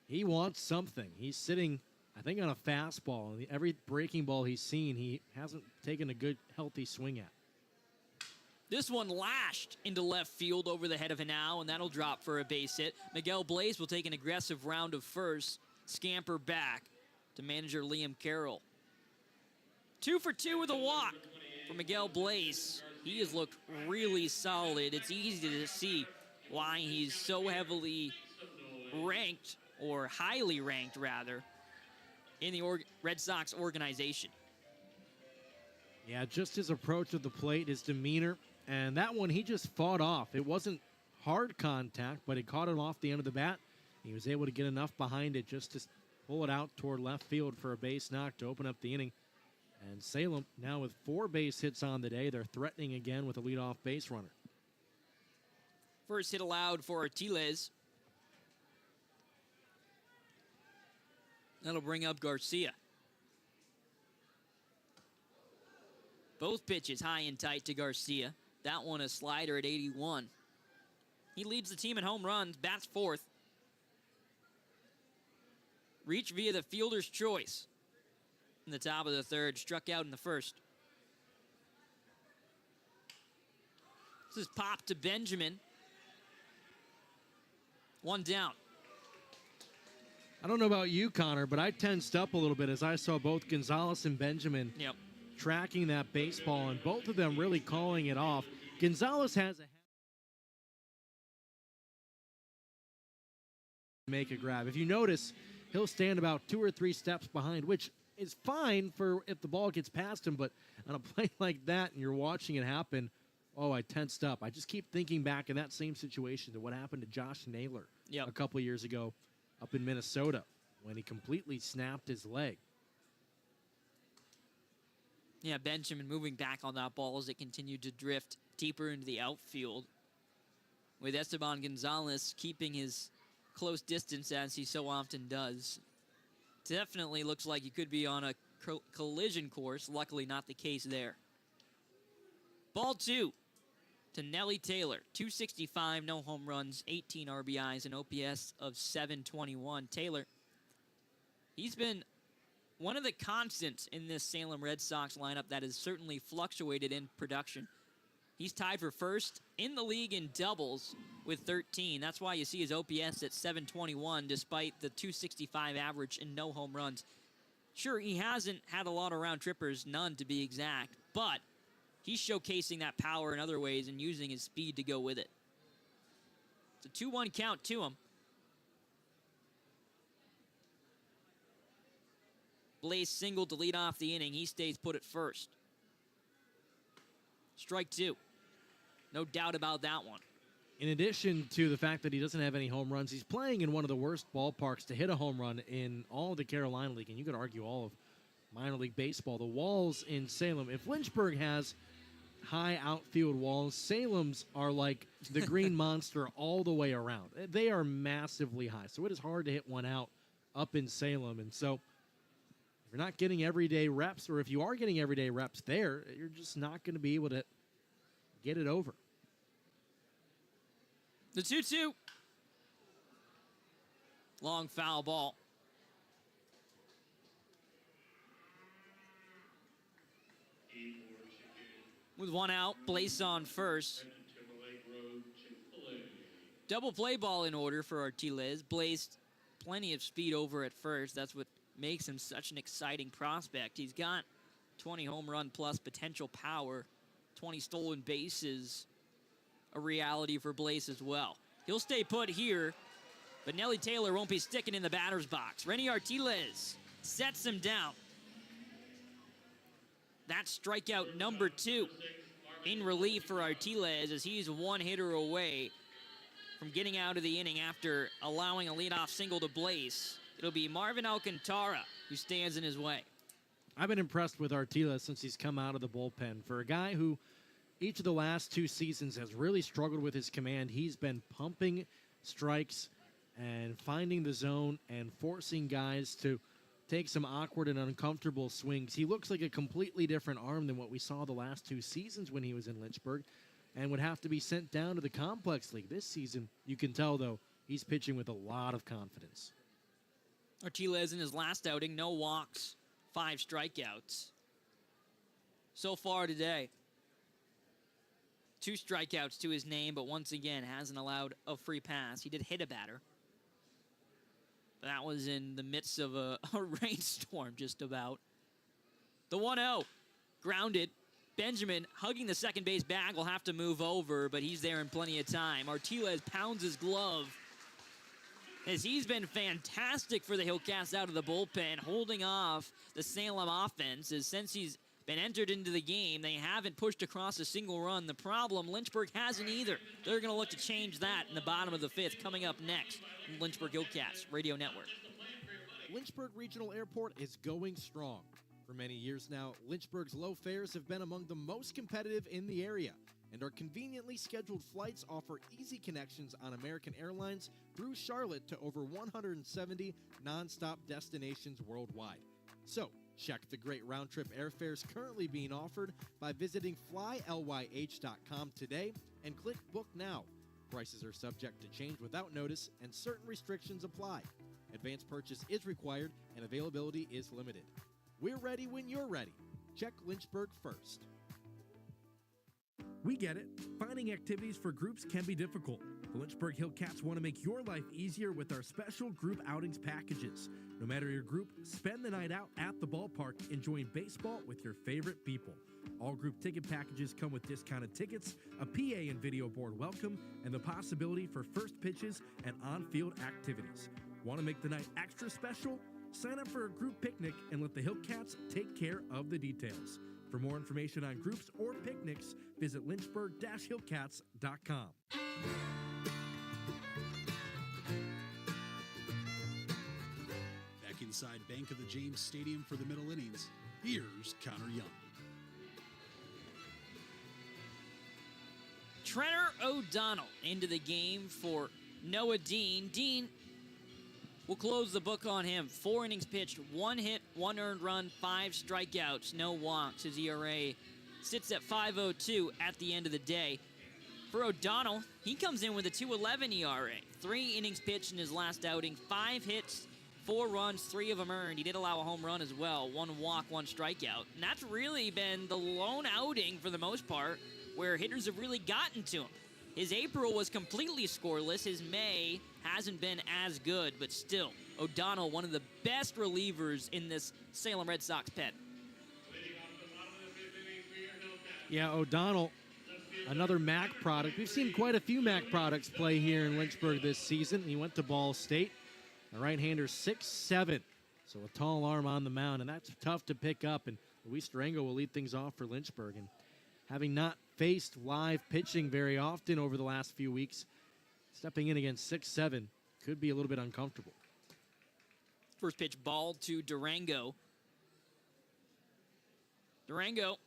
He wants something. He's sitting, I think, on a fastball. Every breaking ball he's seen, he hasn't taken a good, healthy swing at. This one lashed into left field over the head of Hanau, and that'll drop for a base hit. Miguel Blaze will take an aggressive round of first, scamper back to manager Liam Carroll. 2 for 2 with a walk for Miguel Blaze. He has looked really solid. It's easy to see why he's so heavily ranked, or highly ranked rather, in the Red Sox organization. Yeah, just his approach of the plate, his demeanor, and that one he just fought off. It wasn't hard contact, but he caught it off the end of the bat. He was able to get enough behind it just to pull it out toward left field for a base knock to open up the inning. And Salem, now with 4 base hits on the day, they're threatening again with a leadoff base runner. First hit allowed for Artiles. That'll bring up Garcia. Both pitches high and tight to Garcia. That one a slider at 81. He leads the team in home runs, bats 4th. Reached via the fielder's choice in the top of the 3rd, struck out in the 1st. This is popped to Benjamin. 1 down. I don't know about you, Connor, but I tensed up a little bit as I saw both Gonzalez and Benjamin tracking that baseball, and both of them really calling it off. Gonzalez has a make a grab. If you notice, he'll stand about 2 or 3 steps behind, which is fine for if the ball gets past him, but on a play like that and you're watching it happen, oh, I tensed up. I just keep thinking back in that same situation to what happened to Josh Naylor a couple years ago up in Minnesota when he completely snapped his leg. Yeah, Benjamin moving back on that ball as it continued to drift deeper into the outfield, with Esteban Gonzalez keeping his close distance as he so often does. Definitely looks like he could be on a collision course. Luckily not the case there. Ball 2 to Nelly Taylor. 265, no home runs, 18 RBIs, an OPS of 721. Taylor, he's been one of the constants in this Salem Red Sox lineup that has certainly fluctuated in production. He's tied for first in the league in doubles with 13. That's why you see his OPS at 721 despite the 265 average and no home runs. Sure, he hasn't had a lot of round trippers, none to be exact, but he's showcasing that power in other ways and using his speed to go with it. It's a 2-1 count to him. Blaze singled to lead off the inning. He stays put at first. Strike 2. No doubt about that one. In addition to the fact that he doesn't have any home runs, he's playing in one of the worst ballparks to hit a home run in all of the Carolina League, and you could argue all of minor league baseball. The walls in Salem, if Lynchburg has high outfield walls, Salem's are like the green monster all the way around. They are massively high, so it is hard to hit one out up in Salem. And so if you're not getting everyday reps, or if you are getting everyday reps there, you're just not going to be able to get it over. The 2-2. Long foul ball. With one out, Blaze on first. Double play ball in order for Artiles. Blaze, plenty of speed over at first. That's what makes him such an exciting prospect. He's got 20 home run plus potential power, 20 stolen bases, a reality for Blaze as well. He'll stay put here, but Nelly Taylor won't be sticking in the batter's box. Renny Artiles sets him down. That's strikeout number 2 in relief for Artiles, as he's one hitter away from getting out of the inning after allowing a leadoff single to Blaze. It'll be Marvin Alcantara who stands in his way. I've been impressed with Artiles since he's come out of the bullpen. For a guy who each of the last 2 seasons has really struggled with his command, he's been pumping strikes and finding the zone and forcing guys to take some awkward and uncomfortable swings. He looks like a completely different arm than what we saw the last 2 seasons when he was in Lynchburg, and would have to be sent down to the complex league this season. You can tell, though, he's pitching with a lot of confidence. Artiles in his last outing, no walks, 5 strikeouts. So far today, 2 strikeouts to his name, but once again hasn't allowed a free pass. He did hit a batter. That was in the midst of a rainstorm, just about. The 1-0, grounded. Benjamin, hugging the second base bag, will have to move over, but he's there in plenty of time. Artiles pounds his glove, as he's been fantastic for the Hillcats out of the bullpen, holding off the Salem offense, as since he's been entered into the game, they haven't pushed across a single run. The problem, Lynchburg hasn't either. They're going to look to change that in the bottom of the 5th, coming up next on Lynchburg Hillcats Radio Network. Lynchburg Regional Airport is going strong. For many years now, Lynchburg's low fares have been among the most competitive in the area, and our conveniently scheduled flights offer easy connections on American Airlines through Charlotte to over 170 nonstop destinations worldwide. So, check the great round-trip airfares currently being offered by visiting flylyh.com today and click Book Now. Prices are subject to change without notice, and certain restrictions apply. Advance purchase is required, and availability is limited. We're ready when you're ready. Check Lynchburg first. We get it. Finding activities for groups can be difficult. The Lynchburg Hillcats want to make your life easier with our special group outings packages. No matter your group, spend the night out at the ballpark enjoying baseball with your favorite people. All group ticket packages come with discounted tickets, a PA and video board welcome, and the possibility for first pitches and on-field activities. Want to make the night extra special? Sign up for a group picnic and let the Hillcats take care of the details. For more information on groups or picnics, visit lynchburg-hillcats.com. Back inside Bank of the James Stadium for the middle innings, here's Connor Young. Trenner O'Donnell into the game for Noah Dean. Dean will close the book on him. 4 innings pitched, 1 hit, 1 earned run, 5 strikeouts, no walks. His ERA sits at 5.02 at the end of the day. For O'Donnell, he comes in with a 2.11 ERA. 3 innings pitched in his last outing, 5 hits, 4 runs, 3 of them earned. He did allow a home run as well, 1 walk, 1 strikeout. And that's really been the lone outing for the most part where hitters have really gotten to him. His April was completely scoreless. His May hasn't been as good, but still, O'Donnell, one of the best relievers in this Salem Red Sox pen. Yeah, O'Donnell another Mac product. We've seen quite a few Mac products play here in Lynchburg this season. He went to Ball State. A right-hander, 6'7", so a tall arm on the mound, and that's tough to pick up. And Luis Durango will lead things off for Lynchburg. And having not faced live pitching very often over the last few weeks, stepping in against 6'7" could be a little bit uncomfortable. First pitch ball to Durango. Durango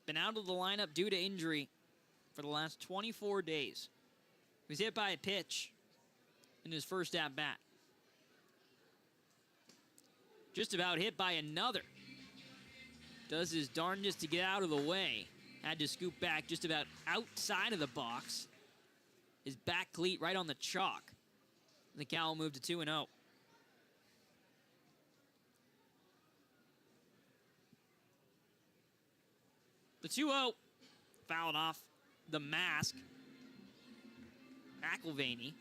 been out of the lineup due to injury for the last 24 days. He was hit by a pitch in his first at-bat. Just about hit by another. Does his darndest to get out of the way. Had to scoop back just about outside of the box. His back cleat right on the chalk. The Cow moved to 2-0. The 2-0 fouled off the mask. McIlvaney.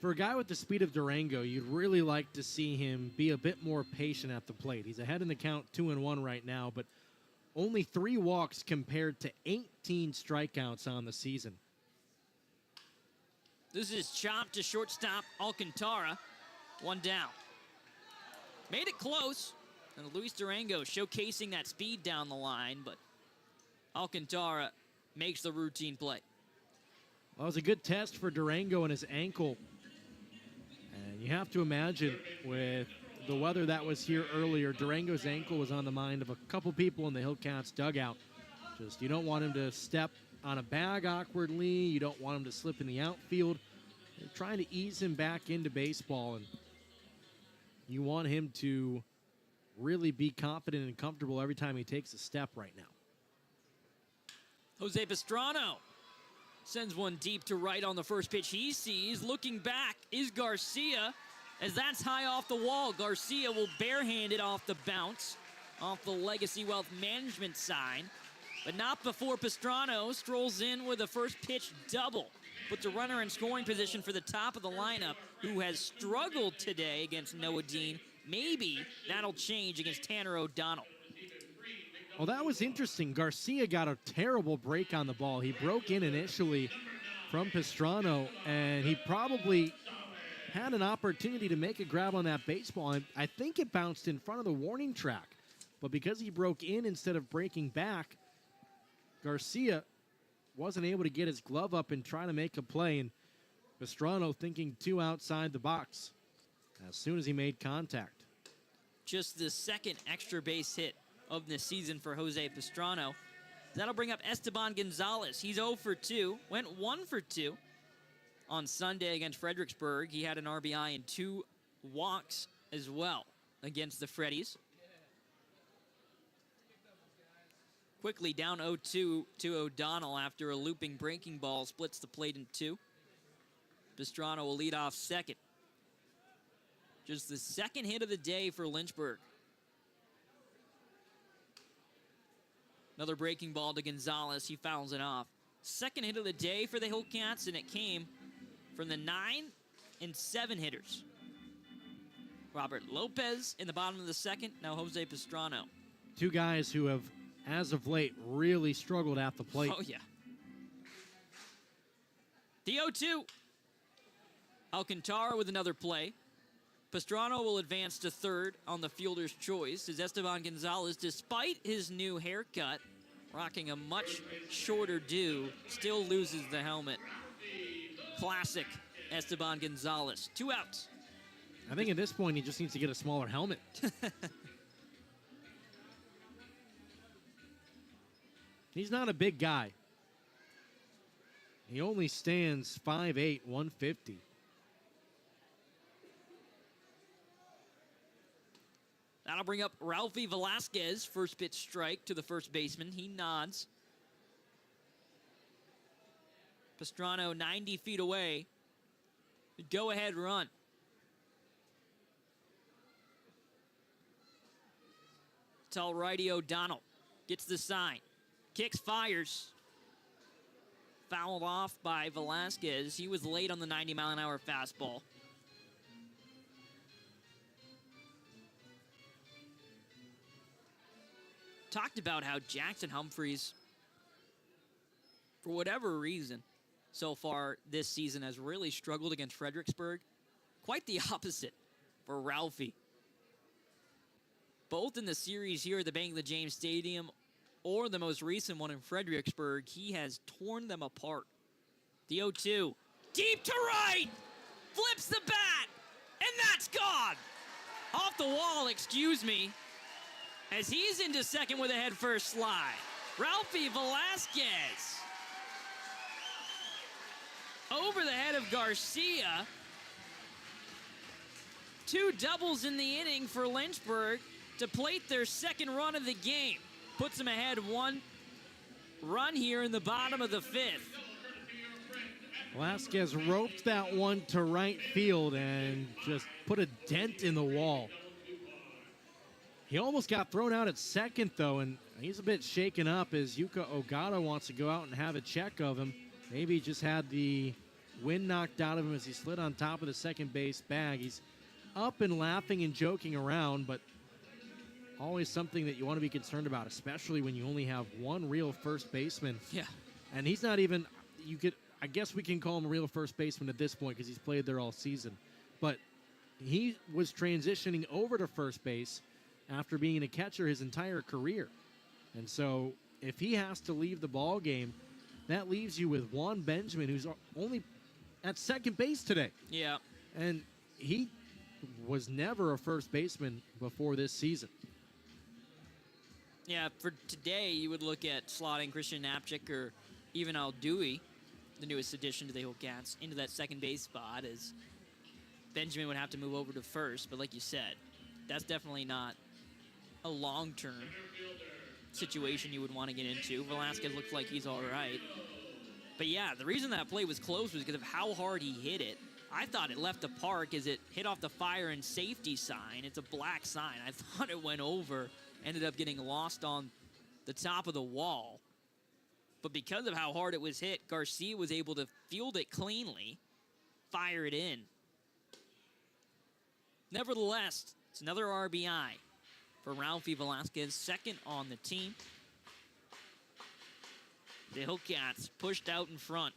For a guy with the speed of Durango, you'd really like to see him be a bit more patient at the plate. He's ahead in the count 2-1 right now, but only 3 walks compared to 18 strikeouts on the season. This is chopped to shortstop Alcantara. 1 down. Made it close. And Luis Durango showcasing that speed down the line, but Alcantara makes the routine play. Well, it was a good test for Durango and his ankle. And you have to imagine with the weather that was here earlier, Durango's ankle was on the mind of a couple people in the Hillcats dugout. Just, you don't want him to step on a bag awkwardly. You don't want him to slip in the outfield. They're trying to ease him back into baseball, and you want him to really be confident and comfortable every time he takes a step right now. Jose Pastrano sends one deep to right on the first pitch he sees. Looking back is Garcia. As that's high off the wall, Garcia will barehand it off the bounce, off the Legacy Wealth Management sign. But not before Pastrano strolls in with a first pitch double. Puts a runner in scoring position for the top of the lineup, who has struggled today against Noah Dean. Maybe that'll change against Tanner O'Donnell. Well, that was interesting. Garcia got a terrible break on the ball. He broke in initially from Pastrano, and he probably had an opportunity to make a grab on that baseball. And I think it bounced in front of the warning track. But because he broke in instead of breaking back, Garcia wasn't able to get his glove up and try to make a play. And Pastrano thinking 2 outside the box as soon as he made contact. Just the second extra base hit of the season for Jose Pastrano. That'll bring up Esteban Gonzalez. He's 0 for 2, went 1 for 2 on Sunday against Fredericksburg. He had an RBI and 2 walks as well against the Freddies. Quickly down 0-2 to O'Donnell after a looping breaking ball splits the plate in 2. Pastrano will lead off second. Just the second hit of the day for Lynchburg. Another breaking ball to Gonzalez. He fouls it off. Second hit of the day for the Hillcats, and it came from the 9 and 7 hitters. Robert Lopez in the bottom of the second. Now Jose Pastrano. 2 guys who have, as of late, really struggled at the plate. Oh, yeah. The 0-2. Alcantara with another play. Pastrano will advance to third on the fielder's choice as Esteban Gonzalez, despite his new haircut, rocking a much shorter do, still loses the helmet. Classic Esteban Gonzalez. 2 outs. I think at this point he just needs to get a smaller helmet. He's not a big guy. He only stands 5'8", 150. That'll bring up Ralphie Velasquez. First pitch strike to the first baseman. He nods. Pastrano 90 feet away. Go ahead run. Tell righty O'Donnell. Gets the sign. Kicks, fires. Fouled off by Velasquez. He was late on the 90-mile-an-hour fastball. Talked about how Jackson Humphreys for whatever reason, so far this season has really struggled against Fredericksburg. Quite the opposite for Ralphie. Both in the series here at the Bank of the James Stadium or the most recent one in Fredericksburg, he has torn them apart. The 0-2, deep to right, flips the bat, and that's gone. Off the wall, excuse me, as he's into second with a head-first slide. Ralphie Velasquez over the head of Garcia. 2 doubles in the inning for Lynchburg to plate their second run of the game. Puts them ahead 1 run here in the bottom of the 5th. Velasquez roped that one to right field and just put a dent in the wall. He almost got thrown out at second, though, and he's a bit shaken up as Yuka Ogata wants to go out and have a check of him. Maybe he just had the wind knocked out of him as he slid on top of the second base bag. He's up and laughing and joking around, but always something that you want to be concerned about, especially when you only have one real first baseman. Yeah. And he's not even, I guess we can call him a real first baseman at this point because he's played there all season. But he was transitioning over to first base after being a catcher his entire career. And so if he has to leave the ball game, that leaves you with Juan Benjamin, who's only at second base today. Yeah. And he was never a first baseman before this season. Yeah, for today, you would look at slotting Christian Knapczyk or even Al Dewey, the newest addition to the Hillcats, into that second base spot, as Benjamin would have to move over to first. But like you said, that's definitely not a long-term situation you would want to get into. Velasquez looks like he's all right. But yeah, the reason that play was close was because of how hard he hit it. I thought it left the park as it hit off the fire and safety sign. It's a black sign. I thought it went over, ended up getting lost on the top of the wall. But because of how hard it was hit, Garcia was able to field it cleanly, fire it in. Nevertheless, it's another RBI for Ralphie Velasquez, second on the team. The Hillcats pushed out in front.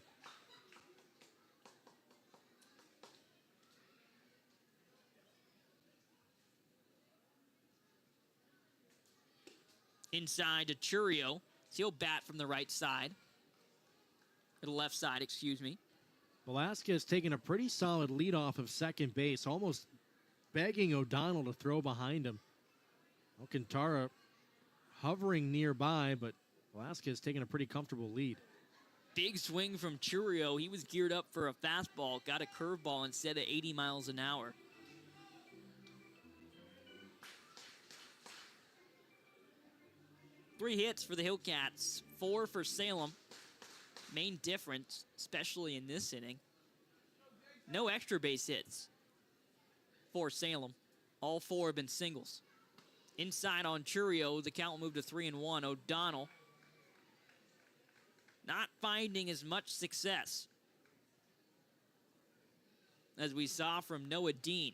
Inside to Churio. He'll bat from the right side. Or the left side, excuse me. Velasquez taking a pretty solid lead off of second base, almost begging O'Donnell to throw behind him. Alcantara hovering nearby, but Velasquez taking a pretty comfortable lead. Big swing from Churio. He was geared up for a fastball, got a curveball instead of 80 miles an hour. Three hits for the Hillcats, 4 for Salem. Main difference, especially in this inning, no extra base hits for Salem. All 4 have been singles. Inside on Churio, the count moved to 3-1. O'Donnell not finding as much success as we saw from Noah Dean.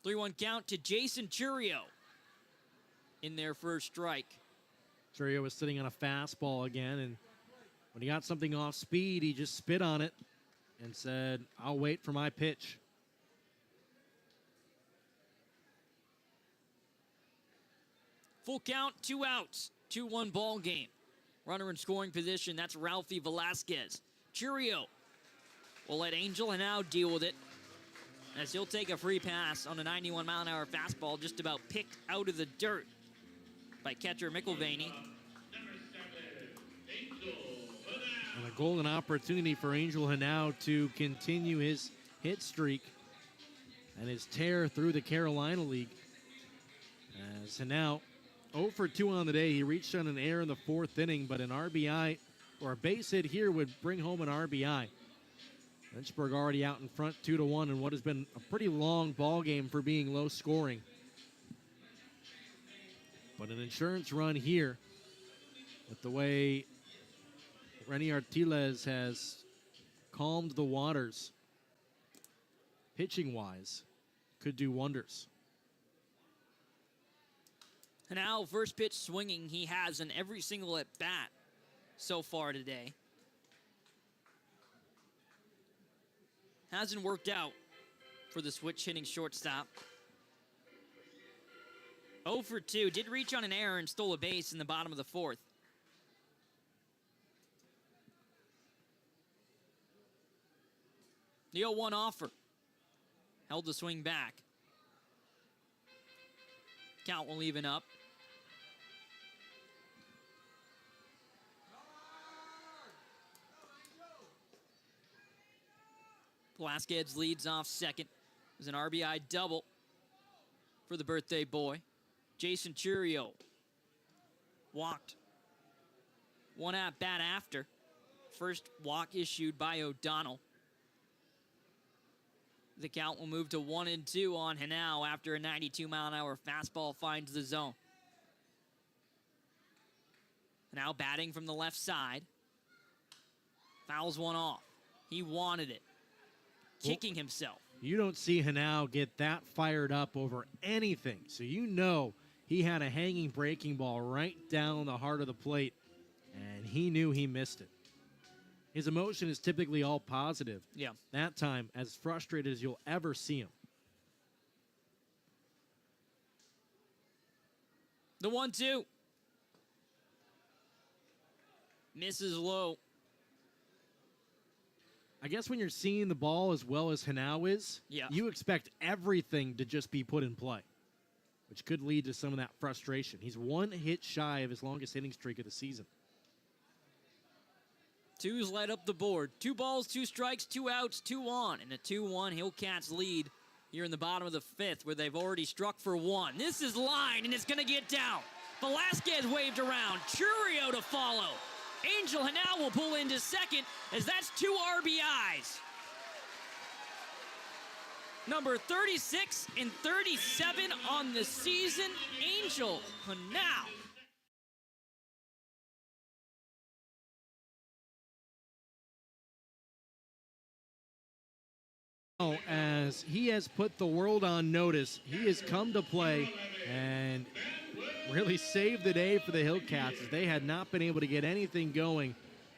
The 3-1 count to Jason Churio in their first strike. Churio was sitting on a fastball again, and when he got something off speed, he just spit on it and said, "I'll wait for my pitch." Full count, 2 outs, 2-1 ball game. Runner in scoring position, that's Ralphie Velasquez. Churio will let Angel Henao deal with it, as he'll take a free pass on a 91-mile-an-hour fastball just about picked out of the dirt by catcher McIlvaney. And a golden opportunity for Angel Henao to continue his hit streak and his tear through the Carolina League. As Henao 0 for 2 on the day. He reached on an error in the 4th inning, but an RBI or a base hit here would bring home an RBI. Lynchburg already out in front 2-1 in what has been a pretty long ball game for being low scoring. But an insurance run here with the way Renny Artiles has calmed the waters pitching wise could do wonders. Now, first pitch swinging, he has in every single at-bat so far today. Hasn't worked out for the switch-hitting shortstop. 0 for 2. Did reach on an error and stole a base in the bottom of the fourth. The 0-1 offer. Held the swing back. Count will even up. Velasquez leads off second. It was an RBI double for the birthday boy. Jason Churio walked. One at bat after. First walk issued by O'Donnell. The count will move to 1-2 on Hanau after a 92-mile-an-hour fastball finds the zone. Now batting from the left side. Fouls one off. He wanted it. Kicking himself. You don't see Hanau get that fired up over anything, so you know he had a hanging breaking ball right down the heart of the plate, and he knew he missed it. His emotion is typically all positive. Yeah. That time, as frustrated as you'll ever see him. The 1-2. Misses low. I guess when you're seeing the ball as well as Hanau is, you expect everything to just be put in play, which could lead to some of that frustration. He's one hit shy of his longest hitting streak of the season. Two's light up the board. 2 balls, 2 strikes, 2 outs, 2 on. And a 2-1 Hillcats lead here in the bottom of the 5th, where they've already struck for 1. This is line, and it's going to get down. Velasquez waved around. Churio to follow. Angel Hanau will pull into second, as that's 2 RBIs. Number 36 and 37 on the season, Angel Hanau. As he has put the world on notice, he has come to play and really saved the day for the Hillcats, as they had not been able to get anything going,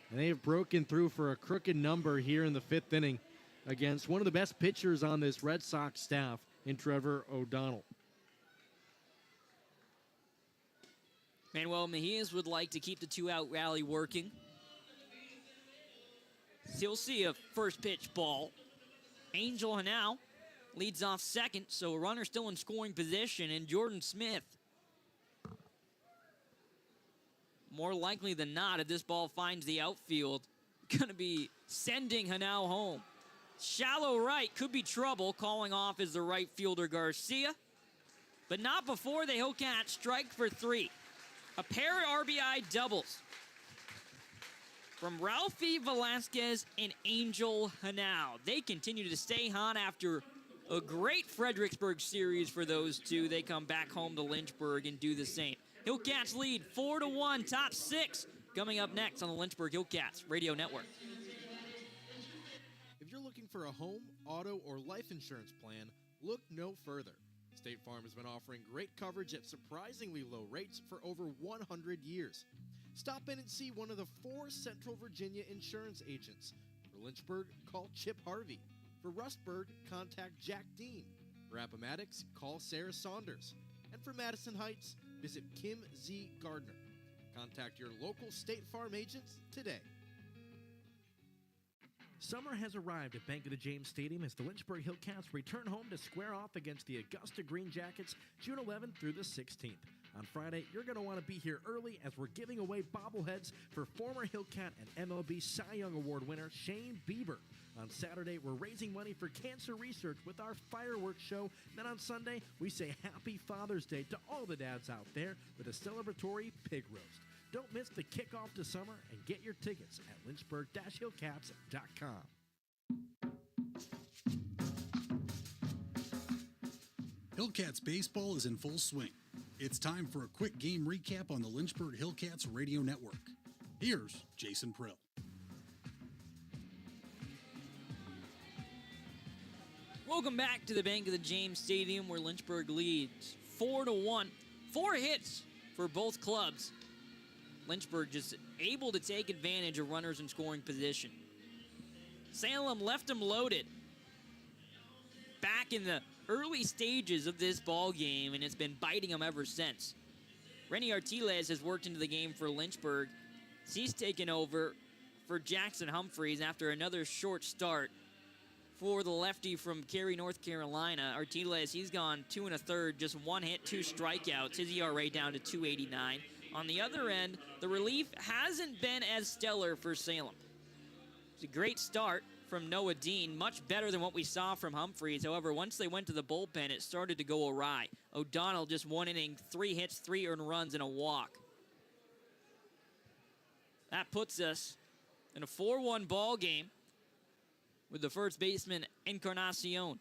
and they have broken through for a crooked number here in the 5th inning against one of the best pitchers on this Red Sox staff in Trevor O'Donnell. Manuel Mejias would like to keep the 2-out rally working. He'll see a first pitch ball. Angel Hanau leads off second, so a runner still in scoring position, and Jordan Smith, more likely than not, if this ball finds the outfield, going to be sending Hanau home. Shallow right, could be trouble. Calling off is the right fielder Garcia, but not before the Hillcats strike for 3. A pair of RBI doubles from Ralphie Velasquez and Angel Hanau. They continue to stay hot after a great Fredericksburg series for those two. They come back home to Lynchburg and do the same. Hillcats lead 4-1, top 6. Coming up next on the Lynchburg Hillcats Radio Network. If you're looking for a home, auto, or life insurance plan, look no further. State Farm has been offering great coverage at surprisingly low rates for over 100 years. Stop in and see one of the 4 Central Virginia insurance agents. For Lynchburg, call Chip Harvey. For Rustburg, contact Jack Dean. For Appomattox, call Sarah Saunders. And for Madison Heights, visit Kim Z. Gardner. Contact your local State Farm agents today. Summer has arrived at Bank of the James Stadium as the Lynchburg Hillcats return home to square off against the Augusta Green Jackets June 11th through the 16th. On Friday, you're going to want to be here early as we're giving away bobbleheads for former Hillcat and MLB Cy Young Award winner Shane Bieber. On Saturday, we're raising money for cancer research with our fireworks show. Then on Sunday, we say Happy Father's Day to all the dads out there with a celebratory pig roast. Don't miss the kickoff to summer and get your tickets at lynchburg-hillcats.com. Hillcats baseball is in full swing. It's time for a quick game recap on the Lynchburg Hillcats Radio Network. Here's Jason Prill. Welcome back to the Bank of the James Stadium, where Lynchburg leads 4-1. 4 hits for both clubs. Lynchburg just able to take advantage of runners in scoring position. Salem left them loaded back in the early stages of this ball game, and it's been biting them ever since. Renny Artiles has worked into the game for Lynchburg. He's taken over for Jackson Humphreys after another short start for the lefty from Cary, North Carolina. Artiles, he's gone 2 1/3, just 1 hit, 2 strikeouts. His ERA down to 2.89. On the other end, the relief hasn't been as stellar for Salem. It's a great start from Noah Dean, much better than what we saw from Humphreys. However, once they went to the bullpen, it started to go awry. O'Donnell just 1 inning, 3 hits, 3 earned runs, and a walk. That puts us in a 4-1 ball game with the first baseman, Encarnacion.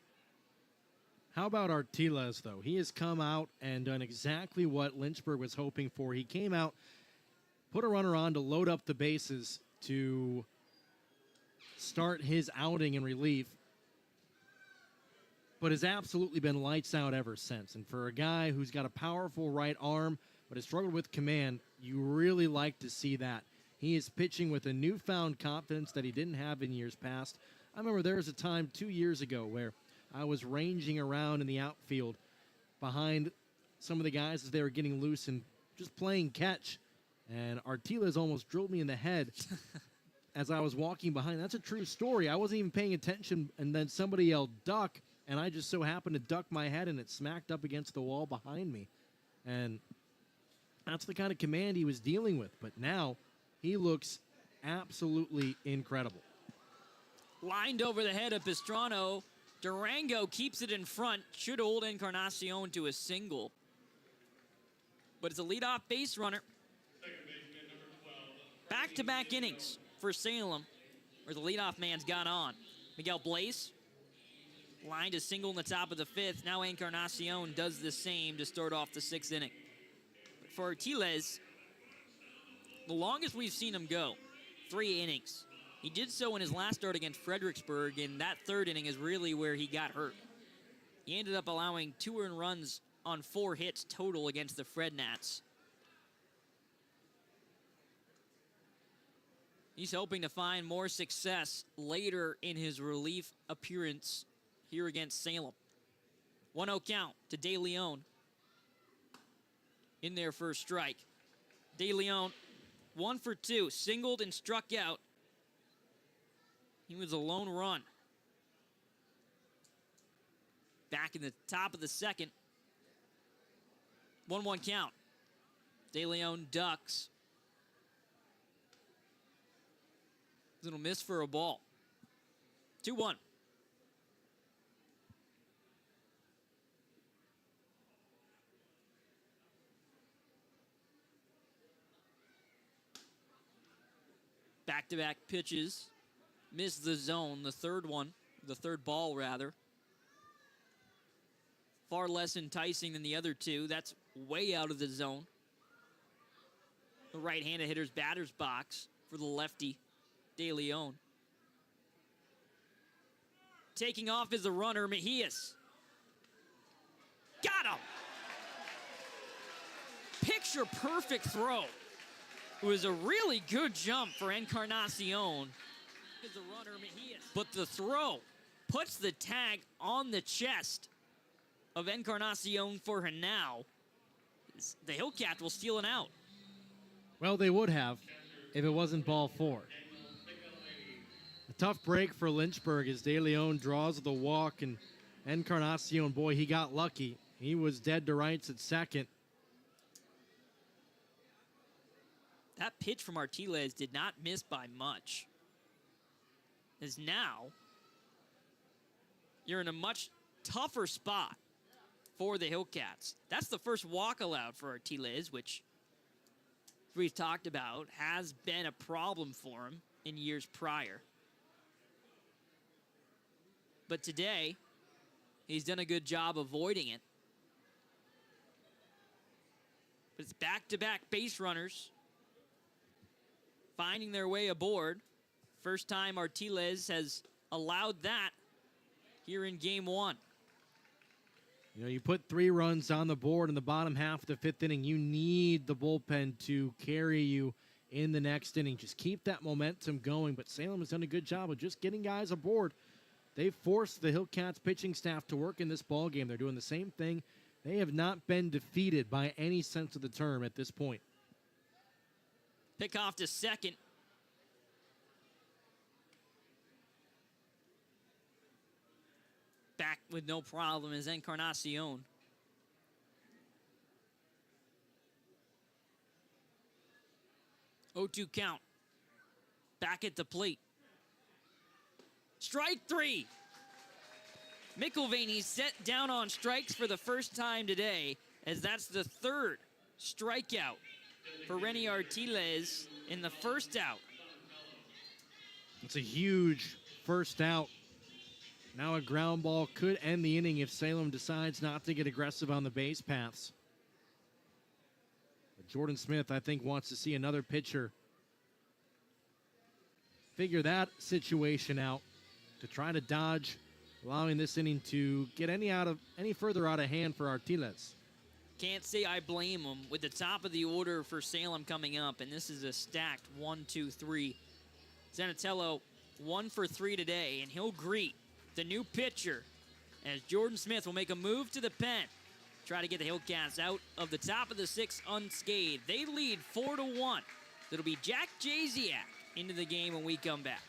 How about Artiles, though? He has come out and done exactly what Lynchburg was hoping for. He came out, put a runner on to load up the bases to start his outing in relief, but has absolutely been lights out ever since. And for a guy who's got a powerful right arm but has struggled with command, you really like to see that. He is pitching with a newfound confidence that he didn't have in years past. I remember there was a time 2 years ago where I was ranging around in the outfield behind some of the guys as they were getting loose and just playing catch. And Artiles almost drilled me in the head as I was walking behind. That's a true story. I wasn't even paying attention, and then somebody yelled, "Duck," and I just so happened to duck my head, and it smacked up against the wall behind me. And that's the kind of command he was dealing with. But now he looks absolutely incredible. Lined over the head of Pastrano. Durango keeps it in front. Should hold Encarnacion to a single. But it's a leadoff base runner. Back-to-back innings for Salem, where the leadoff man's got on. Miguel Blaze lined a single in the top of the 5th. Now Encarnacion does the same to start off the 6th inning. But for Artiles, the longest we've seen him go, 3 innings. He did so in his last start against Fredericksburg, and that 3rd inning is really where he got hurt. He ended up allowing 2 earned runs on 4 hits total against the Fred Nats. He's hoping to find more success later in his relief appearance here against Salem. 1-0 count to De Leon in their first strike. De Leon, 1 for 2, singled and struck out. He was a lone run. Back in the top of the 2nd. 1-1 count. De Leon ducks. Little miss for a ball. 2-1. Back-to-back pitches. Missed the zone, the 3rd one, the 3rd ball rather. Far less enticing than the other 2. That's way out of the zone. The right-handed hitter's batter's box for the lefty, De Leon. Taking off is the runner, Mejias. Got him! Picture perfect throw. It was a really good jump for Encarnacion. The runner, but the throw puts the tag on the chest of Encarnacion for Hanau. The Hillcats will steal it out. Well, they would have if it wasn't ball 4. A tough break for Lynchburg as De Leon draws the walk, and Encarnacion, boy, he got lucky. He was dead to rights at 2nd. That pitch from Artiles did not miss by much. As now, you're in a much tougher spot for the Hillcats. That's the first walk allowed for Artiles, which we've talked about has been a problem for him in years prior. But today, he's done a good job avoiding it. But it's back-to-back base runners finding their way aboard. First time Artiles has allowed that here in game 1. You know, you put 3 runs on the board in the bottom half of the 5th inning. You need the bullpen to carry you in the next inning. Just keep that momentum going. But Salem has done a good job of just getting guys aboard. They've forced the Hillcats pitching staff to work in this ball game. They're doing the same thing. They have not been defeated by any sense of the term at this point. Pick off to second. Back with no problem is Encarnacion. Oh, 2 count. Back at the plate. Strike 3. McIlvaney set down on strikes for the first time today, as that's the 3rd strikeout for Renny Artiles in the first out. It's a huge first out. Now a ground ball could end the inning if Salem decides not to get aggressive on the base paths. But Jordan Smith, I think, wants to see another pitcher figure that situation out to try to dodge allowing this inning to get any further out of hand for Artiles. Can't say I blame him with the top of the order for Salem coming up, and this is a stacked 1, 2, 3. Zanatello 1 for 3 today, and he'll greet the new pitcher as Jordan Smith will make a move to the pen. Try to get the Hillcats out of the top of the 6th unscathed. They lead 4-1. It'll be Jack Jasiak into the game when we come back.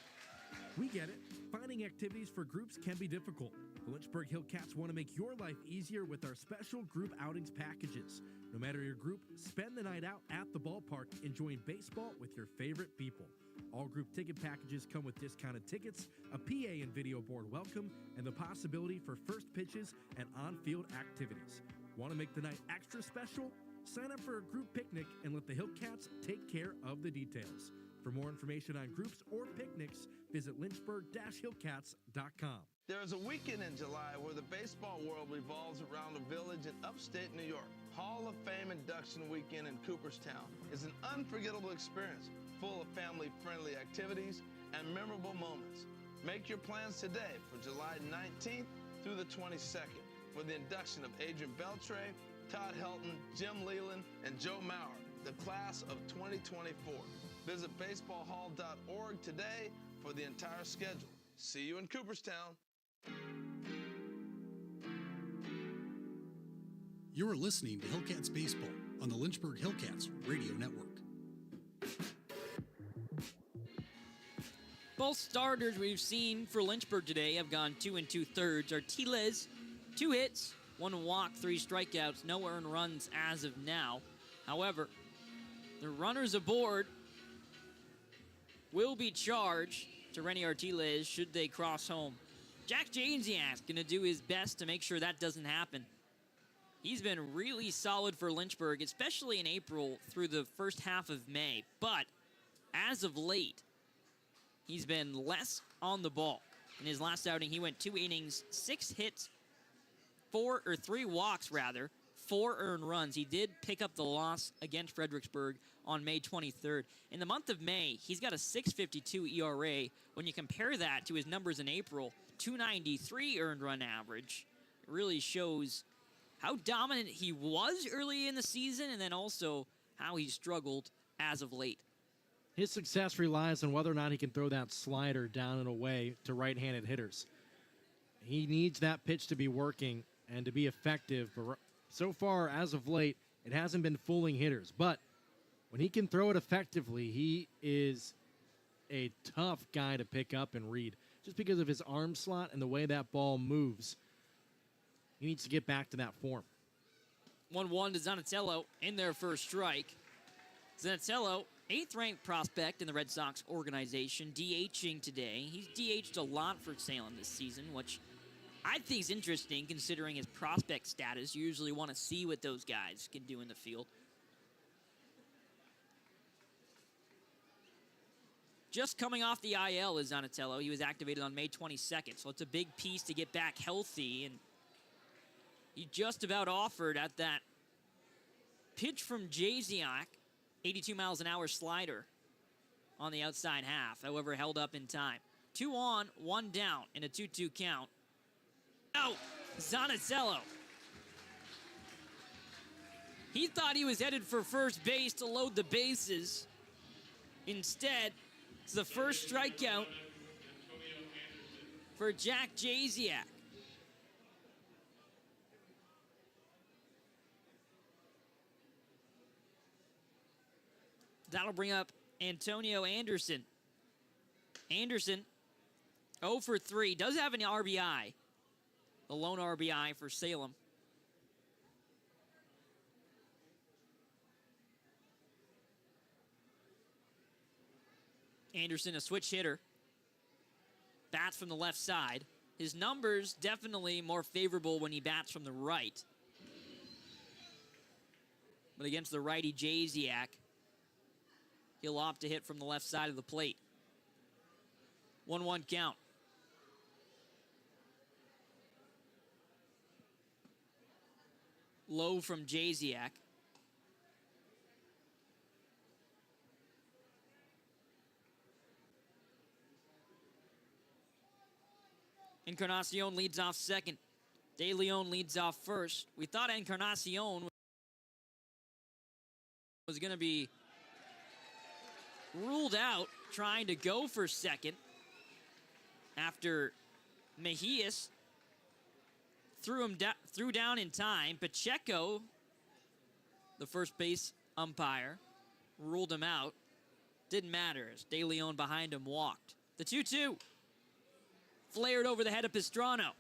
We get it. Finding activities for groups can be difficult. The Lynchburg Hillcats want to make your life easier with our special group outings packages. No matter your group, spend the night out at the ballpark enjoying baseball with your favorite people. All group ticket packages come with discounted tickets, a PA and video board welcome, and the possibility for first pitches and on-field activities. Want to make the night extra special? Sign up for a group picnic and let the Hillcats take care of the details. For more information on groups or picnics, visit lynchburg-hillcats.com. There is a weekend in July where the baseball world revolves around a village in upstate New York. Hall of Fame Induction Weekend in Cooperstown is an unforgettable experience full of family-friendly activities and memorable moments. Make your plans today for July 19th through the 22nd for the induction of Adrian Beltre, Todd Helton, Jim Leland, and Joe Maurer, the class of 2024. Visit baseballhall.org today for the entire schedule. See you in Cooperstown. You're listening to Hillcats Baseball on the Lynchburg Hillcats Radio Network. Both starters we've seen for Lynchburg today have gone 2 2/3. Artiles, 2 hits, 1 walk, 3 strikeouts, no earned runs as of now. However, the runners aboard will be charged to Renny Artiles should they cross home. Jack Jasiak's going to do his best to make sure that doesn't happen. He's been really solid for Lynchburg, especially in April through the first half of May. But as of late, he's been less on the ball. In his last outing, he went 2 innings, 6 hits, 3 walks rather, 4 earned runs. He did pick up the loss against Fredericksburg on May 23rd. In the month of May, he's got a 6.52 ERA. When you compare that to his numbers in April, 2.93 earned run average, it really shows how dominant he was early in the season and then also how he struggled as of late. His success relies on whether or not he can throw that slider down and away to right-handed hitters. He needs that pitch to be working and to be effective, but so far, as of late, it hasn't been fooling hitters. But when he can throw it effectively, he is a tough guy to pick up and read. Just because of his arm slot and the way that ball moves, he needs to get back to that form. 1-1 to Zanatello in their first strike. Zanatello, 8th-ranked prospect in the Red Sox organization, DHing today. He's DH'd a lot for Salem this season, which I think is interesting considering his prospect status. You usually want to see what those guys can do in the field. Just coming off the IL is Zanatello. He was activated on May 22nd, so it's a big piece to get back healthy, and he just about offered at that pitch from Jasiak, 82 miles an hour slider on the outside half, however held up in time. 2 on, 1 down in a 2-2 count. Out, Zanatello He thought he was headed for first base to load the bases. Instead, it's the first strikeout for Jack Jasiak. That'll bring up Antonio Anderson. Anderson, 0 for 3, does have an RBI. The lone RBI for Salem. Anderson, a switch hitter. Bats from the left side. His numbers definitely more favorable when he bats from the right. But against the righty Jasiak, he'll opt to hit from the left side of the plate. 1-1 count. Low from Jasiak. Encarnacion leads off second. De Leon leads off first. We thought Encarnacion was going to be ruled out trying to go for second after Mejias threw down in time. Pacheco, the first base umpire, ruled him out. Didn't matter as De Leon behind him walked. The 2-2. Flared over the head of Pastrano.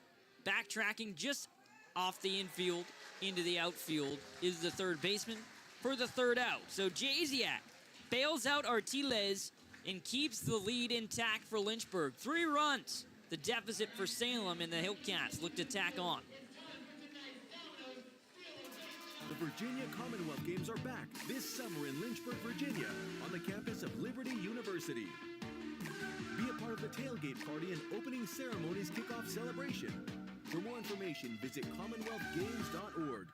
Backtracking just off the infield into the outfield is the third baseman for the third out. So Jasiak bails out Artiles and keeps the lead intact for Lynchburg. 3 runs, the deficit for Salem, and the Hillcats look to tack on. The Virginia Commonwealth Games are back this summer in Lynchburg, Virginia, on the campus of Liberty University. Be a part of the tailgate party and opening ceremonies kickoff celebration. For more information, visit commonwealthgames.org.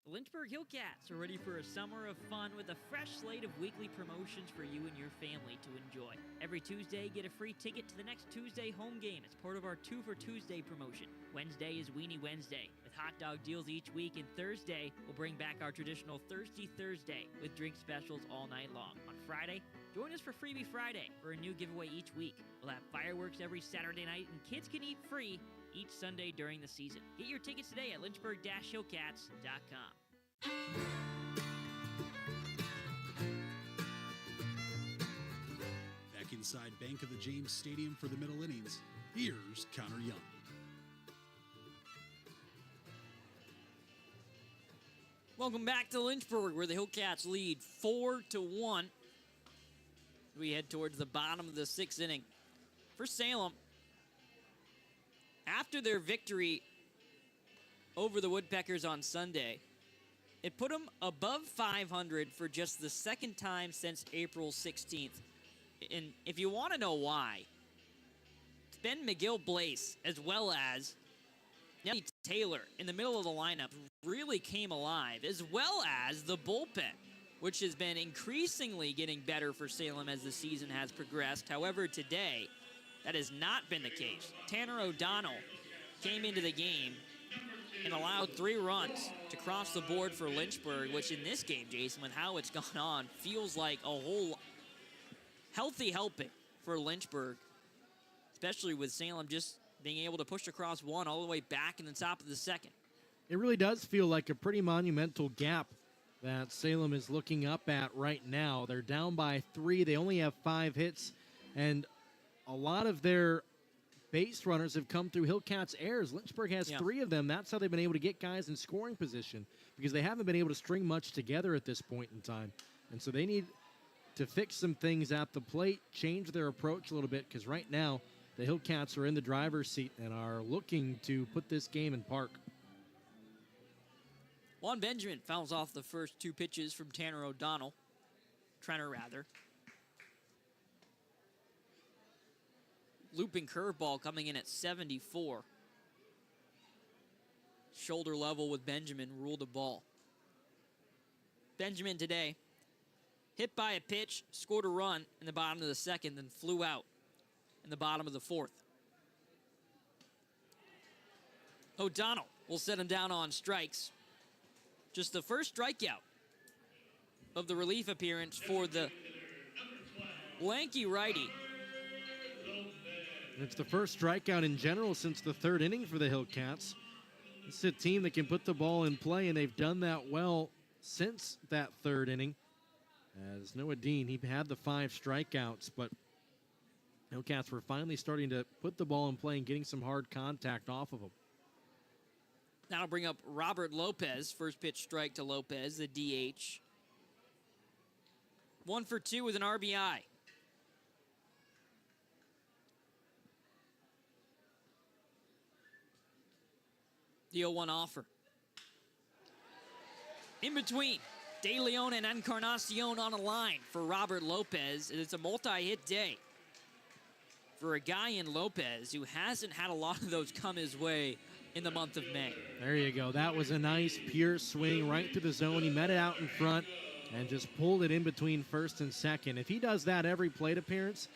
The Lynchburg Hillcats are ready for a summer of fun with a fresh slate of weekly promotions for you and your family to enjoy. Every Tuesday, get a free ticket to the next Tuesday home game as part of our 2 for Tuesday promotion. Wednesday is Weenie Wednesday with hot dog deals each week, and Thursday we'll bring back our traditional Thirsty Thursday with drink specials all night long. On Friday, join us for Freebie Friday for a new giveaway each week. We'll have fireworks every Saturday night, and kids can eat free each Sunday during the season. Get your tickets today at lynchburg-hillcats.com. Back inside Bank of the James Stadium for the middle innings, here's Connor Young. Welcome back to Lynchburg, where the Hillcats lead 4-1. We head towards the bottom of the 6th inning. For Salem, after their victory over the Woodpeckers on Sunday, it put them above 500 for just the second time since April 16th. And if you want to know why, it's been McGill Blaze as well as Nelly Taylor in the middle of the lineup really came alive, as well as the bullpen, which has been increasingly getting better for Salem as the season has progressed. However, today, that has not been the case. Tanner O'Donnell came into the game and allowed 3 runs to cross the board for Lynchburg, which in this game, Jason, with how it's gone on, feels like a whole healthy helping for Lynchburg, especially with Salem just being able to push across 1 all the way back in the top of the 2nd. It really does feel like a pretty monumental gap that Salem is looking up at right now. They're down by 3. They only have 5 hits, and a lot of their base runners have come through Hillcats errors. Lynchburg has 3 of them. That's how they've been able to get guys in scoring position, because they haven't been able to string much together at this point in time. And so they need to fix some things at the plate, change their approach a little bit, because right now the Hillcats are in the driver's seat and are looking to put this game in park. Juan Benjamin fouls off the first 2 pitches from Tanner O'Donnell. Trenner, rather. Looping curveball coming in at 74. Shoulder level with Benjamin, ruled a ball. Benjamin today hit by a pitch, scored a run in the bottom of the 2nd, then flew out in the bottom of the 4th. O'Donnell will set him down on strikes. Just the first strikeout of the relief appearance for the lanky righty. It's the first strikeout in general since the third inning for the Hillcats. This is a team that can put the ball in play, and they've done that well since that third inning. As Noah Dean, he had the 5 strikeouts, but Hillcats were finally starting to put the ball in play and getting some hard contact off of them. That'll bring up Robert Lopez. First pitch strike to Lopez, the DH. 1 for 2 with an RBI. The 0-1 offer. In between, De Leon and Encarnacion on a line for Robert Lopez. And it's a multi-hit day for a guy in Lopez who hasn't had a lot of those come his way in the month of May. There you go. That was a nice, pure swing right through the zone. He met it out in front and just pulled it in between first and second. If he does that every plate appearance,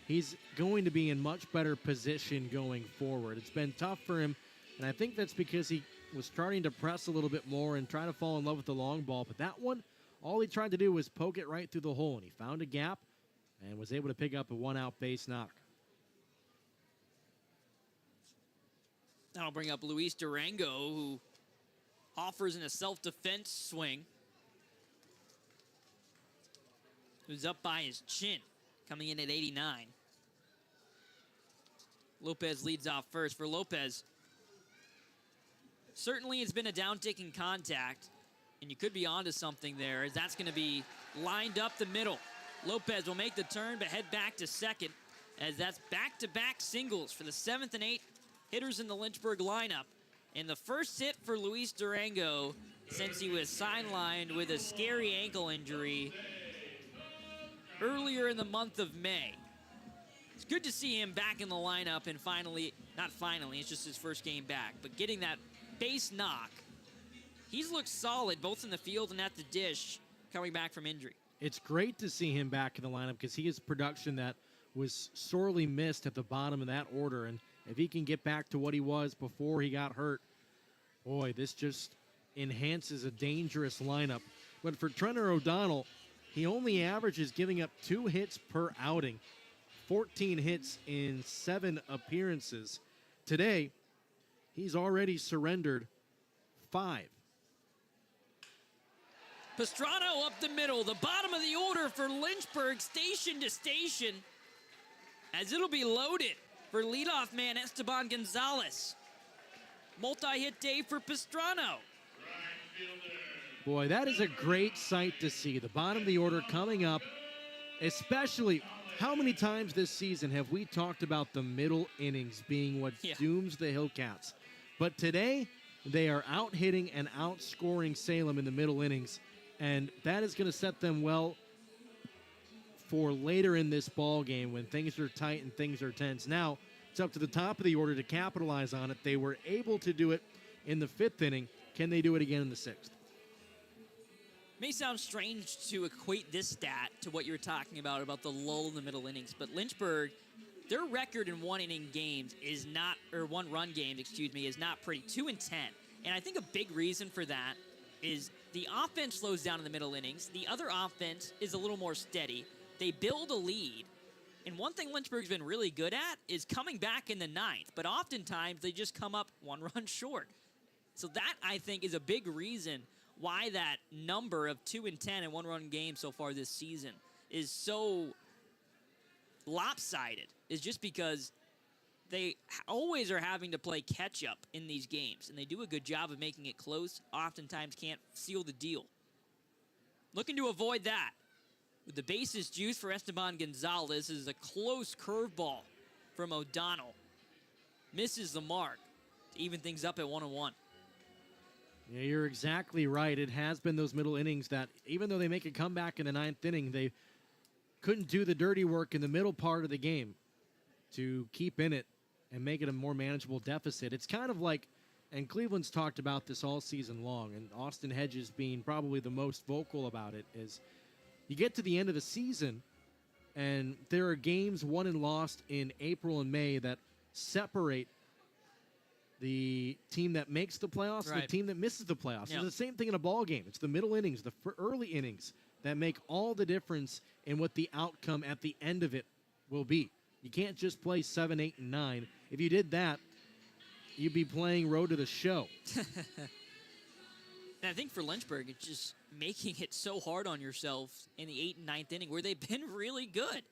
he's going to be in much better position going forward. It's been tough for him, and I think that's because he was starting to press a little bit more and try to fall in love with the long ball. But that one, all he tried to do was poke it right through the hole, and he found a gap and was able to pick up a 1-out base knock. That'll bring up Luis Durango, who offers in a self-defense swing. Who's up by his chin, coming in at 89. Lopez leads off first. For Lopez, certainly it's been a downtick in contact, and you could be onto something there, as that's going to be lined up the middle. Lopez will make the turn, but head back to second, as that's back-to-back singles for the 7th and 8th hitters in the Lynchburg lineup. And the first hit for Luis Durango since he was sidelined with a scary ankle injury earlier in the month of May. It's good to see him back in the lineup and not finally, it's just his first game back, but getting that base knock. He's looked solid both in the field and at the dish coming back from injury. It's great to see him back in the lineup because he is production that was sorely missed at the bottom of that order. And if he can get back to what he was before he got hurt, boy, this just enhances a dangerous lineup. But for Trenner O'Donnell, he only averages giving up 2 hits per outing, 14 hits in 7 appearances. Today, he's already surrendered 5. Pastrano up the middle, the bottom of the order for Lynchburg, station to station, as it'll be loaded for leadoff man Esteban Gonzalez. Multi-hit day for Pastrano. Boy, that is a great sight to see. The bottom of the order coming up, especially how many times this season have we talked about the middle innings being what dooms the Hillcats? But today, they are out-hitting and outscoring Salem in the middle innings, and that is going to set them well for later in this ball game when things are tight and things are tense. Now, it's up to the top of the order to capitalize on it. They were able to do it in the 5th inning. Can they do it again in the 6th? May sound strange to equate this stat to what you were talking about the lull in the middle innings, but Lynchburg, their record in one-inning games is not, or one-run games, is not pretty. 2-10. And I think a big reason for that is the offense slows down in the middle innings. The other offense is a little more steady. They build a lead. And one thing Lynchburg's been really good at is coming back in the 9th, but oftentimes they just come up 1 run short. So that, I think, is a big reason why that number of 2-10 in one-run games so far this season is so lopsided, is just because they always are having to play catch-up in these games, and they do a good job of making it close, oftentimes can't seal the deal. Looking to avoid that. With the bases juiced for Esteban Gonzalez, this is a close curveball from O'Donnell. Misses the mark to even things up at 1-1. Yeah, you're exactly right. It has been those middle innings that, even though they make a comeback in the 9th inning, they couldn't do the dirty work in the middle part of the game to keep in it and make it a more manageable deficit. It's kind of like, and Cleveland's talked about this all season long, and Austin Hedges being probably the most vocal about it, is you get to the end of the season, and there are games won and lost in April and May that separate the team that makes the playoffs and the team that misses the playoffs. Yeah. It's the same thing in a ball game. It's the middle innings, the early innings that make all the difference in what the outcome at the end of it will be. You can't just play 7, 8, and 9. If you did that, you'd be playing Road to the Show. And I think for Lynchburg, it's just making it so hard on yourself in the 8th and 9th inning where they've been really good.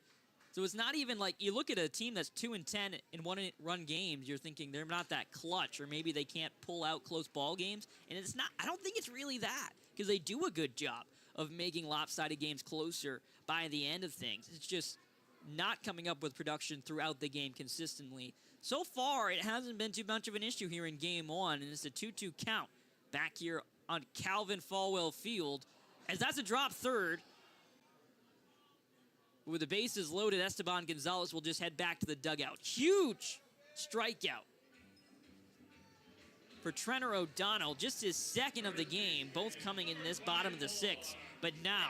So it's not even like you look at a team that's 2-10 in one-run games, you're thinking they're not that clutch, or maybe they can't pull out close ball games. And it's not, I don't think it's really that, because they do a good job of making lopsided games closer by the end of things. It's just not coming up with production throughout the game consistently. So far, it hasn't been too much of an issue here in game 1, and it's a 2-2 count back here on Calvin Falwell Field, as that's a drop third. With the bases loaded, Esteban Gonzalez will just head back to the dugout. Huge strikeout for Trenner O'Donnell, just his second of the game, both coming in this bottom of the 6th. But now,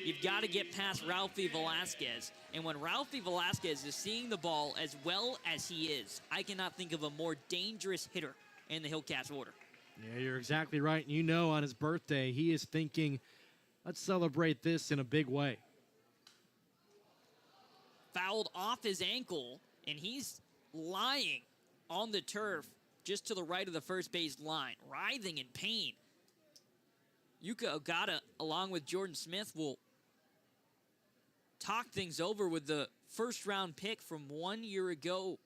you've got to get past Ralphie Velasquez. And when Ralphie Velasquez is seeing the ball as well as he is, I cannot think of a more dangerous hitter in the Hillcats order. Yeah, you're exactly right. And you know on his birthday, he is thinking, let's celebrate this in a big way. Fouled off his ankle, and he's lying on the turf just to the right of the first base line, writhing in pain. Yuka Ogata, along with Jordan Smith, will talk things over with the first-round pick from 1 year ago.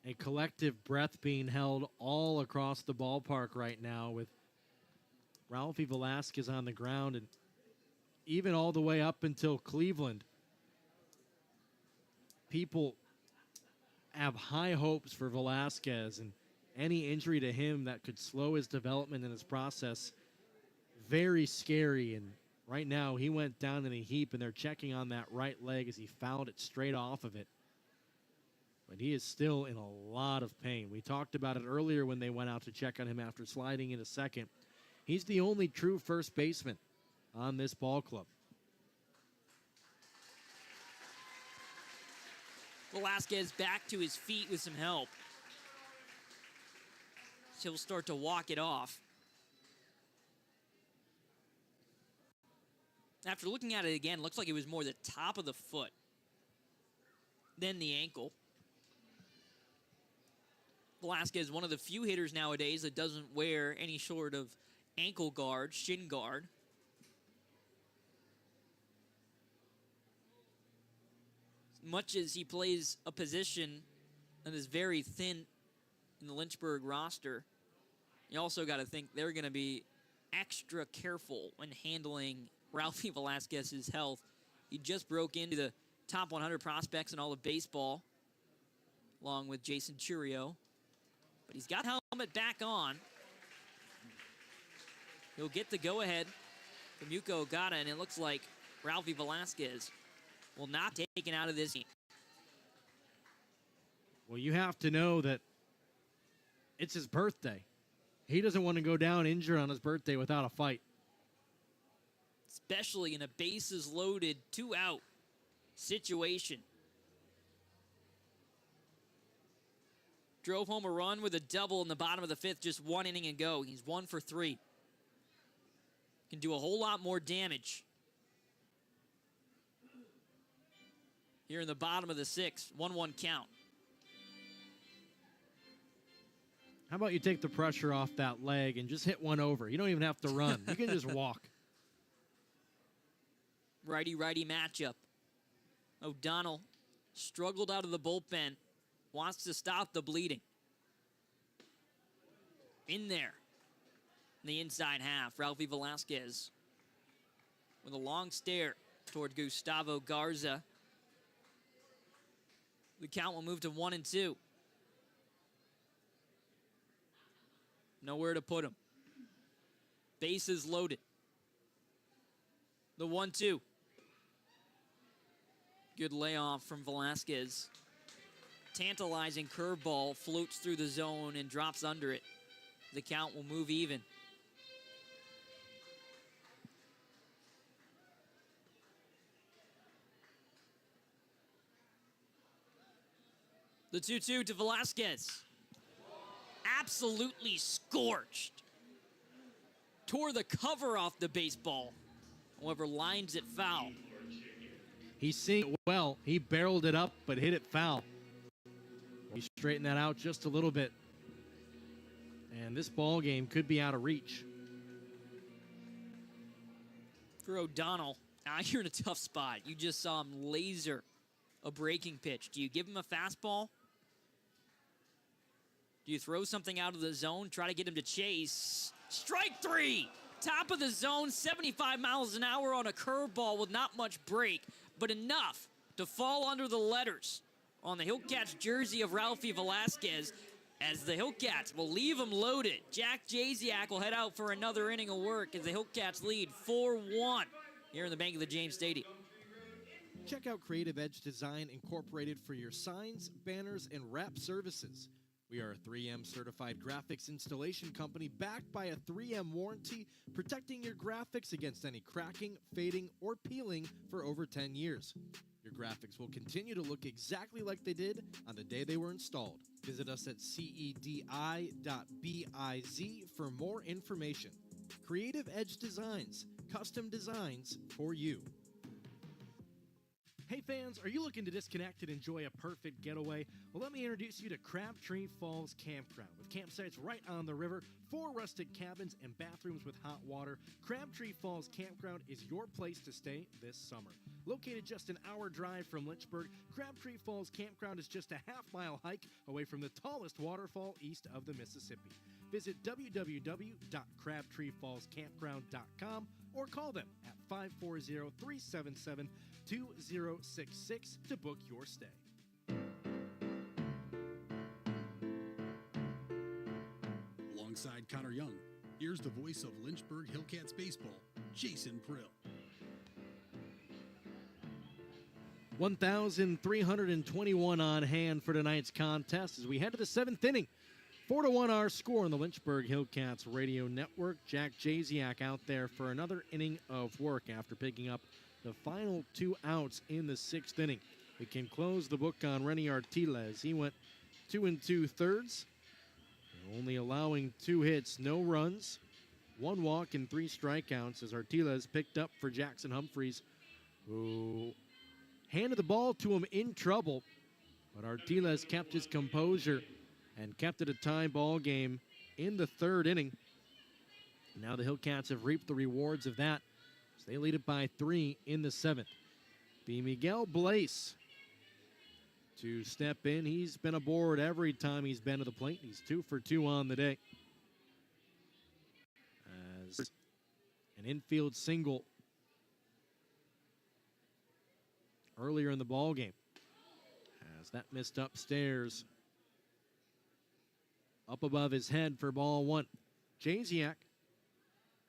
A collective breath being held all across the ballpark right now with Ralphie Velasquez on the ground, and even all the way up until Cleveland. People have high hopes for Velasquez, and any injury to him that could slow his development and his process, very scary. And right now he went down in a heap, and they're checking on that right leg as he fouled it straight off of it. But he is still in a lot of pain. We talked about it earlier when they went out to check on him after sliding in a second. He's the only true first baseman on this ball club. Velasquez back to his feet with some help. He'll start to walk it off. After looking at it again, looks like it was more the top of the foot than the ankle. Velasquez, one of the few hitters nowadays that doesn't wear any sort of ankle guard, shin guard. As much as he plays a position that is very thin in the Lynchburg roster, you also got to think they're going to be extra careful when handling Ralphie Velasquez's health. He just broke into the top 100 prospects in all of baseball, along with Jason Churio. But he's got helmet back on. He'll get the go-ahead from Yuka Ogata, and it looks like Ralphie Velasquez will not be taken out of this game. Well, you have to know that it's his birthday. He doesn't want to go down injured on his birthday without a fight. Especially in a bases-loaded, 2-out situation. Drove home a run with a double in the bottom of the 5th, just 1 inning and go. He's 1 for 3. Can do a whole lot more damage here in the bottom of the 6th. 1-1 count. How about you take the pressure off that leg and just hit one over? You don't even have to run. You can just walk. Righty-righty matchup. O'Donnell struggled out of the bullpen. Wants to stop the bleeding. In there. In the inside half, Ralphie Velasquez with a long stare toward Gustavo Garza. The count will move to 1-2. Nowhere to put him. Bases loaded. The 1-2. Good layoff from Velasquez. Tantalizing curveball floats through the zone and drops under it. The count will move even. The 2-2 to Velasquez. absolutely scorched. Tore the cover off the baseball. However, lines it foul. He's seeing it well. He barreled it up, but hit it foul. He straightened that out just a little bit. And this ball game could be out of reach. For O'Donnell, now you're in a tough spot. You just saw him laser a breaking pitch. Do you give him a fastball? Do you throw something out of the zone, try to get him to chase? Strike three! Top of the zone, 75 miles an hour on a curveball with not much break, but enough to fall under the letters on the Hillcats jersey of Ralphie Velasquez, as the Hillcats will leave him loaded. Jack Jasiak will head out for another inning of work as the Hillcats lead 4-1 here in the Bank of the James Stadium. Check out Creative Edge Design Incorporated for your signs, banners, and wrap services. We are a 3M certified graphics installation company backed by a 3M warranty, protecting your graphics against any cracking, fading, or peeling for over 10 years. Your graphics will continue to look exactly like they did on the day they were installed. Visit us at cedi.biz for more information. Creative Edge Designs, custom designs for you. Hey fans, are you looking to disconnect and enjoy a perfect getaway? Well, let me introduce you to Crabtree Falls Campground. With campsites right on the river, 4 rustic cabins, and bathrooms with hot water, Crabtree Falls Campground is your place to stay this summer. Located just an hour drive from Lynchburg, Crabtree Falls Campground is just a half-mile hike away from the tallest waterfall east of the Mississippi. Visit www.crabtreefallscampground.com or call them at 540-377-2066 to book your stay. Alongside Connor Young, here's the voice of Lynchburg Hillcats baseball, Jason Prill. 1,321 on hand for tonight's contest as we head to the 7th inning. 4-1 our score on the Lynchburg Hillcats radio network. Jack Jasiak out there for another inning of work after picking up the final 2 outs in the 6th inning. We can close the book on Renny Artiles. He went 2 2/3, only allowing 2 hits, no runs, 1 walk, and 3 strikeouts as Artiles picked up for Jackson Humphreys, who handed the ball to him in trouble, but Artiles kept his composure and kept it a tie ball game in the 3rd inning. Now the Hillcats have reaped the rewards of that. They lead it by 3 in the 7th. Be Miguel Blaze to step in. He's been aboard every time he's been to the plate. He's 2 for 2 on the day. As an infield single earlier in the ball game. As that missed upstairs. Up above his head for ball 1. Jasiak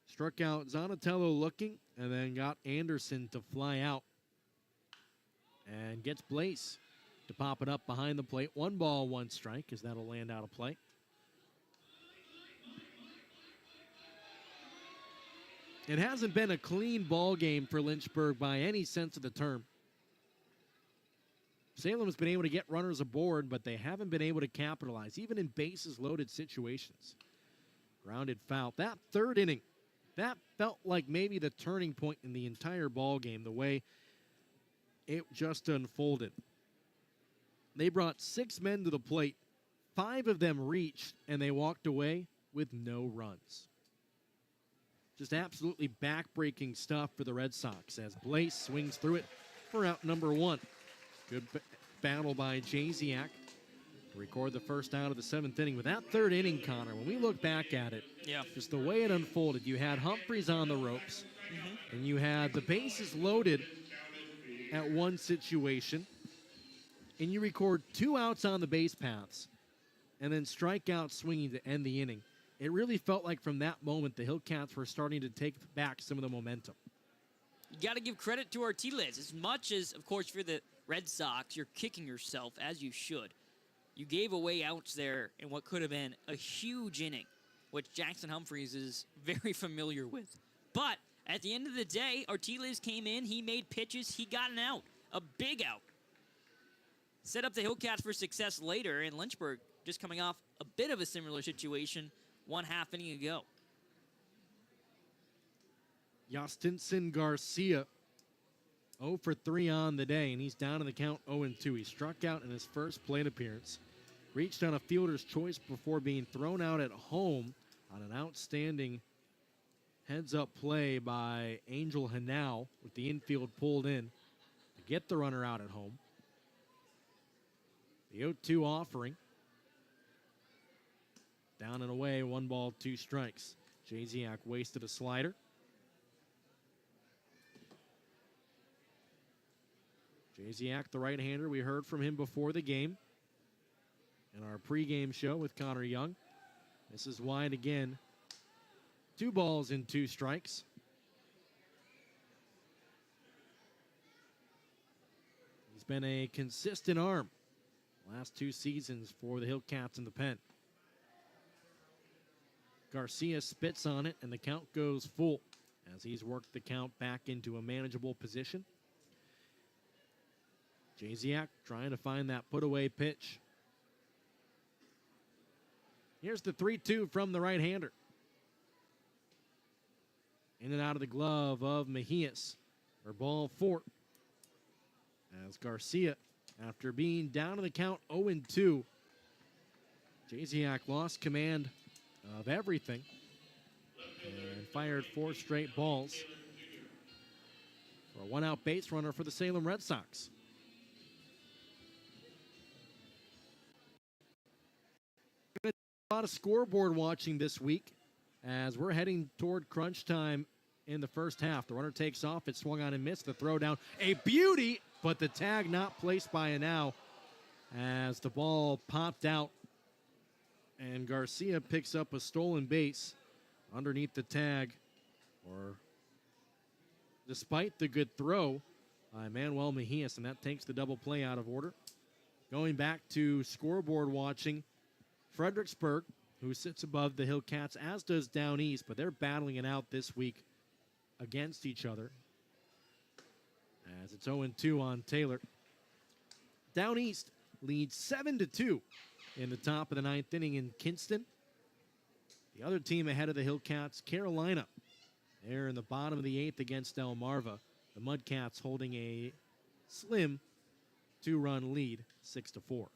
struck out Zanatello looking, and then got Anderson to fly out. And gets Blaze to pop it up behind the plate. 1 ball, 1 strike, as that'll land out of play. It hasn't been a clean ball game for Lynchburg by any sense of the term. Salem's been able to get runners aboard, but they haven't been able to capitalize, even in bases-loaded situations. Grounded foul. That 3rd inning, that felt like maybe the turning point in the entire ball game, the way it just unfolded. They brought 6 men to the plate. 5 of them reached, and they walked away with no runs. Just absolutely back-breaking stuff for the Red Sox as Blaze swings through it for out number 1. Good battle by Jasiak to record the first out of the 7th inning. With that 3rd inning, Connor, when we look back at it, just the way it unfolded, you had Humphreys on the ropes, and you had the bases loaded at one situation, and you record 2 outs on the base paths, and then strike out swinging to end the inning. It really felt like from that moment the Hillcats were starting to take back some of the momentum. You got to give credit to Artiles. As much as, of course, for the Red Sox, you're kicking yourself, as you should. You gave away outs there in what could have been a huge inning, which Jackson Humphreys is very familiar with. But at the end of the day, Artiles came in, he made pitches, he got an out, a big out. Set up the Hillcats for success later, and Lynchburg just coming off a bit of a similar situation 1/2 inning ago. Yastinson Garcia 0 for 3 on the day, and he's down in the count 0-2. He struck out in his first plate appearance. Reached on a fielder's choice before being thrown out at home on an outstanding heads-up play by Angel Hanau with the infield pulled in to get the runner out at home. The 0-2 offering. Down and away, 1 ball, 2 strikes. Jasiak wasted a slider. Jasiak, the right-hander, we heard from him before the game in our pregame show with Connor Young. This is wide again. 2 balls and 2 strikes. He's been a consistent arm last 2 seasons for the Hillcats in the pen. Garcia spits on it, and the count goes full as he's worked the count back into a manageable position. Jasiak trying to find that put-away pitch. Here's the 3-2 from the right-hander. In and out of the glove of Mejias for ball 4. As Garcia, after being down in the count 0-2, Jasiak lost command of everything and fired 4 straight balls for a 1-out base runner for the Salem Redsox. A lot of scoreboard watching this week as we're heading toward crunch time in the first half. The runner takes off. It swung on and missed. The throw down, a beauty, but the tag not placed by Hanau as the ball popped out. And Garcia picks up a stolen base underneath the tag, or despite the good throw by Manuel Mejias, and that takes the double play out of order. Going back to scoreboard watching, Fredericksburg, who sits above the Hillcats, as does Down East, but they're battling it out this week against each other as it's 0-2 on Taylor. Down East leads 7-2 in the top of the 9th inning in Kinston. The other team ahead of the Hillcats, Carolina. They're in the bottom of the 8th against Delmarva. The Mudcats holding a slim 2-run lead, 6-4.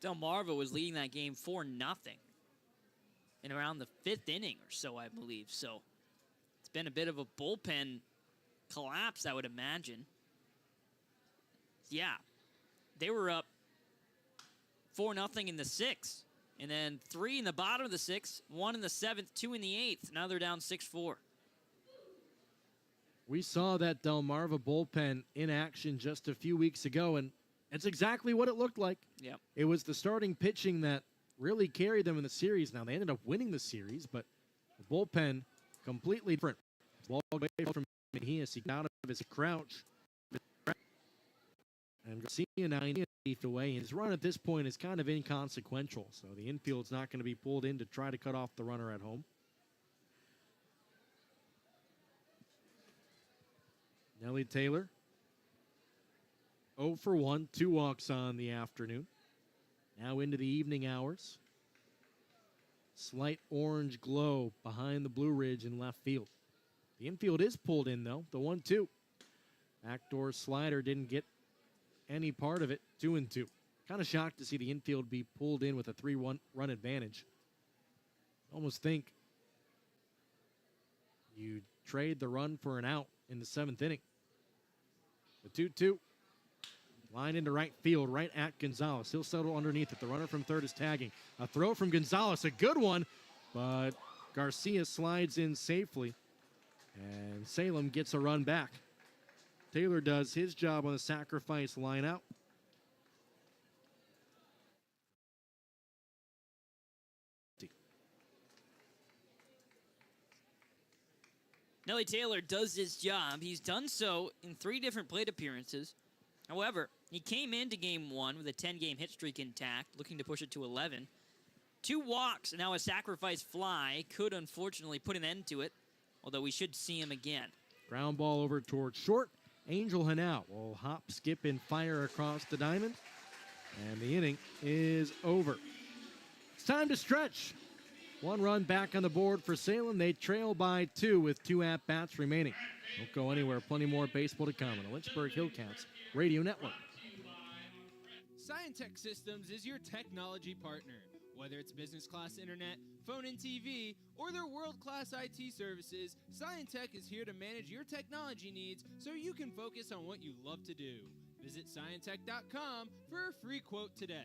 Delmarva was leading that game 4-0 in around the 5th inning or so, I believe. So it's been a bit of a bullpen collapse, I would imagine. Yeah, they were up 4-0 in the 6th, and then 3 in the bottom of the 6th, 1 in the 7th, 2 in the 8th. Now they're down 6-4. We saw that Delmarva bullpen in action just a few weeks ago, and it's exactly what it looked like. Yep. It was the starting pitching that really carried them in the series. Now, they ended up winning the series, but the bullpen completely different. Ball away from Mejias. He got out of his crouch. And Garcia 90 feet away. His run at this point is kind of inconsequential, so the infield's not going to be pulled in to try to cut off the runner at home. Nellie Taylor, 0 for 1, 2 walks on the afternoon. Now into the evening hours. Slight orange glow behind the Blue Ridge in left field. The infield is pulled in, though. The 1-2. Backdoor slider didn't get any part of it. 2-2. Kind of shocked to see the infield be pulled in with a 3-1 run advantage. Almost think you trade the run for an out in the 7th inning. The 2-2. Line into right field, right at Gonzalez. He'll settle underneath it. The runner from third is tagging. A throw from Gonzalez, a good one, but Garcia slides in safely, and Salem gets a run back. Taylor does his job on the sacrifice line out. Nellie Taylor does his job. He's done so in 3 different plate appearances. However, he came into game 1 with a 10-game hit streak intact, looking to push it to 11. 2 walks, and now a sacrifice fly could unfortunately put an end to it, although we should see him again. Ground ball over towards short. Angel Hanau will hop, skip, and fire across the diamond, and the inning is over. It's time to stretch. 1 run back on the board for Salem. They trail by 2 with 2 at-bats remaining. Don't go anywhere. Plenty more baseball to come on the Lynchburg Hillcats Radio Network. Scientech Systems is your technology partner. Whether it's business class internet, phone and TV, or their world-class IT services, Scientech is here to manage your technology needs so you can focus on what you love to do. Visit Scientech.com for a free quote today.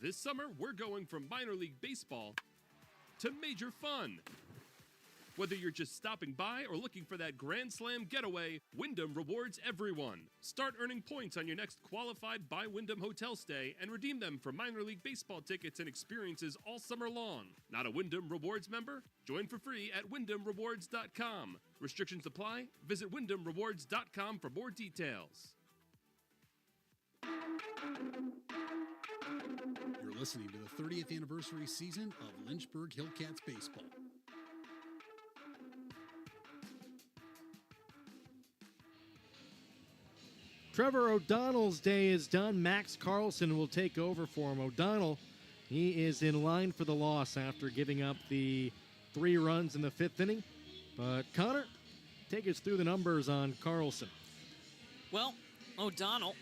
This summer, we're going from minor league baseball to major fun. Whether you're just stopping by or looking for that Grand Slam getaway, Wyndham rewards everyone. Start earning points on your next qualified by Wyndham hotel stay and redeem them for minor league baseball tickets and experiences all summer long. Not a Wyndham Rewards member? Join for free at WyndhamRewards.com. Restrictions apply. Visit WyndhamRewards.com for more details. You're listening to the 30th anniversary season of Lynchburg Hillcats baseball. Trevor O'Donnell's day is done. Max Carlson will take over for him. O'Donnell, he is in line for the loss after giving up the 3 runs in the 5th inning. But Connor, take us through the numbers on Carlson. Well, O'Donnell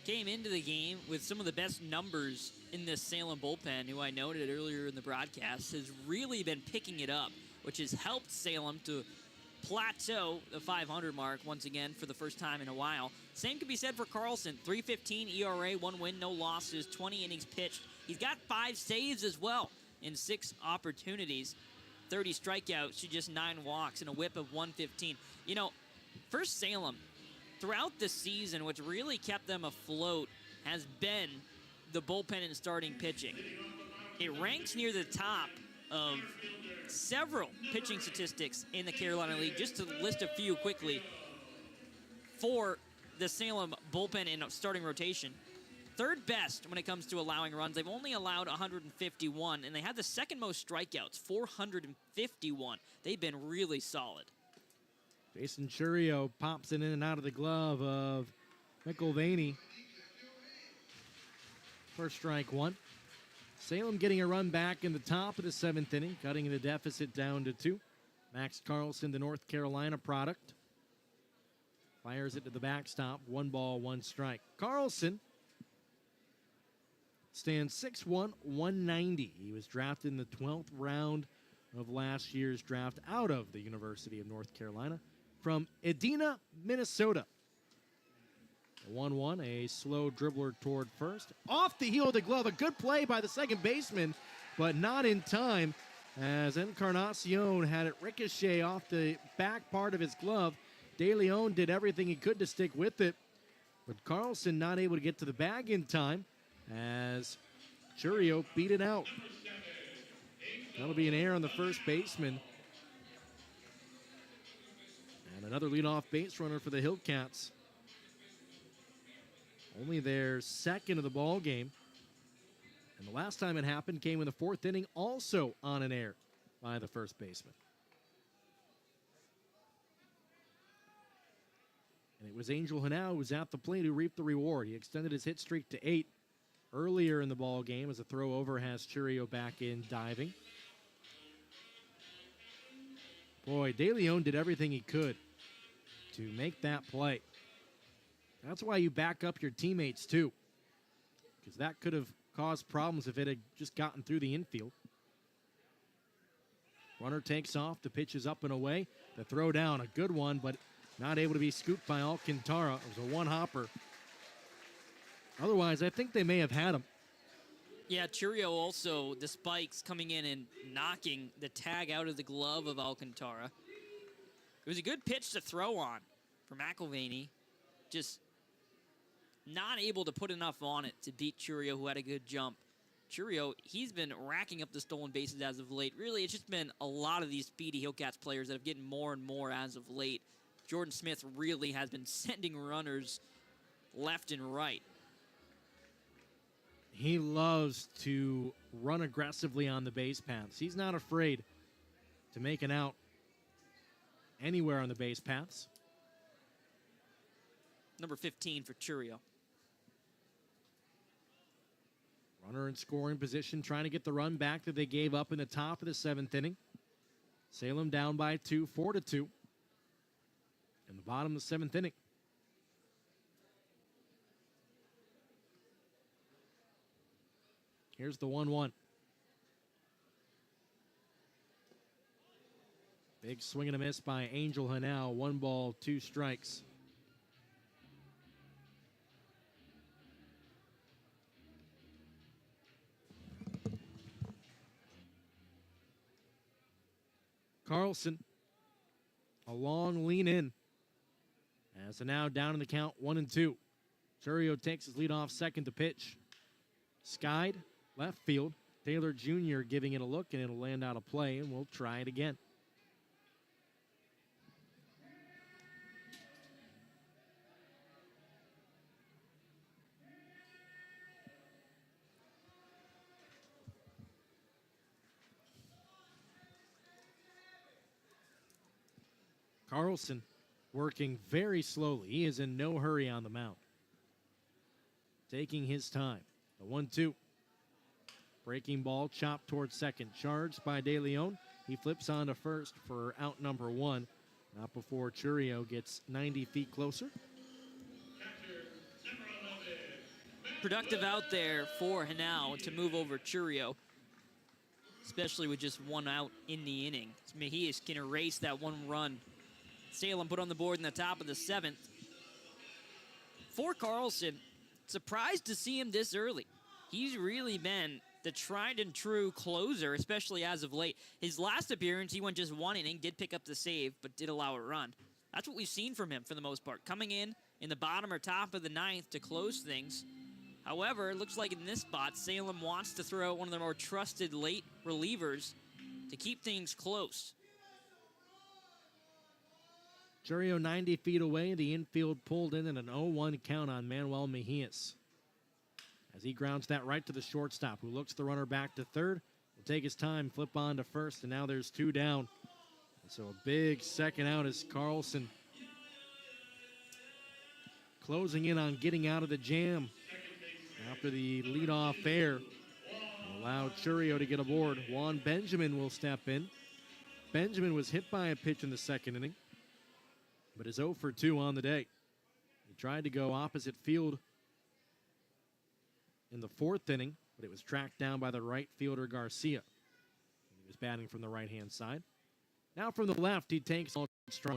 came into the game with some of the best numbers in this Salem bullpen, who I noted earlier in the broadcast has really been picking it up, which has helped Salem to plateau the 500 mark once again for the first time in a while. Same can be said for Carlson. 3.15 ERA, 1 win, no losses, 20 innings pitched. He's got 5 saves as well in 6 opportunities. 30 strikeouts to just 9 walks and a whip of 115. You know, for Salem, throughout the season, what's really kept them afloat has been the bullpen and starting pitching. It ranks near the top of several pitching statistics in the Carolina League. Just to list a few quickly for the Salem bullpen and starting rotation. 3rd best when it comes to allowing runs. They've only allowed 151, and they had the 2nd most strikeouts, 451. They've been really solid. Jason Churio pops it in and out of the glove of McIlvaney. First strike 1. Salem getting a run back in the top of the 7th inning, cutting the deficit down to 2. Max Carlson, the North Carolina product, fires it to the backstop. 1 ball, 1 strike. Carlson stands 6'1", 190. He was drafted in the 12th round of last year's draft out of the University of North Carolina from Edina, Minnesota. 1-1, a slow dribbler toward first. Off the heel of the glove, a good play by the second baseman, but not in time as Encarnacion had it ricochet off the back part of his glove. De Leon did everything he could to stick with it, but Carlson not able to get to the bag in time as Churio beat it out. That'll be an error on the first baseman. And another leadoff base runner for the Hillcats. Only their 2nd of the ball game. And the last time it happened came in the 4th inning, also on an error by the first baseman. And it was Angel Hanau who was at the plate who reaped the reward. He extended his hit streak to 8 earlier in the ball game as a throw over has Churio back in diving. Boy, De Leon did everything he could to make that play. That's why you back up your teammates, too, because that could have caused problems if it had just gotten through the infield. Runner takes off. The pitch is up and away. The throw down, a good one, but not able to be scooped by Alcantara. It was a one-hopper. Otherwise, I think they may have had him. Yeah, Churio also, the spikes coming in and knocking the tag out of the glove of Alcantara. It was a good pitch to throw on for McIlvaney. Just not able to put enough on it to beat Churio, who had a good jump. Churio, he's been racking up the stolen bases as of late. Really, it's just been a lot of these speedy Hillcats players that have gotten more and more as of late. Jordan Smith really has been sending runners left and right. He loves to run aggressively on the base paths. He's not afraid to make an out anywhere on the base paths. Number 15 for Churio. Runner in scoring position, trying to get the run back that they gave up in the top of the 7th inning. Salem down by 2, 4-2. In the bottom of the 7th inning. Here's the 1-1. Big swing and a miss by Angel Hanau. 1 ball, 2 strikes. Carlson, a long lean in. As they're now down in the count, 1-2. Churio takes his lead off second to pitch. Skied, left field. Taylor Jr. giving it a look, and it'll land out of play, and we'll try it again. Carlson working very slowly. He is in no hurry on the mound. Taking his time. The 1-2. Breaking ball chopped towards second. Charged by De Leon. He flips on to first for out number 1. Not before Churio gets 90 feet closer. Productive out there for Hanau to move over Churio, especially with just 1 out in the inning. Mejias can erase that 1 run Salem put on the board in the top of the 7th. For Carlson, surprised to see him this early. He's really been the tried and true closer, especially as of late. His last appearance, he went just 1 inning, did pick up the save, but did allow a run. That's what we've seen from him for the most part. Coming in the bottom or top of the 9th to close things. However, it looks like in this spot, Salem wants to throw one of their more trusted late relievers to keep things close. Churio 90 feet away. The infield pulled in and an 0-1 count on Manuel Mejias. As he grounds that right to the shortstop, who looks the runner back to third. Will take his time, flip on to first, and now there's 2 down. And so a big second out as Carlson closing in on getting out of the jam after the leadoff air. Allowed Churio to get aboard. Juan Benjamin will step in. Benjamin was hit by a pitch in the 2nd inning, but is 0 for 2 on the day. He tried to go opposite field in the 4th inning, but it was tracked down by the right fielder Garcia. He was batting from the right-hand side. Now from the left, he takes all strong.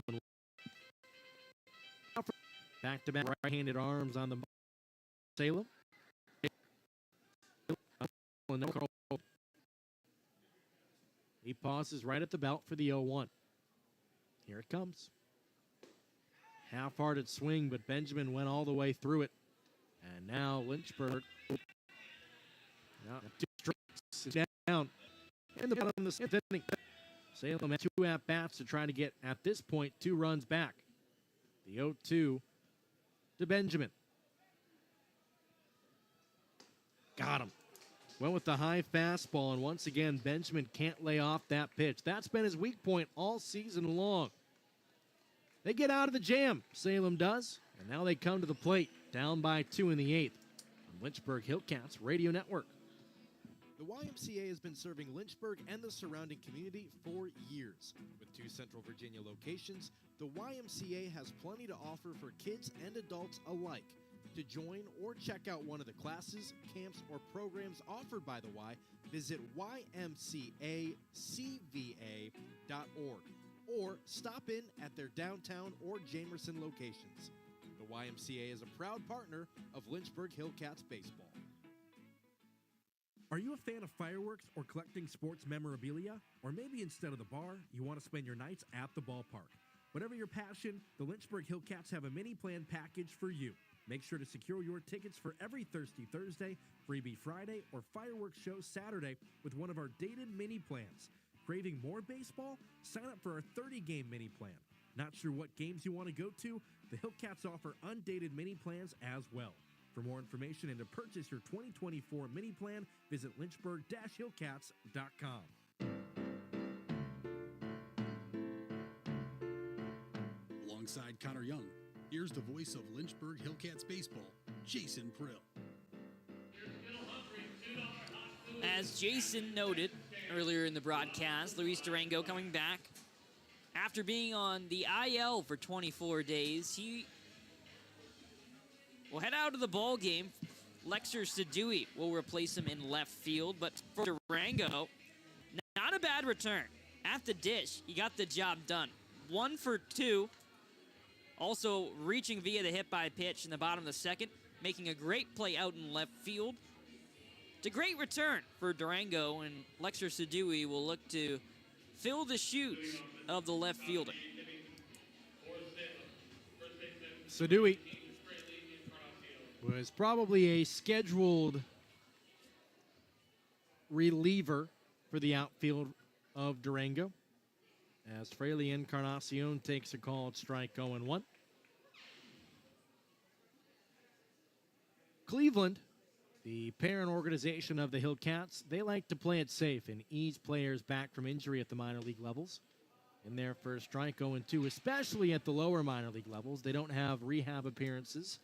Back-to-back right-handed arms on the Salem. He pauses right at the belt for the 0-1. Here it comes. Half-hearted swing, but Benjamin went all the way through it. And now Lynchburg. Now 2 strikes down in the bottom of the 7th inning. Salem had 2 at-bats to try to get, at this point, 2 runs back. The 0-2 to Benjamin. Got him. Went with the high fastball, and once again, Benjamin can't lay off that pitch. That's been his weak point all season long. They get out of the jam, Salem does, and now they come to the plate, down by 2 in the 8th. On Lynchburg Hillcats Radio Network. The YMCA has been serving Lynchburg and the surrounding community for years. With 2 Central Virginia locations, the YMCA has plenty to offer for kids and adults alike. To join or check out one of the classes, camps, or programs offered by the Y, visit ymcacva.org or stop in at their downtown or Jamerson locations. The YMCA is a proud partner of Lynchburg Hillcats baseball. Are you a fan of fireworks or collecting sports memorabilia? Or maybe instead of the bar, you want to spend your nights at the ballpark? Whatever your passion, the Lynchburg Hillcats have a mini-plan package for you. Make sure to secure your tickets for every Thirsty Thursday, Freebie Friday, or Fireworks Show Saturday with one of our dated mini plans. Craving more baseball? Sign up for our 30-game mini plan. Not sure what games you want to go to? The Hillcats offer undated mini plans as well. For more information and to purchase your 2024 mini plan, visit lynchburg-hillcats.com. Alongside Connor Young, here's the voice of Lynchburg Hillcats baseball, Jason Prill. As Jason noted earlier in the broadcast, Luis Durango coming back. After being on the IL for 24 days, he will head out of the ball game. Lexer Sadui will replace him in left field, but for Durango, not a bad return. At the dish, he got the job done. 1 for 2. Also reaching via the hit by pitch in the bottom of the second, making a great play out in left field. It's a great return for Durango, and Lexer Sadui will look to fill the shoes of the left fielder. Sadui was probably a scheduled reliever for the outfield of Durango, as Fraley Encarnacion takes a called strike 0-1. Cleveland, the parent organization of the Hillcats, they like to play it safe and ease players back from injury at the minor league levels. In their first strike 0-2, especially at the lower minor league levels, they don't have rehab appearances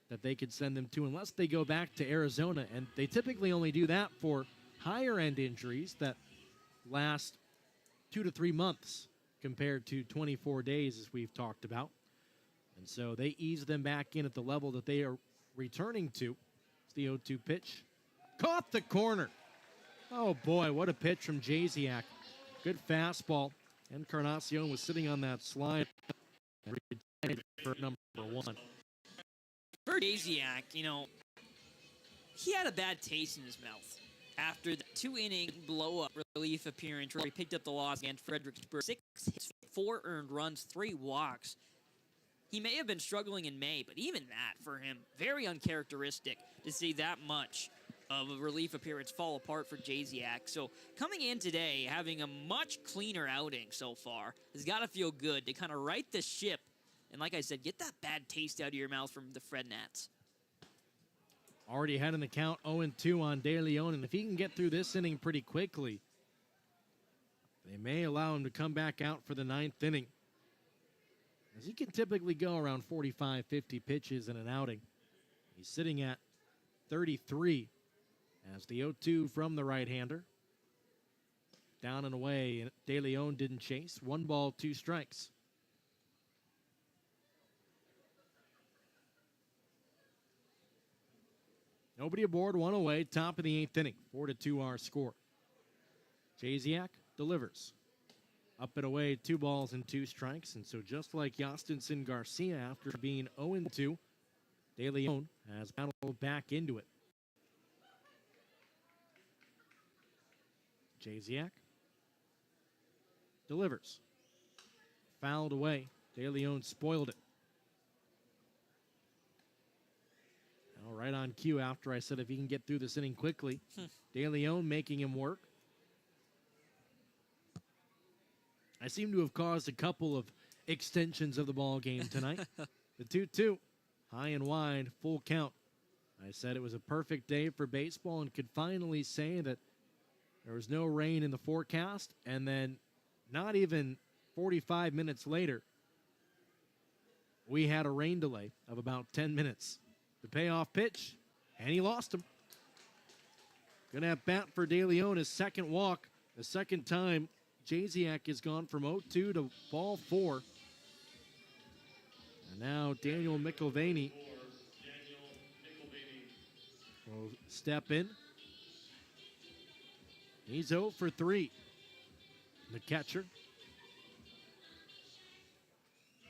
that they could send them to unless they go back to Arizona, and they typically only do that for higher-end injuries that last 2 to 3 months compared to 24 days, as we've talked about. And so they ease them back in at the level that they are returning to. It's the 0-2 pitch. Caught the corner. Oh, boy, what a pitch from Jasiak. Good fastball. Encarnacion was sitting on that slide for number 1. For Jasiak, he had a bad taste in his mouth after the 2-inning blow-up relief appearance where he picked up the loss against Fredericksburg. 6 hits, 4 earned runs, 3 walks. He may have been struggling in May, but even that, for him, very uncharacteristic to see that much of a relief appearance fall apart for Jasiak. So coming in today, having a much cleaner outing so far, has got to feel good to kind of right the ship. And like I said, get that bad taste out of your mouth from the Fred Nats. Already ahead in the count, 0-2 on De Leon, and if he can get through this inning pretty quickly, they may allow him to come back out for the 9th inning, as he can typically go around 45, 50 pitches in an outing. He's sitting at 33 as the 0-2 from the right-hander. Down and away, and De Leon didn't chase. 1 ball, 2 strikes. Nobody aboard, 1 away, top of the 8th inning. 4-2 our score. Jasiak delivers. Up and away, 2 balls and 2 strikes. And so just like Yastinson Garcia, after being 0-2, De Leon has battled back into it. Jasiak delivers. Fouled away. De Leon spoiled it. Now right on cue after I said if he can get through this inning quickly. De Leon making him work. I seem to have caused a couple of extensions of the ball game tonight. The 2-2, high and wide, full count. I said it was a perfect day for baseball and could finally say that there was no rain in the forecast, and then not even 45 minutes later, we had a rain delay of about 10 minutes. The payoff pitch, and he lost him. Gonna have bat for De Leon, his second walk, the second time Jasiak has gone from 0-2 to ball 4. And now Daniel McIlvaney will step in. He's 0 for 3. The catcher.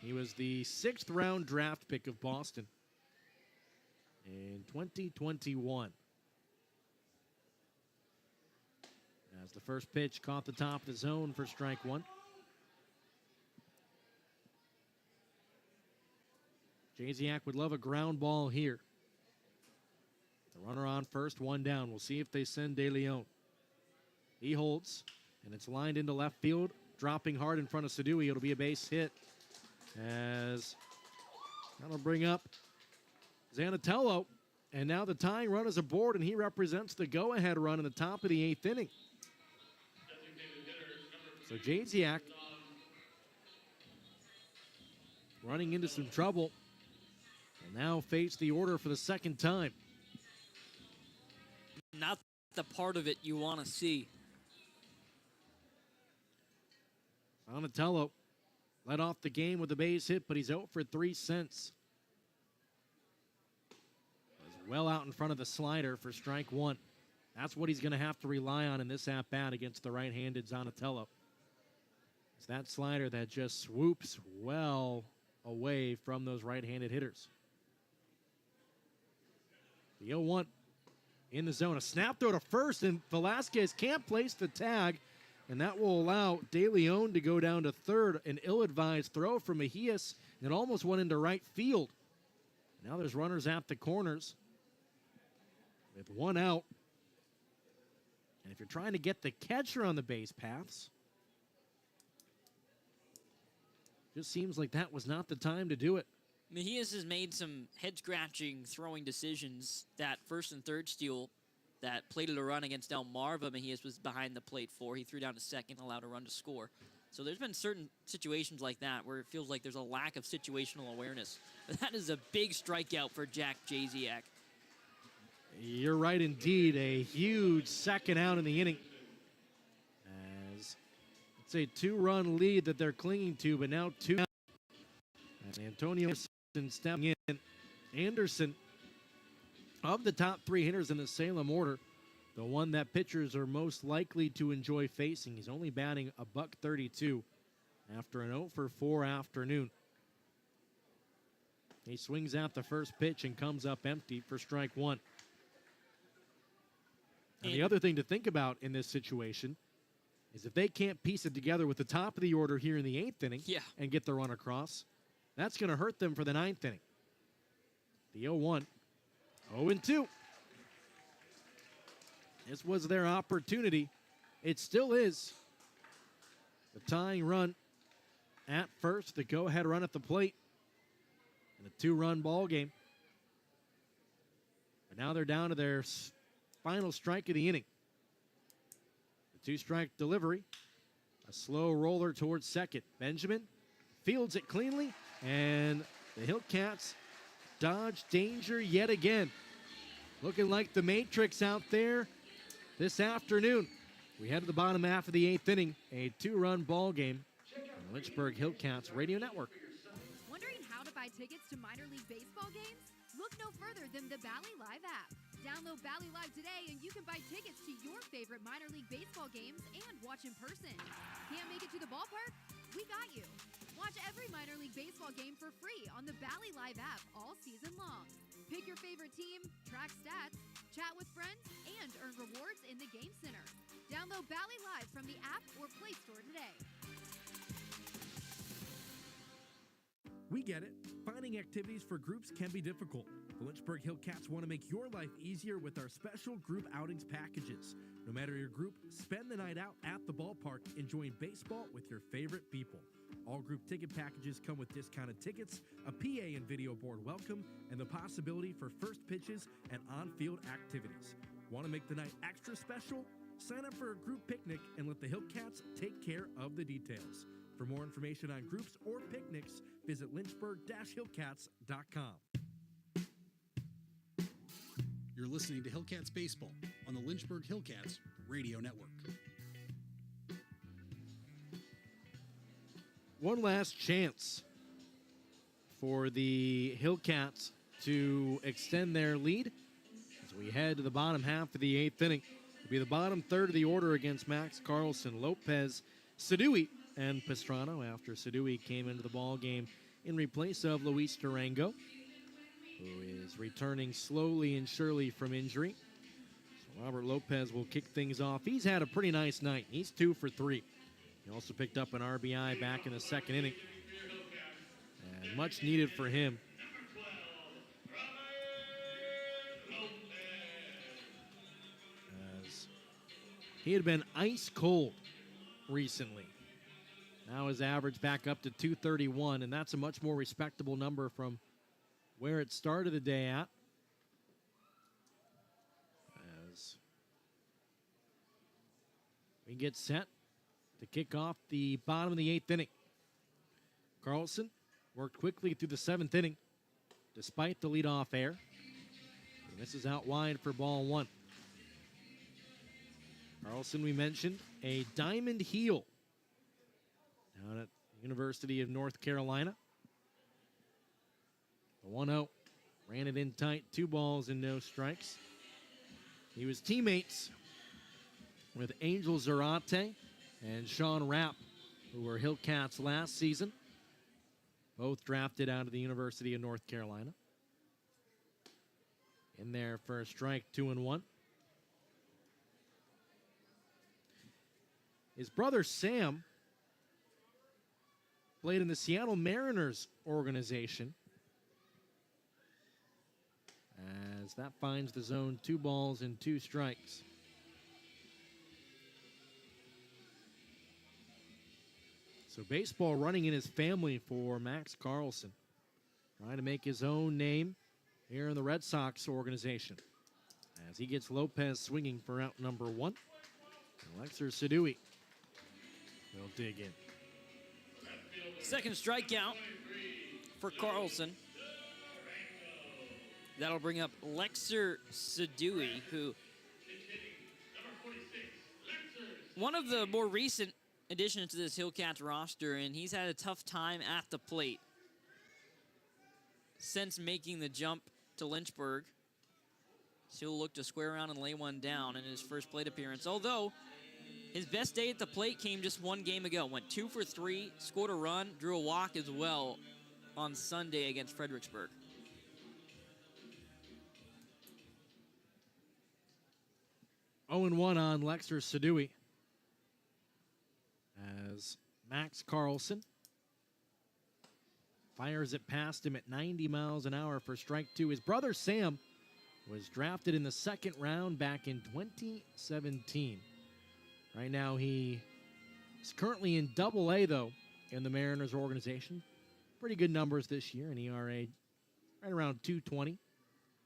He was the 6th round draft pick of Boston in 2021. As the first pitch caught the top of the zone for strike 1. Jasiak would love a ground ball here. The runner on first, 1 down. We'll see if they send De Leon. He holds, and it's lined into left field, dropping hard in front of Sadui. It'll be a base hit as that'll bring up Zanatello. And now the tying run is aboard, and he represents the go-ahead run in the top of the 8th inning. So Jasiak running into some trouble will now face the order for the second time. Not the part of it you want to see. Donatello led off the game with a base hit, but he's out for 3 cents. Was well out in front of the slider for strike one. That's what he's going to have to rely on in this at-bat against the right-handed Donatello. It's that slider that just swoops well away from those right-handed hitters. The 0-1 in the zone. A snap throw to first, and Velasquez can't place the tag, and that will allow De Leon to go down to third. An ill-advised throw from Mejias, and it almost went into right field. Now there's runners at the corners with one out. And if you're trying to get the catcher on the base paths, just seems like that was not the time to do it. Mejias has made some head-scratching throwing decisions. That first and third steal that plated a run against Delmarva, Mejias was behind the plate for. He threw down to second, allowed a run to score. So there's been certain situations like that where it feels like there's a lack of situational awareness. That is a big strikeout for Jack Jasiak. You're right indeed. A huge second out in the inning. As it's a 2-run lead that they're clinging to, but now 2 out. And Antonio Anderson stepping in. Anderson, of the top 3 hitters in the Salem order, the one that pitchers are most likely to enjoy facing. He's only batting a $132 after an 0-for-4 afternoon. He swings out the first pitch and comes up empty for strike one. And the other thing to think about in this situation is if they can't piece it together with the top of the order here in the 8th inning and get the run across, that's going to hurt them for the 9th inning. The 0-1, 0-2. This was their opportunity. It still is. The tying run at first, the go-ahead run at the plate, and a 2-run ball game. But now they're down to their final strike of the inning. The 2-strike delivery. A slow roller towards second. Benjamin fields it cleanly, and the Hillcats dodge danger yet again. Looking like the Matrix out there this afternoon. We head to the bottom half of the 8th inning. A 2-run ball game on the Lynchburg Hillcats Radio Network. Wondering how to buy tickets to minor league baseball games? Look no further than the Bally Live app. Download Bally Live today and you can buy tickets to your favorite minor league baseball games and watch in person. Can't make it to the ballpark? We got you. Watch every minor league baseball game for free on the Bally Live app all season long. Pick your favorite team, track stats, chat with friends, and earn rewards in the game center. Download Bally Live from the app or Play Store today. We get it. Finding activities for groups can be difficult. The Lynchburg Hillcats want to make your life easier with our special group outings packages. No matter your group, spend the night out at the ballpark enjoying baseball with your favorite people. All group ticket packages come with discounted tickets, a PA and video board welcome, and the possibility for first pitches and on-field activities. Want to make the night extra special? Sign up for a group picnic and let the Hillcats take care of the details. For more information on groups or picnics, visit lynchburg-hillcats.com. You're listening to Hillcats Baseball on the Lynchburg Hillcats Radio Network. One last chance for the Hillcats to extend their lead as we head to the bottom half of the 8th inning. It'll be the bottom third of the order against Max Carlson, Lopez, Sadui, and Pastrana after Sadui came into the ball game in replace of Luis Durango, who is returning slowly and surely from injury. So Robert Lopez will kick things off. He's had a pretty nice night. He's 2 for 3. He also picked up an RBI back in the 2nd inning. And much needed for him. As he had been ice cold recently. Now his average back up to 231, and that's a much more respectable number from where it started the day at. As we get set to kick off the bottom of the 8th inning. Carlson worked quickly through the 7th inning despite the leadoff error. And this is out wide for ball 1. Carlson, we mentioned, a diamond heel down at University of North Carolina. The 1-0 ran it in tight, 2 balls and no strikes. He was teammates with Angel Zarate and Sean Rapp, who were Hillcats last season, both drafted out of the University of North Carolina. In there for a strike, 2-1. His brother Sam played in the Seattle Mariners organization. As that finds the zone, 2 balls and 2 strikes. So baseball running in his family for Max Carlson. Trying to make his own name here in the Red Sox organization. As he gets Lopez swinging for out number 1. Alexer Sadui will dig in. Second strikeout for Carlson. That'll bring up Lexer Sadui, who one of the more recent additions to this Hillcats roster, and he's had a tough time at the plate since making the jump to Lynchburg. So he'll look to square around and lay one down in his first plate appearance. Although his best day at the plate came just one game ago. Went 2 for 3, scored a run, drew a walk as well on Sunday against Fredericksburg. Oh and 1 on Lexer Sadui. As Max Carlson fires it past him at 90 miles an hour for strike 2. His brother Sam was drafted in the 2nd round back in 2017. Right now he is currently in Double-A, though, in the Mariners organization. Pretty good numbers this year, an ERA right around 2.20.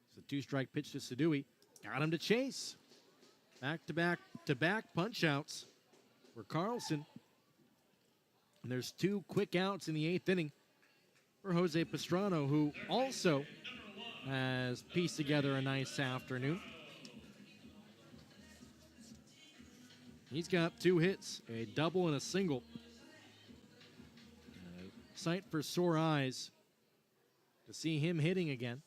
It's a 2-strike pitch to Sadui. Got him to chase. Back-to-back punch-outs for Carlson. And there's 2 quick outs in the 8th inning for Jose Pastrano, who also has pieced together a nice afternoon. He's got 2 hits, a double and a single. Sight for sore eyes to see him hitting again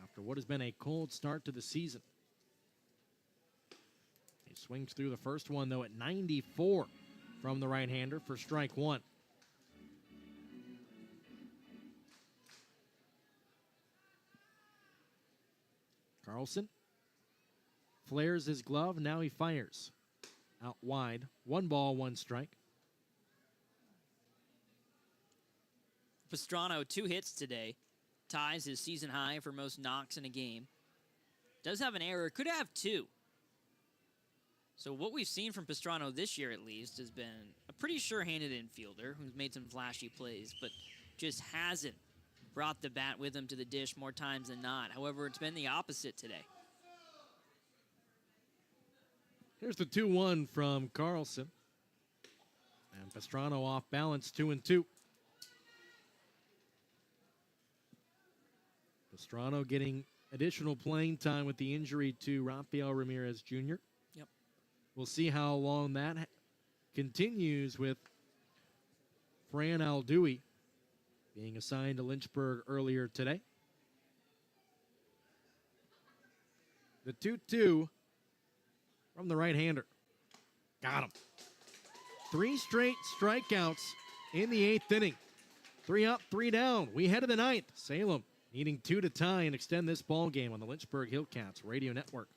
after what has been a cold start to the season. He swings through the first one, though, at 94 from the right-hander for strike 1. Carlson flares his glove. Now he fires. Out wide. 1 ball, 1 strike. Pastrano, 2 hits today. Ties his season high for most knocks in a game. Does have an error. Could have 2. So what we've seen from Pastrano this year, at least, has been a pretty sure-handed infielder who's made some flashy plays, but just hasn't brought the bat with him to the dish more times than not. However, it's been the opposite today. Here's the 2-1 from Carlson. And Pastrano off balance, 2-2. Pastrano getting additional playing time with the injury to Rafael Ramirez Jr. Yep. We'll see how long that continues with Fran Aldui being assigned to Lynchburg earlier today. The 2-2 from the right-hander. Got him. 3 straight strikeouts in the 8th inning. 3 up, 3 down. We head to the 9th. Salem needing 2 to tie and extend this ball game on the Lynchburg Hillcats Radio Network.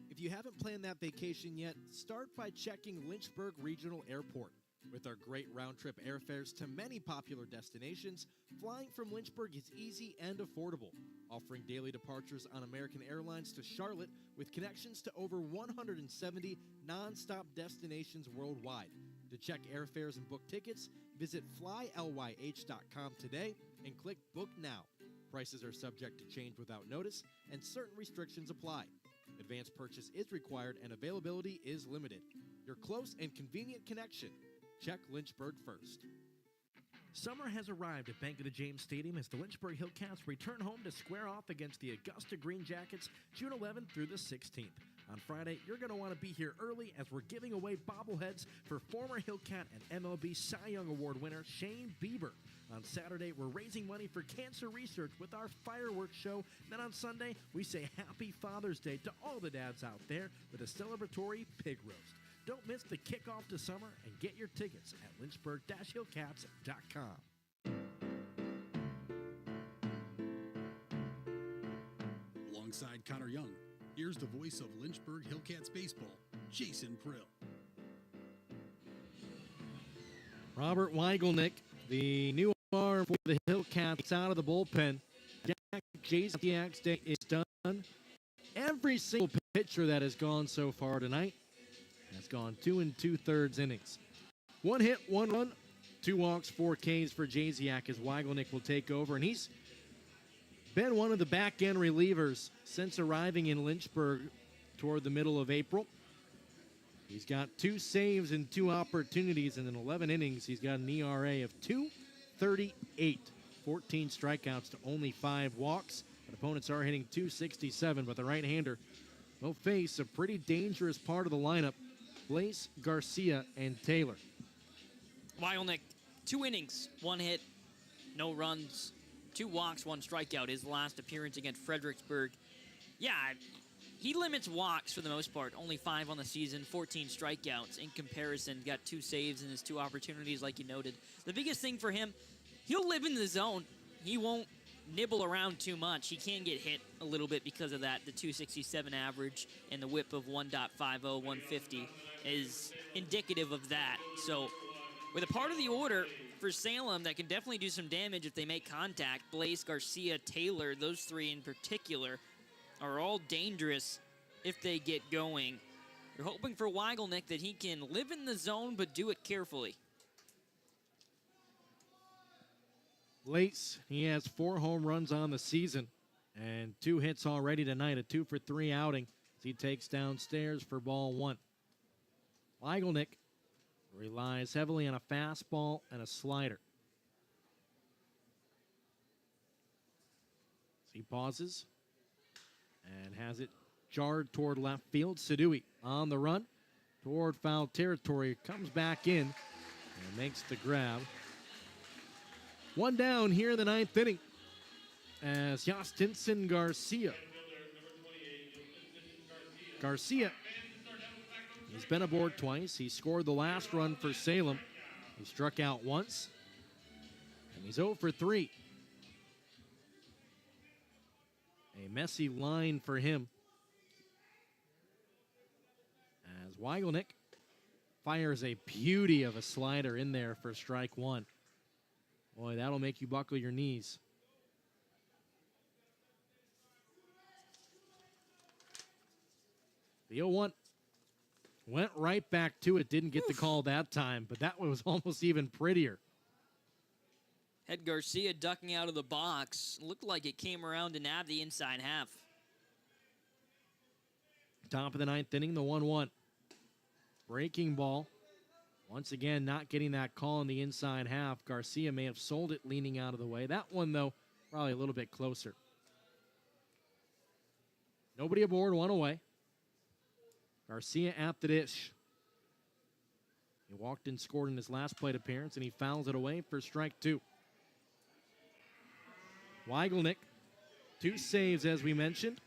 If you haven't planned that vacation yet, start by checking Lynchburg Regional Airport. With our great round-trip airfares to many popular destinations, flying from Lynchburg is easy and affordable, offering daily departures on American Airlines to Charlotte with connections to over 170 non-stop destinations worldwide. To check airfares and book tickets, visit flylyh.com today and click Book Now. Prices are subject to change without notice, and certain restrictions apply. Advanced purchase is required and availability is limited. Your close and convenient connection. Check Lynchburg first. Summer has arrived at Bank of the James Stadium as the Lynchburg Hillcats return home to square off against the Augusta Green Jackets June 11th through the 16th. On Friday, you're going to want to be here early as we're giving away bobbleheads for former Hillcat and MLB Cy Young Award winner Shane Bieber. On Saturday, we're raising money for cancer research with our fireworks show. Then on Sunday, we say Happy Father's Day to all the dads out there with a celebratory pig roast. Don't miss the kickoff to summer and get your tickets at lynchburg-hillcats.com. Alongside Connor Young, here's the voice of Lynchburg Hillcats baseball, Jason Prill. Robert Weigelnick, the new arm for the Hillcats, out of the bullpen. Jasiak's day is done. Every single pitcher that has gone so far tonight has gone 2 2/3 innings. 1 hit, 1 run, 2 walks, 4 Ks for Jasiak as Weigelnick will take over. And he's been one of the back-end relievers since arriving in Lynchburg toward the middle of April. He's got 2 saves and 2 opportunities, and in 11 innings, he's got an ERA of 2.38. 14 strikeouts to only 5 walks. But opponents are hitting 267, but the right-hander will face a pretty dangerous part of the lineup, Blaise, Garcia, and Taylor. Weigelnick, 2 innings, 1 hit, no runs, 2 walks, 1 strikeout. His last appearance against Fredericksburg. Yeah, he limits walks for the most part. Only 5 on the season, 14 strikeouts. In comparison, got 2 saves in his 2 opportunities, like you noted. The biggest thing for him, he'll live in the zone. He won't nibble around too much. He can get hit a little bit because of that. The 267 average and the whip of 1.50, 150 is indicative of that. So with a part of the order for Salem that can definitely do some damage if they make contact, Blaise, Garcia, Taylor, those 3 in particular, are all dangerous if they get going. You're hoping for Weigelnick that he can live in the zone but do it carefully. Blaise, he has 4 home runs on the season and 2 hits already tonight, a 2-for-3 outing as he takes downstairs for ball 1. Weigelnick relies heavily on a fastball and a slider. He pauses and has it jarred toward left field. Sadui on the run toward foul territory, comes back in and makes the grab. 1 down here in the 9th inning as Justinson Garcia. He's been aboard twice. He scored the last run for Salem. He struck out once, and he's 0 for 3. A messy line for him as Weigelnick fires a beauty of a slider in there for strike 1. Boy, that'll make you buckle your knees. The 0-1 went right back to it. Didn't get the call that time, but that was almost even prettier. Had Garcia ducking out of the box. Looked like it came around to nab the inside half. Top of the 9th inning, the 1-1. Breaking ball. Once again, not getting that call in the inside half. Garcia may have sold it leaning out of the way. That one, though, probably a little bit closer. Nobody aboard, 1 away. Garcia at the dish. He walked and scored in his last plate appearance, and he fouls it away for strike 2. Weigelnick, 2 saves, as we mentioned.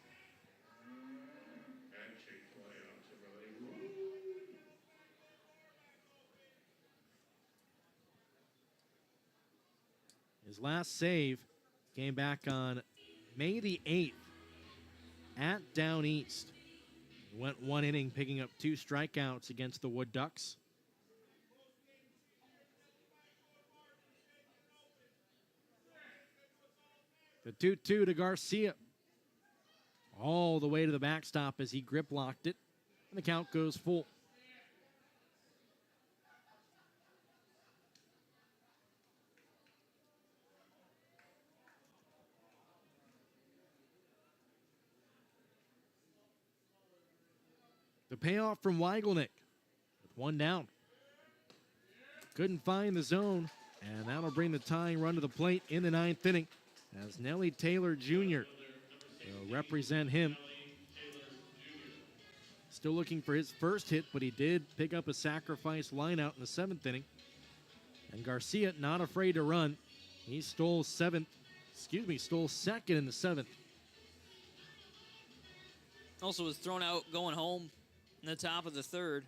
His last save came back on May the 8th at Down East. He went 1 inning, picking up 2 strikeouts against the Wood Ducks. The 2-2 to Garcia. All the way to the backstop as he grip locked it, and the count goes full. The payoff from Weigelnick with 1 down. Couldn't find the zone, and that'll bring the tying run to the plate in the 9th inning as Nelly Taylor Jr. will represent him. still looking for his first hit, but he did pick up a sacrifice line out in the 7th inning. And Garcia not afraid to run. He stole second in the 7th. Also was thrown out going home in the top of the 3rd.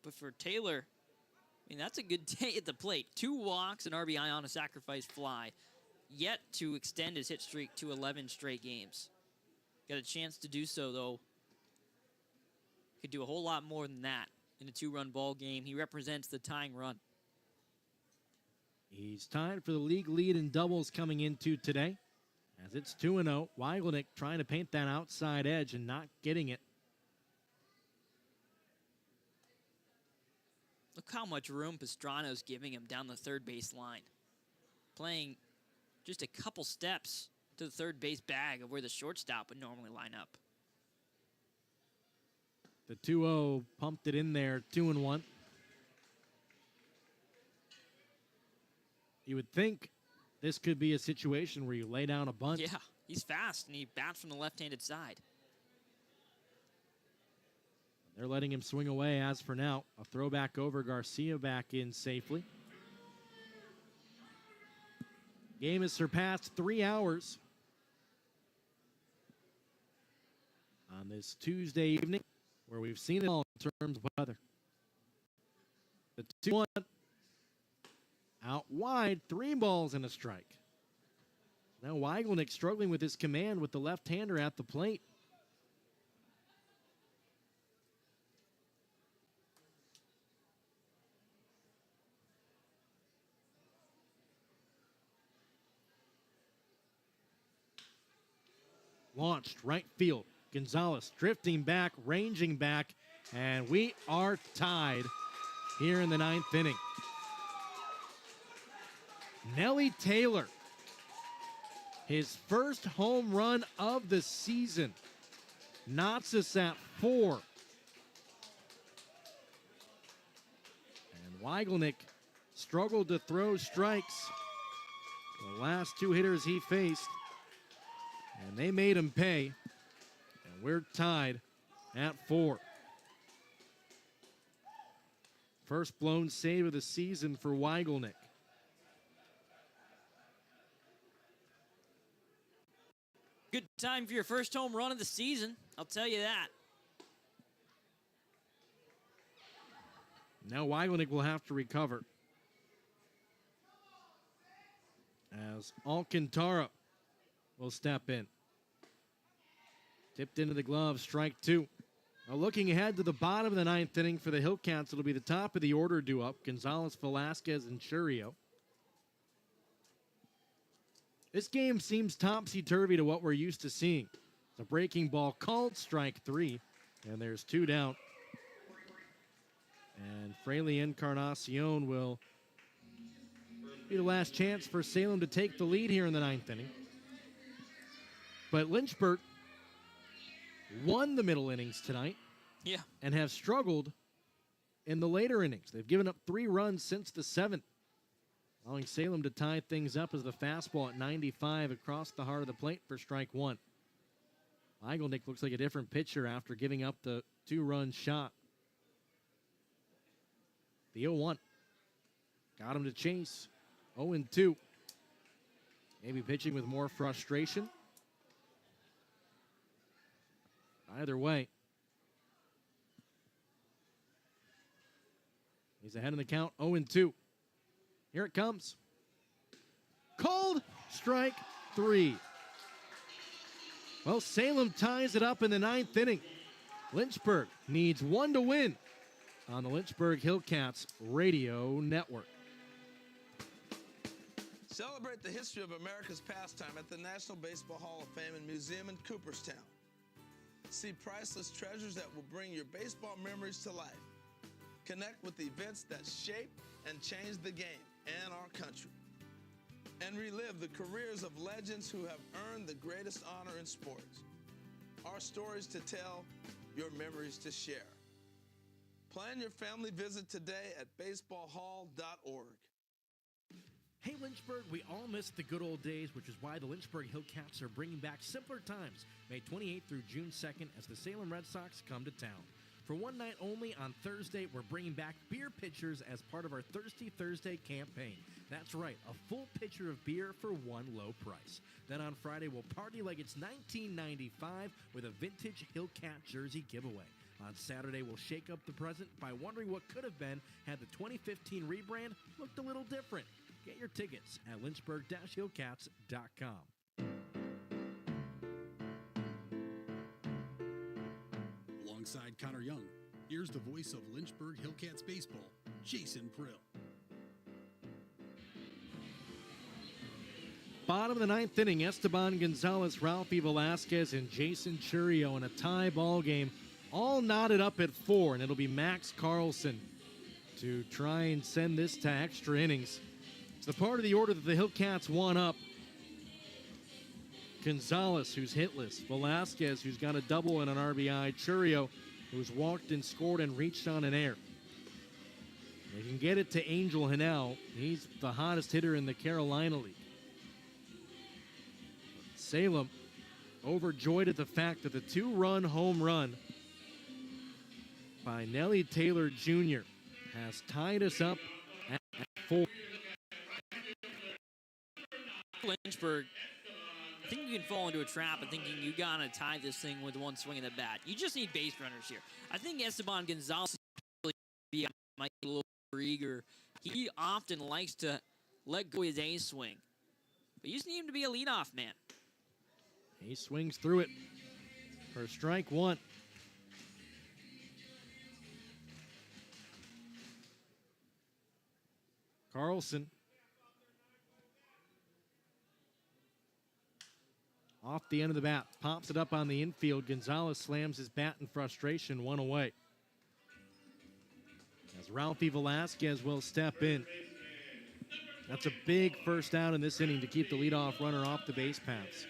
But for Taylor, I mean, that's a good day at the plate. 2 walks, an RBI on a sacrifice fly. Yet to extend his hit streak to 11 straight games. Got a chance to do so, though. Could do a whole lot more than that in a 2-run ball game. He represents the tying run. He's tied for the league lead in doubles coming into today. As it's 2-0, Weigelnick trying to paint that outside edge and not getting it. Look how much room Pastrana's giving him down the third base line. Playing just a couple steps to the third base bag of where the shortstop would normally line up. The 2-0 pumped it in there, 2-1. You would think this could be a situation where you lay down a bunt. Yeah, he's fast, and he bats from the left-handed side. They're letting him swing away as for now. A throwback over, Garcia back in safely. Game has surpassed 3 hours on this Tuesday evening, where we've seen it all in terms of weather. The 2-1 out wide, 3 balls and a strike. Now Weigelnick struggling with his command with the left-hander at the plate. Launched right field. Gonzalez drifting back, ranging back, and we are tied here in the 9th inning. Nelly Taylor, his first home run of the season, knots us at 4. And Weigelnick struggled to throw strikes. The last 2 hitters he faced, and they made him pay. And we're tied at 4. First blown save of the season for Weigelnick. Good time for your first home run of the season, I'll tell you that. Now Weigelnick will have to recover, as Alcantara will step in. Tipped into the glove, strike 2. Now looking ahead to the bottom of the 9th inning for the Hillcats, it'll be the top of the order due up. Gonzalez, Velasquez, and Churio. This game seems topsy-turvy to what we're used to seeing. The breaking ball called strike 3, and there's 2 down. And Fraley Encarnacion will be the last chance for Salem to take the lead here in the 9th inning. But Lynchburg won the middle innings tonight. Yeah. And have struggled in the later innings. They've given up 3 runs since the 7th, allowing Salem to tie things up as the fastball at 95 across the heart of the plate for strike 1. Weigelnick looks like a different pitcher after giving up the 2-run shot. The 0-1 got him to chase. 0-2. Maybe pitching with more frustration. Either way, he's ahead in the count, 0-2. Here it comes. Called strike 3. Well, Salem ties it up in the 9th inning. Lynchburg needs 1 to win on the Lynchburg Hillcats Radio Network. Celebrate the history of America's pastime at the National Baseball Hall of Fame and Museum in Cooperstown. See priceless treasures that will bring your baseball memories to life. Connect with events that shaped and changed the game and our country. And relive the careers of legends who have earned the greatest honor in sports. Our stories to tell, your memories to share. Plan your family visit today at baseballhall.org. Hey Lynchburg, we all miss the good old days, which is why the Lynchburg Hillcats are bringing back simpler times, May 28th through June 2nd, as the Salem Redsox come to town. For one night only on Thursday, we're bringing back beer pitchers as part of our Thirsty Thursday campaign. That's right, a full pitcher of beer for one low price. Then on Friday, we'll party like it's 1995 with a vintage Hillcat jersey giveaway. On Saturday, we'll shake up the present by wondering what could have been had the 2015 rebrand looked a little different. Get your tickets at lynchburg-hillcats.com. Alongside Connor Young, here's the voice of Lynchburg Hillcats baseball, Jason Prill. Bottom of the ninth inning, Esteban Gonzalez, Ralphie Velasquez, and Jason Churio in a tie ball game, all knotted up at 4, and it'll be Max Carlson to try and send this to extra innings. It's the part of the order that the Hillcats want up. Gonzalez, who's hitless. Velasquez, who's got a double and an RBI. Churio, who's walked and scored and reached on an error. They can get it to Angel Hanel. He's the hottest hitter in the Carolina League. Salem overjoyed at the fact that the 2-run home run by Nellie Taylor Jr. has tied us up at 4. Lynchburg, I think you can fall into a trap of thinking you gotta tie this thing with one swing of the bat. You just need base runners here. I think Esteban Gonzalez might be a little eager. He often likes to let go of his A swing, but you just need him to be a leadoff man. He swings through it for strike 1. Carlson off the end of the bat, pops it up on the infield. Gonzalez slams his bat in frustration, 1 away. As Ralphie Velasquez will step in. That's a big first out in this inning to keep the leadoff runner off the base paths.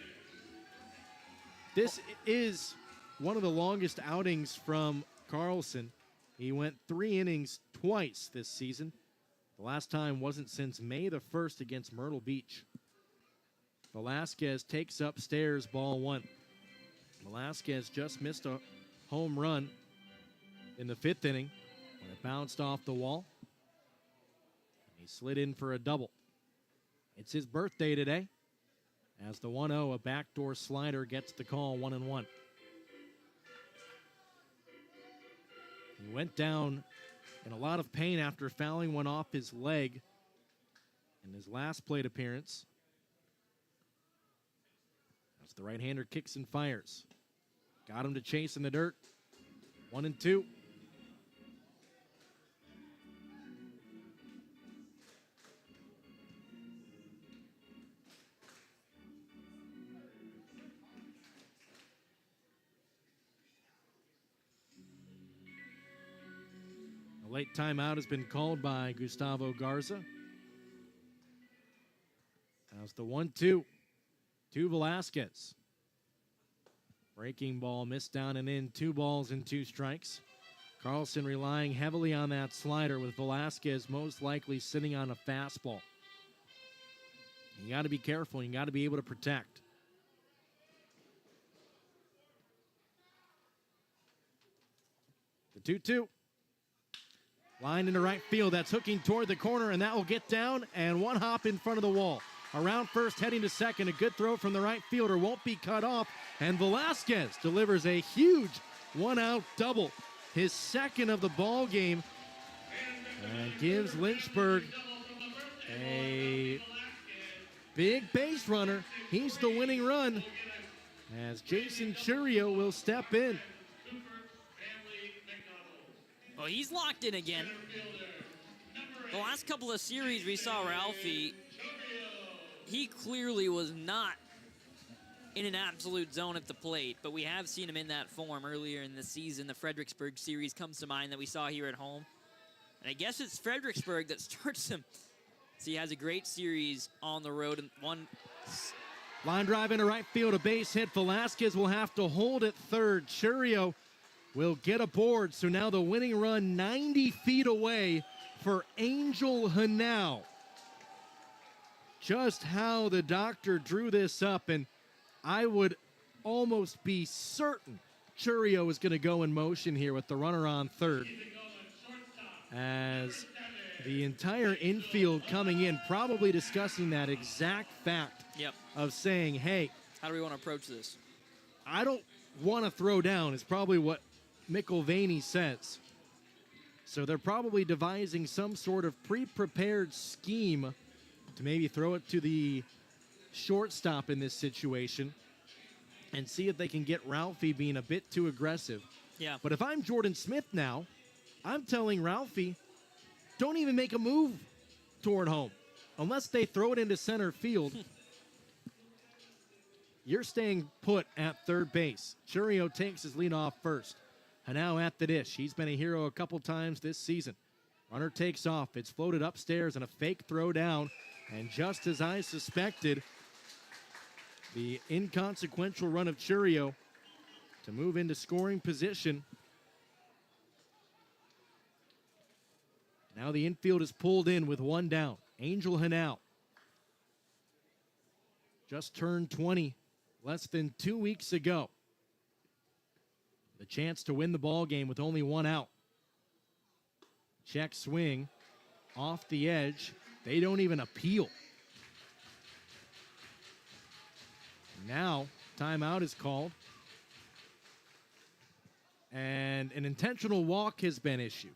This is one of the longest outings from Carlson. He went 3 innings twice this season. The last time wasn't since May the 1st against Myrtle Beach. Velasquez takes upstairs, ball 1. Velasquez just missed a home run in the 5th inning when it bounced off the wall. He slid in for a double. It's his birthday today. As the 1-0, a backdoor slider gets the call, 1-1. He went down in a lot of pain after fouling one off his leg in his last plate appearance. As the right-hander kicks and fires. Got him to chase in the dirt. 1-2. A late timeout has been called by Gustavo Garza. As the 1-2 to Velasquez. Breaking ball missed down and in. 2 balls and 2 strikes. Carlson relying heavily on that slider with Velasquez most likely sitting on a fastball. You got to be careful. You got to be able to protect. The 2-2. Line into right field. That's hooking toward the corner, and that will get down and one hop in front of the wall. Around first, heading to second. A good throw from the right fielder won't be cut off. And Velasquez delivers a huge 1-out double. His 2nd of the ball game. And gives Lynchburg a big base runner. He's the winning run. As Jason Churio will step in. Well, he's locked in again. The last couple of series we saw Ralphie, he clearly was not in an absolute zone at the plate, but we have seen him in that form earlier in the season. The Fredericksburg series comes to mind that we saw here at home. And I guess it's Fredericksburg that starts him. So he has a great series on the road. And one line drive into right field, a base hit. Velasquez will have to hold at third. Churio will get aboard. So now the winning run 90 feet away for Angel Hanau. just how the doctor drew this up, and I would almost be certain Churio is going to go in motion here with the runner on third, as the entire infield coming in, probably discussing that exact fact of saying, hey, how do we want to approach this? I don't want to throw down, is probably what McIlvaney says. So they're probably devising some sort of pre-prepared scheme to maybe throw it to the shortstop in this situation and see if they can get Ralphie being a bit too aggressive. Yeah. But if I'm Jordan Smith now, I'm telling Ralphie, don't even make a move toward home. Unless they throw it into center field, you're staying put at third base. Churio takes his lead off first. Hanau at the dish. He's been a hero a couple times this season. Runner takes off. It's floated upstairs and a fake throw down. And just as I suspected, the inconsequential run of Churio to move into scoring position. Now the infield is pulled in with one down. Angel Hanau just turned 20 less than 2 weeks ago. The chance to win the ball game with only one out. Check swing off the edge. They don't even appeal. Now, timeout is called. And an intentional walk has been issued.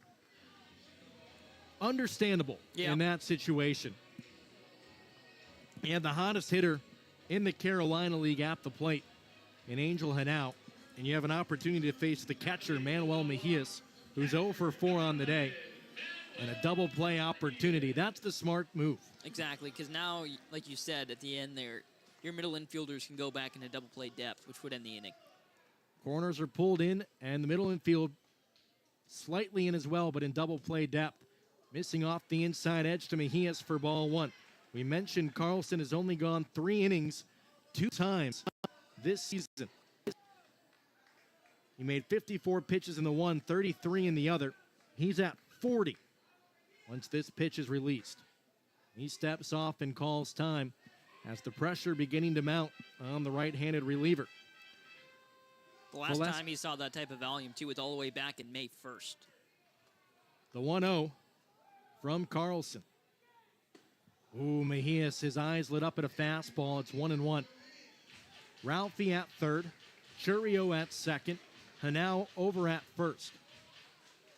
Understandable in that situation. And the hottest hitter in the Carolina League at the plate in Angel Hanau. And you have an opportunity to face the catcher, Manuel Mejias, who's 0 for 4 on the day. And a double play opportunity. That's the smart move. Exactly, because now, like you said, at the end there, your middle infielders can go back into double play depth, which would end the inning. Corners are pulled in, and the middle infield slightly in as well, but in double play depth. Missing off the inside edge to Mejias for ball one. We mentioned Carlson has only gone 3 innings 2 times this season. He made 54 pitches in the one, 33 in the other. He's at 40 once this pitch is released. He steps off and calls time as the pressure beginning to mount on the right-handed reliever. The last time he saw that type of volume, too, was all the way back in May 1st. The 1-0 from Carlson. Ooh, Mejias, his eyes lit up at a fastball. It's 1-1. Ralphie at third. Churio at second. Hanau over at first.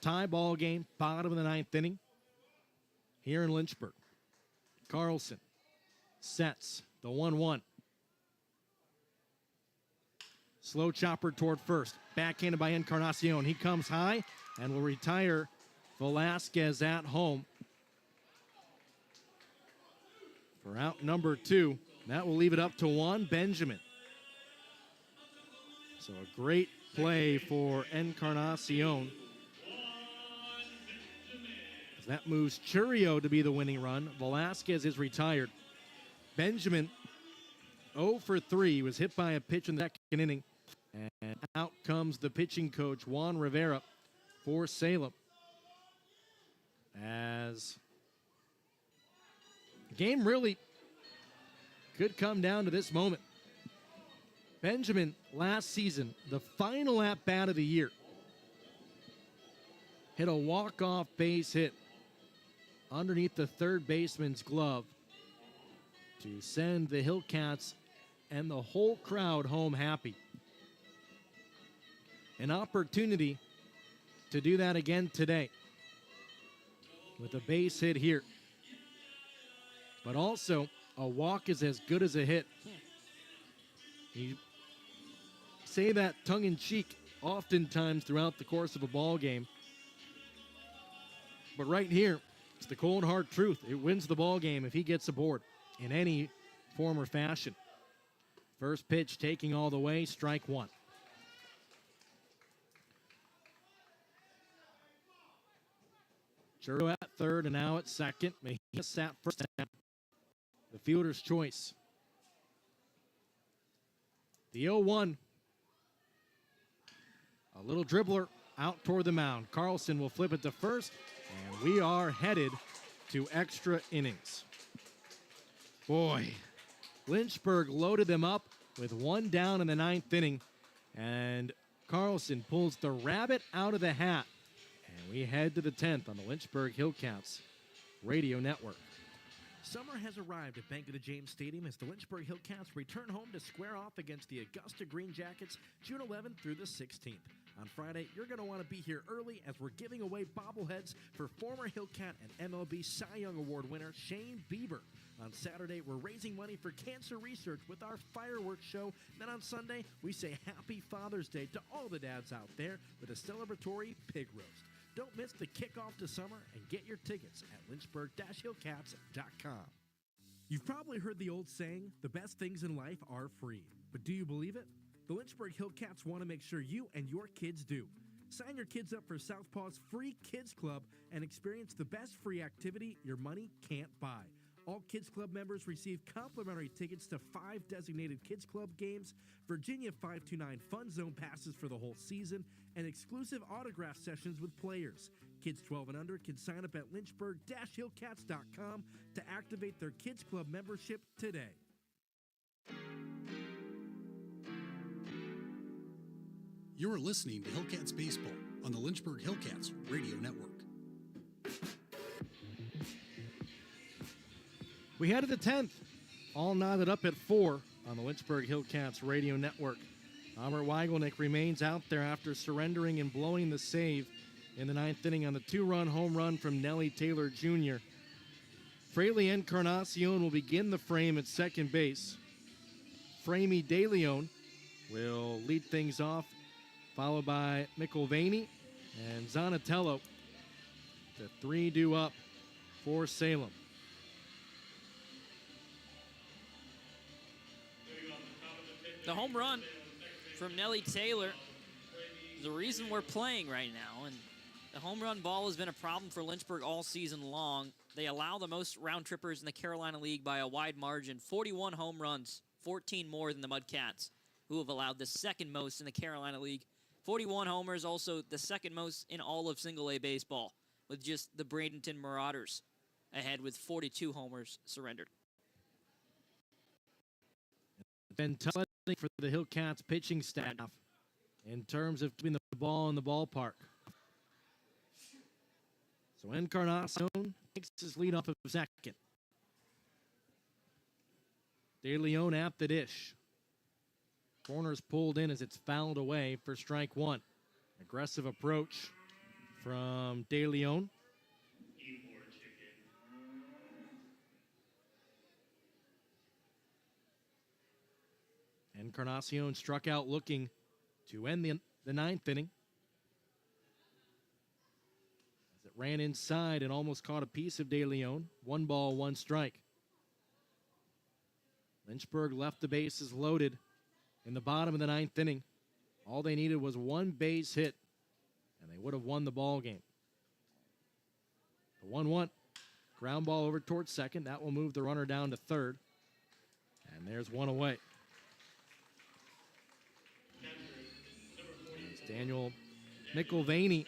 Tie ball game, bottom of the 9th inning. Here in Lynchburg. Carlson sets the 1-1. Slow chopper toward first. Backhanded by Encarnacion. He comes high and will retire Velasquez at home for out number 2. That will leave it up to Juan Benjamin. So a great play for Encarnacion. That moves Churio to be the winning run. Velasquez is retired. Benjamin 0 for 3. He was hit by a pitch in the second inning. And out comes the pitching coach, Juan Rivera, for Salem. As the game really could come down to this moment. Benjamin, last season, the final at-bat of the year, hit a walk-off base hit underneath the third baseman's glove to send the Hillcats and the whole crowd home happy. An opportunity to do that again today with a base hit here. But also, a walk is as good as a hit. You say that tongue-in-cheek oftentimes throughout the course of a ball game. But right here, it's the cold hard truth. It wins the ball game if he gets aboard in any form or fashion. First pitch taking all the way, strike one. Churio at third and now at second. Mejia sat first. The fielder's choice. The 0-1. A little dribbler out toward the mound. Carlson will flip it to first, and we are headed to extra innings. Boy, Lynchburg loaded them up with one down in the 9th inning, and Carlson pulls the rabbit out of the hat. And we head to the 10th on the Lynchburg Hillcats Radio Network. Summer has arrived at Bank of the James Stadium as the Lynchburg Hillcats return home to square off against the Augusta Green Jackets June 11th through the 16th. On Friday, you're going to want to be here early as we're giving away bobbleheads for former Hillcat and MLB Cy Young Award winner Shane Bieber. On Saturday, we're raising money for cancer research with our fireworks show. Then on Sunday, we say Happy Father's Day to all the dads out there with a celebratory pig roast. Don't miss the kickoff to summer and get your tickets at lynchburg-hillcats.com. You've probably heard the old saying, the best things in life are free. But do you believe it? The Lynchburg Hillcats want to make sure you and your kids do. Sign your kids up for Southpaw's free Kids Club and experience the best free activity your money can't buy. All Kids Club members receive complimentary tickets to 5 designated Kids Club games, Virginia 529 Fun Zone passes for the whole season, and exclusive autograph sessions with players. Kids 12 and under can sign up at lynchburg-hillcats.com to activate their Kids Club membership today. You're listening to Hillcats Baseball on the Lynchburg Hillcats Radio Network. We head to the 10th, all knotted up at 4 on the Lynchburg Hillcats Radio Network. Albert Weigelnick remains out there after surrendering and blowing the save in the 9th inning on the 2-run home run from Nellie Taylor Jr. Fraley Encarnacion will begin the frame at second base. Framey De Leon will lead things off, followed by McIlvaney and Zanatello. The 3 due up for Salem. The home run from Nellie Taylor is the reason we're playing right now. And the home run ball has been a problem for Lynchburg all season long. They allow the most round trippers in the Carolina League by a wide margin. 41 home runs, 14 more than the Mudcats, who have allowed the second most in the Carolina League. 41 homers, also the second most in all of single-A baseball, with just the Bradenton Marauders ahead with 42 homers surrendered. Been tough for the Hillcats pitching staff in terms of keeping the ball in the ballpark. So Encarnacion takes his lead off of second. De Leon at the dish. Corner's pulled in as it's fouled away for strike 1. Aggressive approach from De Leon. Encarnacion struck out looking to end the 9th inning. As it ran inside and almost caught a piece of De Leon. 1 ball, 1 strike. Lynchburg left the bases loaded in the bottom of the 9th inning. All they needed was 1 base hit, and they would have won the ball game. The 1-1 ground ball over towards second. That will move the runner down to third. And there's 1 away. It's Daniel McIlvaney,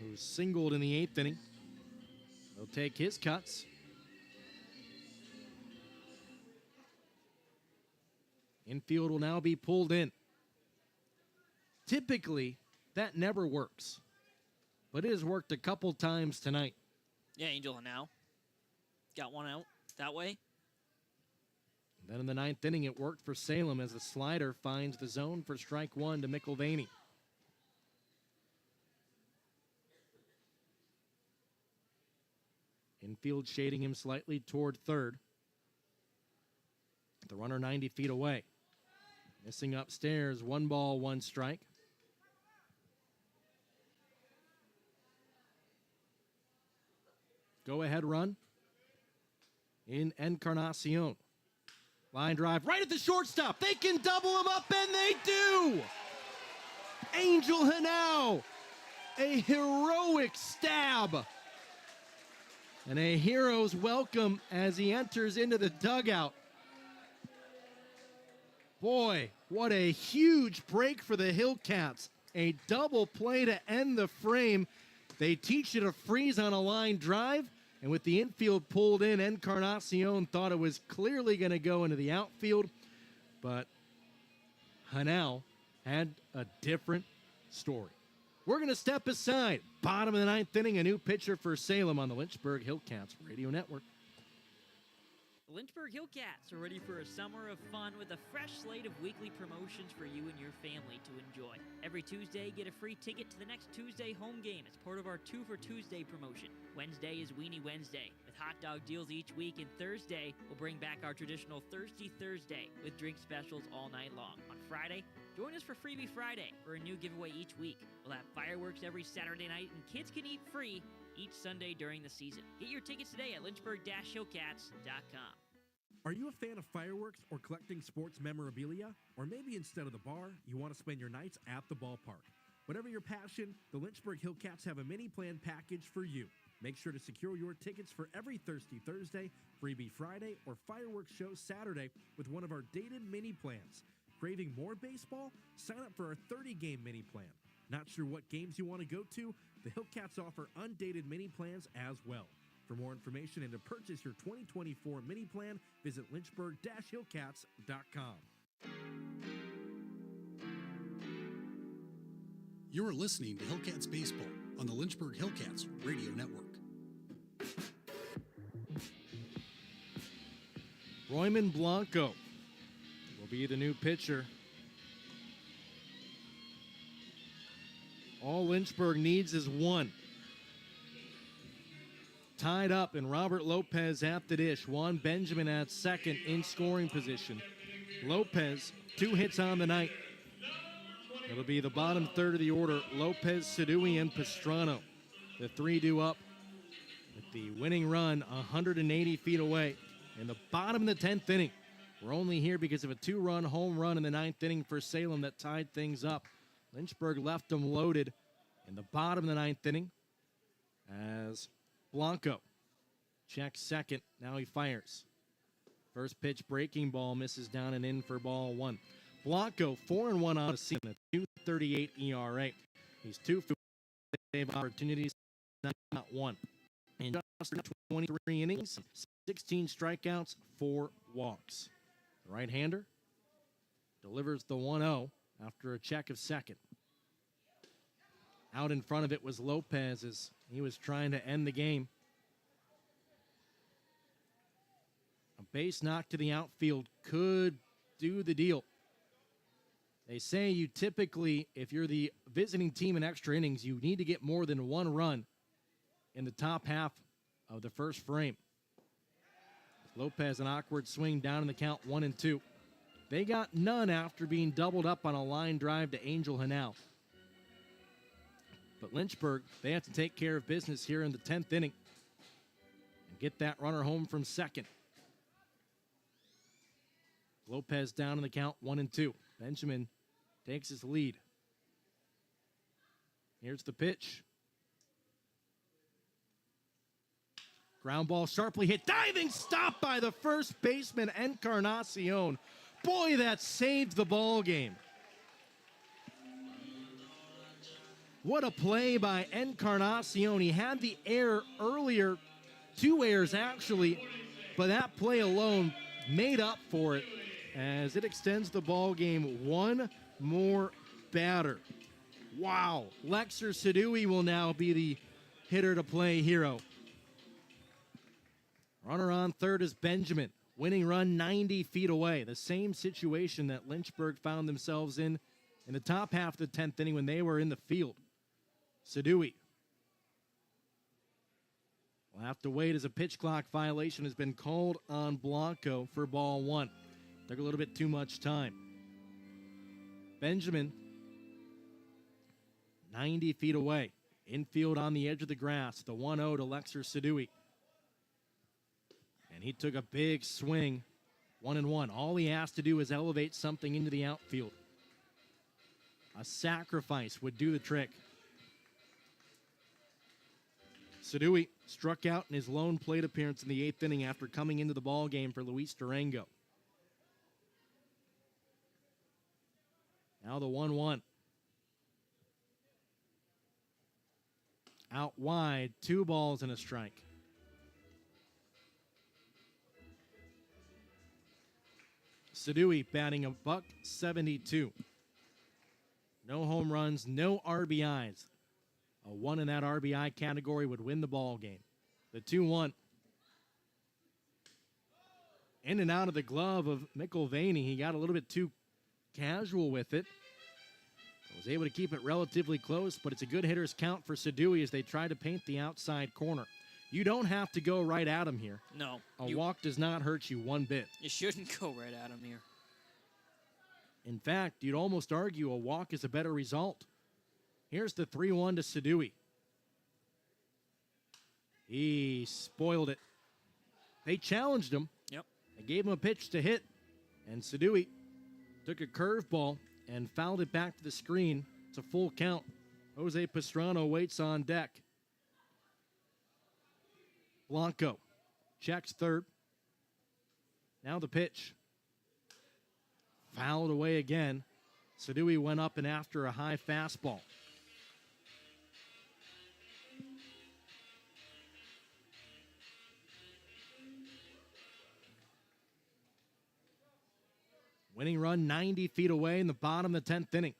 who singled in the 8th inning. He'll take his cuts. Infield will now be pulled in. Typically, that never works, but it has worked a couple times tonight. Yeah, Angel now got 1 out that way. Then in the 9th inning, it worked for Salem as the slider finds the zone for strike 1 to McIlvaney. Infield shading him slightly toward third. The runner 90 feet away. Missing upstairs, 1 ball, 1 strike. Go-ahead run in Encarnacion. Line drive right at the shortstop. They can double him up, and they do! Angel Hanau, a heroic stab. And a hero's welcome as he enters into the dugout. Boy, what a huge break for the Hillcats. A double play to end the frame. They teach you to freeze on a line drive, And with the infield pulled in, Encarnacion thought it was clearly going to go into the outfield, but Hanau had a different story. We're going to step aside. Bottom of the ninth inning, a new pitcher for Salem on the Lynchburg Hillcats Radio Network. The Lynchburg Hillcats are ready for a summer of fun with a fresh slate of weekly promotions for you and your family to enjoy. Every Tuesday, get a free ticket to the next Tuesday home game as part of our 2 for Tuesday promotion. Wednesday is Weenie Wednesday with hot dog deals each week, and Thursday, we'll bring back our traditional Thirsty Thursday with drink specials all night long. On Friday, join us for Freebie Friday for a new giveaway each week. We'll have fireworks every Saturday night, and kids can eat free each Sunday during the season. Get your tickets today at lynchburg-hillcats.com. Are you a fan of fireworks or collecting sports memorabilia? Or maybe instead of the bar, you want to spend your nights at the ballpark? Whatever your passion, the Lynchburg Hillcats have a mini-plan package for you. Make sure to secure your tickets for every Thirsty Thursday, Freebie Friday, or fireworks show Saturday with one of our dated mini plans. Craving more baseball? Sign up for our 30-game mini plan. Not sure what games you want to go to? The Hillcats offer undated mini plans as well. For more information and to purchase your 2024 mini plan, visit lynchburg-hillcats.com. You're listening to Hillcats Baseball on the Lynchburg Hillcats Radio Network. Royman Blanco will be the new pitcher. All Lynchburg needs is one. Tied up, and Robert Lopez at the dish. Juan Benjamin at second in scoring position. Lopez, 2 hits on the night. It'll be the bottom third of the order. Lopez, Sadui, and Pastrano. The 3 due up with the winning run 180 feet away in the bottom of the 10th inning. We're only here because of a 2-run home run in the 9th inning for Salem that tied things up. Lynchburg left them loaded in the bottom of the 9th inning as Blanco checks second. Now he fires. First pitch breaking ball misses down and in for ball 1. Blanco 4-1 on the season, a 2.38 ERA. He's 2 for save opportunities, not one. In just 23 innings, 16 strikeouts, 4 walks. The right-hander delivers the 1-0 after a check of second. Out in front of it was Lopez as he was trying to end the game. A base knock to the outfield could do the deal. They say you typically, if you're the visiting team in extra innings, you need to get more than 1 run in the top half of the first frame. Lopez, an awkward swing down in the count, 1-2. They got none after being doubled up on a line drive to Angel Hanau. But Lynchburg, they have to take care of business here in the 10th inning and get that runner home from second. Lopez down in the count, 1-2. Benjamin takes his lead. Here's the pitch. Ground ball sharply hit. Diving stop by the first baseman, Encarnacion. Boy, that saved the ball game. What a play by Encarnacion. He had the error earlier, 2 errors actually, but that play alone made up for it as it extends the ball game 1 more batter. Wow. Lexer Sadui will now be the hitter to play hero. Runner on third is Benjamin. Winning run 90 feet away. The same situation that Lynchburg found themselves in the top half of the 10th inning when they were in the field. Sadui will have to wait as a pitch clock violation has been called on Blanco for ball 1. Took a little bit too much time. Benjamin, 90 feet away. Infield on the edge of the grass. The 1-0 to Lexer Sadui. And he took a big swing, 1-1. All he has to do is elevate something into the outfield. A sacrifice would do the trick. Sadui struck out in his lone plate appearance in the 8th inning after coming into the ball game for Luis Durango. Now the 1-1. Out wide, 2 balls and a strike. Sadui batting a $172. No home runs, no RBIs. A 1 in that RBI category would win the ball game. The 2-1. In and out of the glove of McIlvaney. He got a little bit too casual with it. Was able to keep it relatively close, but it's a good hitter's count for Sadui as they try to paint the outside corner. You don't have to go right at him here. No. A walk does not hurt you one bit. You shouldn't go right at him here. In fact, you'd almost argue a walk is a better result. Here's the 3-1 to Sadui. He spoiled it. They challenged him. Yep. They gave him a pitch to hit, and Sadui took a curveball and fouled it back to the screen. It's a full count. Jose Pastrano waits on deck. Blanco checks third. Now the pitch. Fouled away again. Sadui went up and after a high fastball. Winning run 90 feet away in the bottom of the 10th inning.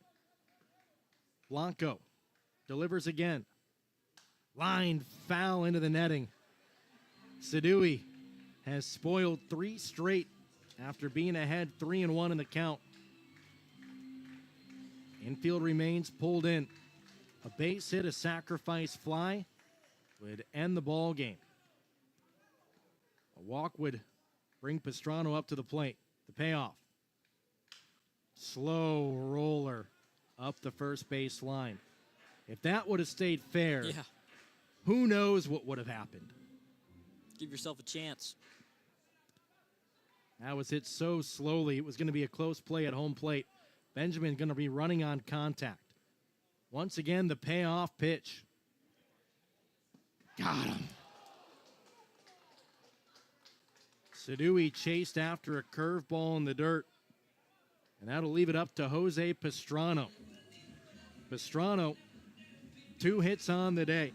Blanco delivers again. Line foul into the netting. Sadui has spoiled 3 straight after being ahead 3-1 in the count. Infield remains pulled in. A base hit, a sacrifice fly would end the ball game. A walk would bring Pastrano up to the plate. The payoff. Slow roller up the first base line. If that would have stayed fair, who knows what would have happened. Give yourself a chance. That was hit so slowly. It was going to be a close play at home plate. Benjamin going to be running on contact. Once again, the payoff pitch. Got him. Sadui chased after a curveball in the dirt. And that'll leave it up to Jose Pastrano. Pastrano, 2 hits on the day.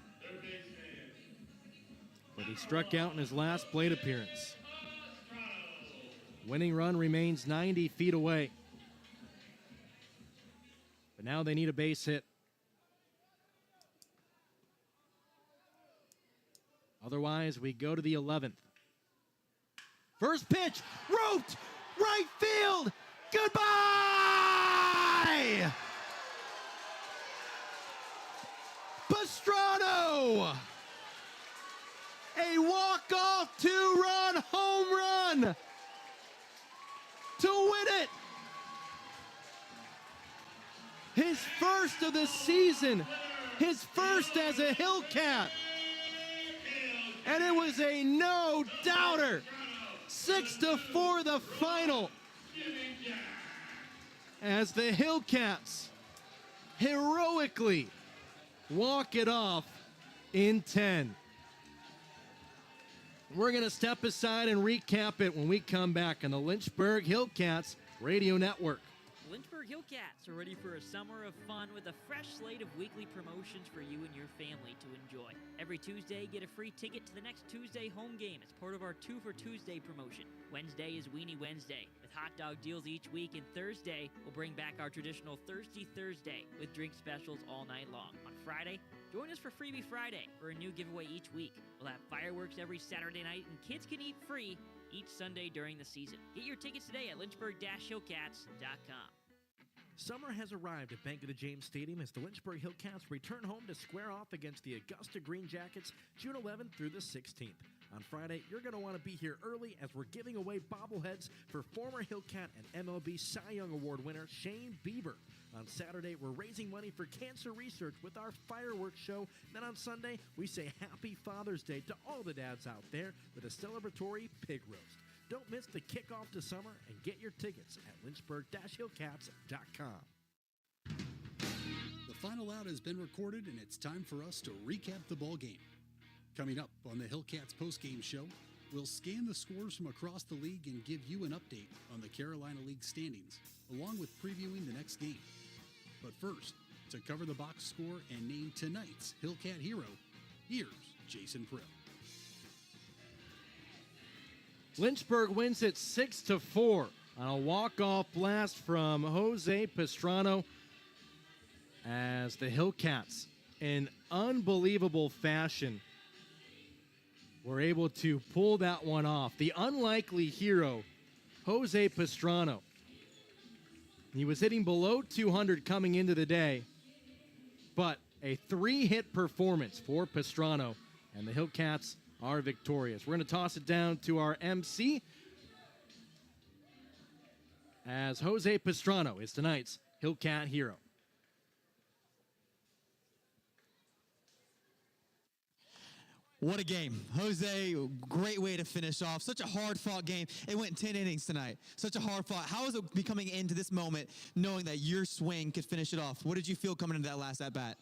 But he struck out in his last plate appearance. Winning run remains 90 feet away. But now they need a base hit. Otherwise, we go to the 11th. First pitch, roped, right field, goodbye! Pastrano! A walk-off 2-run home run to win it. His first of the season, his first as a Hillcat. And it was a no-doubter. 6-4 the final. As the Hillcats heroically walk it off in 10. We're going to step aside and recap it when we come back on the Lynchburg Hillcats Radio Network. Lynchburg Hillcats are ready for a summer of fun with a fresh slate of weekly promotions for you and your family to enjoy. Every Tuesday, get a free ticket to the next Tuesday home game as part of our 2 for Tuesday promotion. Wednesday is Weenie Wednesday with hot dog deals each week, and Thursday we'll bring back our traditional Thirsty Thursday with drink specials all night long. On Friday, join us for Freebie Friday for a new giveaway each week. We'll have fireworks every Saturday night, and kids can eat free each Sunday during the season. Get your tickets today at lynchburg-hillcats.com. Summer has arrived at Bank of the James Stadium as the Lynchburg Hillcats return home to square off against the Augusta Green Jackets June 11th through the 16th. On Friday, you're going to want to be here early as we're giving away bobbleheads for former Hillcat and MLB Cy Young Award winner Shane Bieber. On Saturday, we're raising money for cancer research with our fireworks show. Then on Sunday, we say Happy Father's Day to all the dads out there with a celebratory pig roast. Don't miss the kickoff to summer and get your tickets at lynchburg-hillcats.com. The final out has been recorded, and it's time for us to recap the ball game. Coming up on the Hillcats postgame show, we'll scan the scores from across the league and give you an update on the Carolina League standings, along with previewing the next game. But first, to cover the box score and name tonight's Hillcat hero, here's Jason Prill. Lynchburg wins it 6-4 on a walk-off blast from Jose Pastrano as the Hillcats, in unbelievable fashion, were able to pull that one off. The unlikely hero, Jose Pastrano. He was hitting below 200 coming into the day, but a 3-hit performance for Pastrano, and the Hillcats are victorious. We're going to toss it down to our MC, as Jose Pastrano is tonight's Hillcat hero. What a game. Jose, great way to finish off. Such a hard-fought game. It went 10 innings tonight. Such a hard fought. How is it coming into this moment knowing that your swing could finish it off? What did you feel coming into that last at-bat?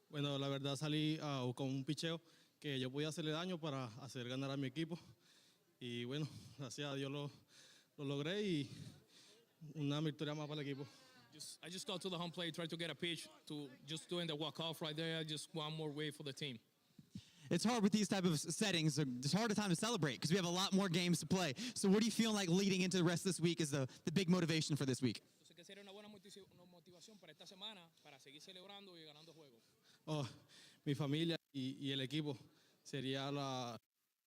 Bueno, la verdad salí con un picheo que yo podía hacerle daño para hacer ganar a mi equipo. Y bueno, gracias a Dios lo logré y una victoria más para el equipo. I just got to the home plate, tried to get a pitch, to just doing the walk-off right there, just one more way for the team. It's hard with these type of settings. It's hard time to celebrate because we have a lot more games to play. So what do you feel like leading into the rest of this week is the big motivation for this week? Oh, mi familia y el equipo sería la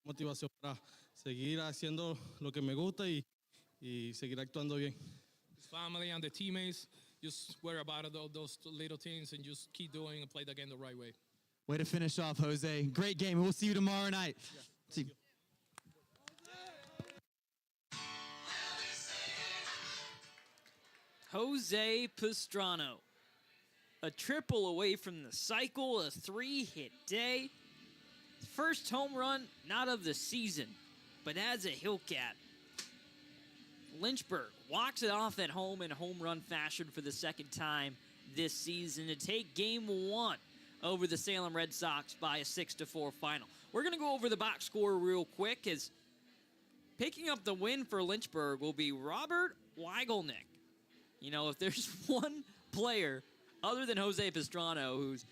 motivación para seguir haciendo lo que me gusta y seguir actuando bien. His family and the teammates, just worry about those little things and just keep doing and play the game the right way. Way to finish off, Jose. Great game, and we'll see you tomorrow night. Yeah, see. Jose Pastrano, a triple away from the cycle, a 3-hit day. First home run, not of the season, but as a Hillcat. Lynchburg walks it off at home in home run fashion for the second time this season to take game 1 over the Salem Redsox by a 6-4 final. We're going to go over the box score real quick, as picking up the win for Lynchburg will be Robert Weigelnick. You know, if there's one player other than Jose Pastrano who's